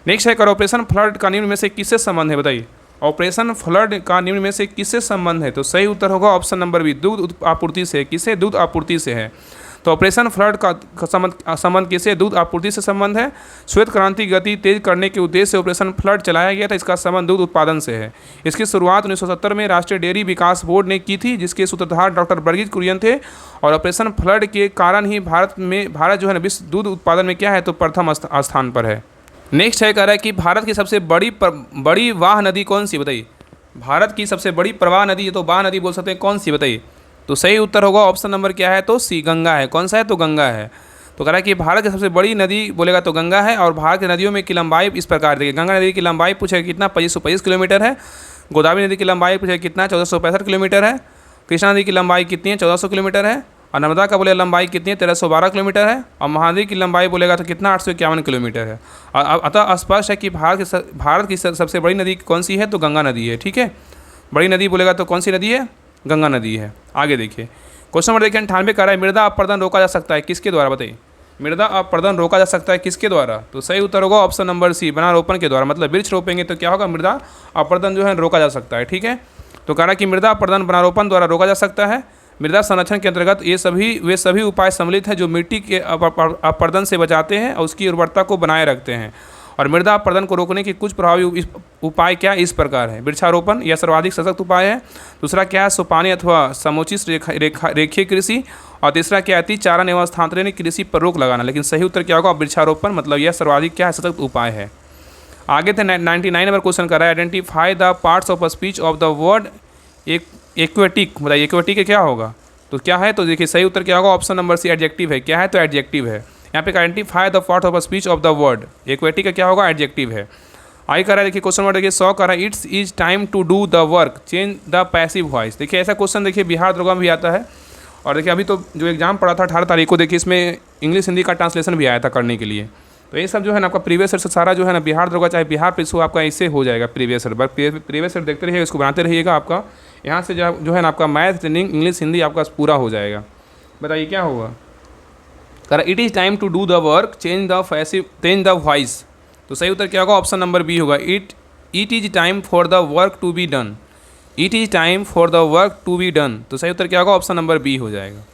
नेक्स्ट है, ऑपरेशन फ्लड का निम्न में से किससे संबंध है, बताइए। ऑपरेशन फ्लड का निम्न में से किससे संबंध है। तो सही उत्तर होगा ऑप्शन नंबर बी, दूध आपूर्ति से। किससे, दूध आपूर्ति से है। तो ऑपरेशन फ्लड का संबंध किससे, दूध आपूर्ति से संबंध है। श्वेत क्रांति गति तेज करने के उद्देश्य से ऑपरेशन फ्लड चलाया गया था, इसका संबंध दूध उत्पादन से है। इसकी शुरुआत 1970 में राष्ट्रीय डेयरी विकास बोर्ड ने की थी, जिसके सूत्रधार डॉक्टर वर्गीज कुरियन थे। और ऑपरेशन फ्लड के कारण ही भारत जो है ना विश्व दूध उत्पादन में क्या है, तो प्रथम स्थान पर है। नेक्स्ट है, कह रहा है कि भारत की सबसे बड़ी वाह नदी कौन सी, बताइए। भारत की सबसे बड़ी प्रवाह नदी, तो वाह नदी बोल सकते हैं, कौन सी, बताइए। तो सही उत्तर होगा ऑप्शन नंबर क्या है, तो सी, गंगा है। कौन सा है, तो गंगा है। तो कह रहा है कि भारत की सबसे बड़ी नदी बोलेगा तो गंगा है। और भारत की नदियों में की लंबाई इस प्रकार देखिए, गंगा नदी की लंबाई पूछेगा कितना, 2525 किलोमीटर है। गोदावरी नदी की लंबाई पूछेगा कितना, 1465 किलोमीटर है। कृष्णा नदी की लंबाई कितनी है, 1400 किलोमीटर है। और नर्मदा का बोले लंबाई कितनी है, 1312 किलोमीटर है। और महानदी की लंबाई बोलेगा तो कितना, 851 किलोमीटर है। अतः स्पष्ट है कि भारत की सबसे बड़ी नदी कौन सी है, तो गंगा नदी है। ठीक है, बड़ी नदी बोलेगा तो कौन सी नदी है, गंगा नदी है। आगे देखिए क्वेश्चन नंबर देखिए 98 कह रहा है मृदा अपरदन रोका जा सकता है किसके द्वारा, बताइए। मृदा अपरदन रोका जा सकता है किसके द्वारा। तो सही उत्तर होगा ऑप्शन नंबर सी, वनारोपण के द्वारा। मतलब वृक्ष रोपेंगे तो क्या होगा, मृदा अपरदन जो है रोका जा सकता है। ठीक है, तो कह रहा है कि मृदा अपरदन वनारोपण द्वारा रोका जा सकता है। मृदा संरक्षण के अंतर्गत वे सभी उपाय सम्मिलित हैं जो मिट्टी के अपरदन से बचाते हैं और उसकी उर्वरता को बनाए रखते हैं। और मृदा अपरदन को रोकने के कुछ प्रभावी उपाय क्या इस प्रकार है। वृक्षारोपण यह सर्वाधिक सशक्त उपाय है। दूसरा क्या है, सोपानी अथवा समुचित रेखीय कृषि। और तीसरा क्या है, चारण एवं स्थानांतरण कृषि पर रोक लगाना। लेकिन सही उत्तर क्या होगा, वृक्षारोपण। मतलब यह सर्वाधिक क्या है, सशक्त उपाय है। आगे थे 99 नंबर क्वेश्चन कर रहा है identify the parts of a speech of the word aquatic. बताइए एक्वेटिक क्या होगा, तो क्या है। तो देखिए सही उत्तर क्या होगा, ऑप्शन नंबर सी, एडजेक्टिव है। क्या है, तो एडजेक्टिव है। यहाँ पे identify the part of a speech of the word aquatic का क्या होगा, एडजेक्टिव है। आगे कर रहा है देखिए क्वेश्चन नंबर देखिए 100 कर रहा है it's is time to do the work change the passive voice. देखिए ऐसा क्वेश्चन देखिए बिहार दरोगा में भी आता है। और देखिए अभी तो जो एग्जाम पड़ा था 18 तारीख को, देखिए इसमें इंग्लिश हिंदी का ट्रांसलेशन भी आया था करने के लिए। तो ये सब जो है ना आपका प्रीवियस ईयर से सारा जो है ना बिहार दरोगा चाहे बिहार पुलिस हो आपका इससे हो जाएगा। प्रीवियस ईयर देखते रहिएगा, इसको बनाते रहिएगा। आपका यहाँ से जो है ना आपका मैथ रीजनिंग इंग्लिश हिंदी आपका पूरा हो जाएगा। बताइए क्या होगा, कह it is time to do the work change the voice. तो सही उत्तर क्या होगा, ऑप्शन नंबर बी होगा। It is time for the work to be done. It is time for the work to be done. तो सही उत्तर क्या होगा, ऑप्शन नंबर बी हो जाएगा।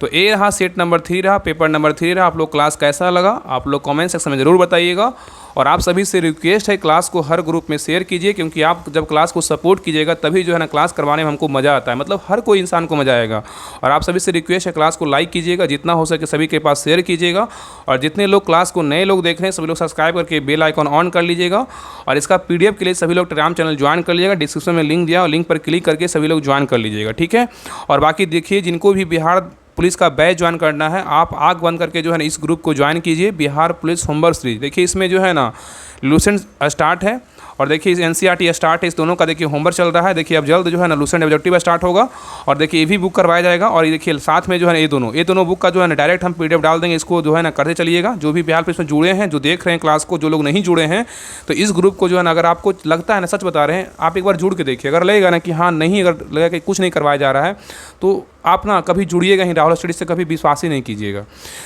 तो ए रहा सेट नंबर 3 रहा, पेपर नंबर 3 रहा। आप लोग क्लास कैसा लगा आप लोग कमेंट सेक्शन में ज़रूर बताइएगा। और आप सभी से रिक्वेस्ट है क्लास को हर ग्रुप में शेयर कीजिए, क्योंकि आप जब क्लास को सपोर्ट कीजिएगा तभी जो है ना क्लास करवाने में हमको मज़ा आता है। मतलब हर कोई इंसान को मज़ा आएगा। और आप सभी से रिक्वेस्ट है क्लास को लाइक कीजिएगा, जितना हो सके सभी के पास शेयर कीजिएगा। और जितने लोग क्लास को नए लोग देख रहे हैं सभी लोग सब्सक्राइब करके बेल आइकॉन ऑन कर लीजिएगा। और इसका PDF के लिए सभी लोग टेलीग्राम चैनल ज्वाइन कर लीजिएगा। डिस्क्रिप्शन में लिंक दिया और लिंक पर क्लिक करके सभी लोग ज्वाइन कर लीजिएगा। ठीक है, और बाकी देखिए जिनको भी बिहार पुलिस का बैच ज्वाइन करना है आप आँख बंद करके जो है ना इस ग्रुप को ज्वाइन कीजिए, बिहार पुलिस होमवर्क सीरीज। देखिए इसमें जो है ना लूसेंट स्टार्ट है और देखिए NCERT स्टार्ट है। इस दोनों का देखिए होमवर्क चल रहा है। देखिए अब जल्द जो है ना लूसेंट ऑब्जेक्टिव स्टार्ट होगा और देखिए ये भी बुक करवाया जाएगा। और ये देखिए साथ में जो है ना ये दोनों बुक का जो है ना डायरेक्ट हम PDF डाल देंगे। इसको जो है ना करते चलिएगा। जो भी बिहार पुलिस में जुड़े हैं, जो देख रहे हैं क्लास को, जो लोग नहीं जुड़े हैं तो इस ग्रुप को जो है ना अगर आपको लगता है ना सच बता रहे हैं आप एक बार जुड़ के देखिए। अगर लगेगा ना कि हाँ नहीं, अगर लगेगा कि कुछ नहीं करवाया जा रहा है तो आप ना कभी जुड़िएगा ही। राहुल स्टडीज से कभी विश्वास ही नहीं कीजिएगा।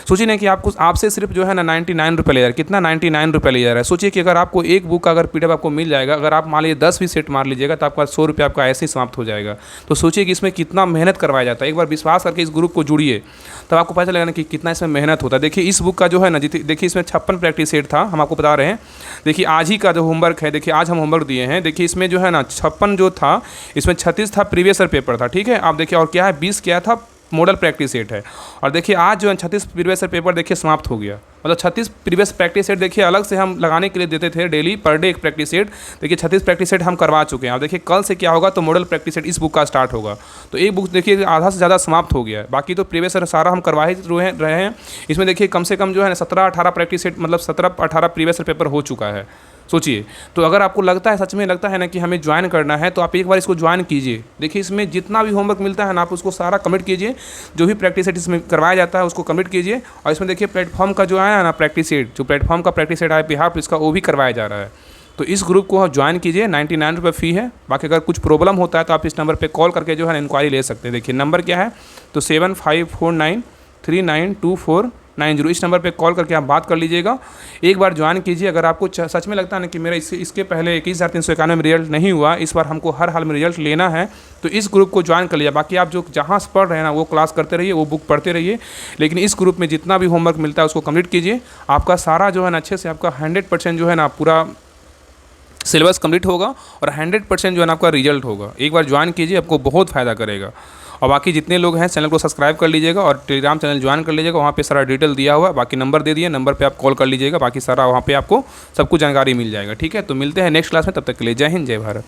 सोचिए ना कि आपको आपसे सिर्फ जो है ना 99 रुपये ले जा रहा है। कितना, 99 रुपये ले जा रहा है। सोचिए कि अगर आपको एक बुक का अगर PDF आपको मिल जाएगा, अगर आप मान लीजिए 10 भी सेट मार लीजिएगा तो आपका 100 रुपये आपका ऐसे ही समाप्त हो जाएगा। तो सोचिए कि इसमें कितना मेहनत करवाया जाता है। एक बार विश्वास करके इस ग्रुप को जुड़िए, तब आपको पता चलेगा ना कि कितना इसमें मेहनत होता है। देखिए इस बुक का जो है ना, देखिए इसमें 56 प्रैक्टिस सेट था, हम आपको बता रहे हैं। देखिए आज ही का जो होमवर्क है, देखिए आज हम होमवर्क दिए हैं। देखिए इसमें जो है ना 56 जो था, इसमें 36 था प्रीवियस ईयर पेपर था, ठीक है। आप देखिए और क्या है, 20 क्या था, मॉडल प्रैक्टिस सेट है। और देखिए आज जो है 36 प्रीवियस ईयर पेपर देखिए समाप्त हो गया। मतलब 36 प्रीवियस प्रैक्टिस सेट देखिए अलग से हम लगाने के लिए देते थे, डेली पर डे एक प्रैक्टिस सेट। देखिए 36 प्रैक्टिस सेट हम करवा चुके हैं। और देखिए कल से क्या होगा, तो मॉडल प्रैक्टिस सेट इस बुक का स्टार्ट होगा। तो एक बुक देखिए आधा से ज़्यादा समाप्त हो गया है। बाकी तो प्रीवियस ईयर सारा हम करवा ही रहे हैं। इसमें देखिए कम से कम जो है ना 17-18 प्रैक्टिस सेट, मतलब 17-18 प्रीवियस ईयर पेपर हो चुका है। सोचिए, तो अगर आपको लगता है, सच में लगता है ना कि हमें ज्वाइन करना है, तो आप एक बार इसको ज्वाइन कीजिए। देखिए इसमें जितना भी होमवर्क मिलता है ना, आप उसको सारा कम्प्लीट कीजिए। जो भी प्रैक्टिस सेट इसमें करवाया जाता है उसको कम्प्लीट कीजिए। और इसमें देखिए प्लेटफॉर्म का जो है ना प्रैक्टिस सेट, जो प्लेटफॉर्म का प्रैक्टिस सेट है बिहार पुलिस का, वो भी करवाया जा रहा है। तो इस ग्रुप को ज्वाइन कीजिए, 99 रुपये फ़ी है। बाकी अगर कुछ प्रॉब्लम होता है तो आप इस नंबर पर कॉल करके जो है इंक्वायरी ले सकते हैं। देखिए नंबर क्या है, तो 7549392490, इस नंबर पे कॉल करके आप बात कर लीजिएगा। एक बार ज्वाइन कीजिए। अगर आपको सच में लगता है ना कि मेरा इसके पहले 21,391 में रिजल्ट नहीं हुआ, इस बार हमको हर हाल में रिजल्ट लेना है, तो इस ग्रुप को ज्वाइन कर लीजिए। बाकी आप जो जहाँ से पढ़ रहे हैं ना, वो क्लास करते रहिए, वो बुक पढ़ते रहिए, लेकिन इस ग्रुप में जितना भी होमवर्क मिलता है उसको कंप्लीट कीजिए। आपका सारा जो है ना अच्छे से, आपका 100% जो है ना पूरा सिलेबस कंप्लीट होगा और 100% जो है ना आपका रिजल्ट होगा। एक बार ज्वाइन कीजिए, आपको बहुत फ़ायदा करेगा। और बाकी जितने लोग हैं चैनल को सब्सक्राइब कर लीजिएगा और टेलीग्राम चैनल ज्वाइन कर लीजिएगा। वहाँ पे सारा डिटेल दिया हुआ है, बाकी नंबर दे दिए, नंबर पे आप कॉल कर लीजिएगा। बाकी सारा वहाँ पे आपको सब कुछ जानकारी मिल जाएगा, ठीक है। तो मिलते हैं नेक्स्ट क्लास में, तब तक के लिए जय हिंद, जय भारत।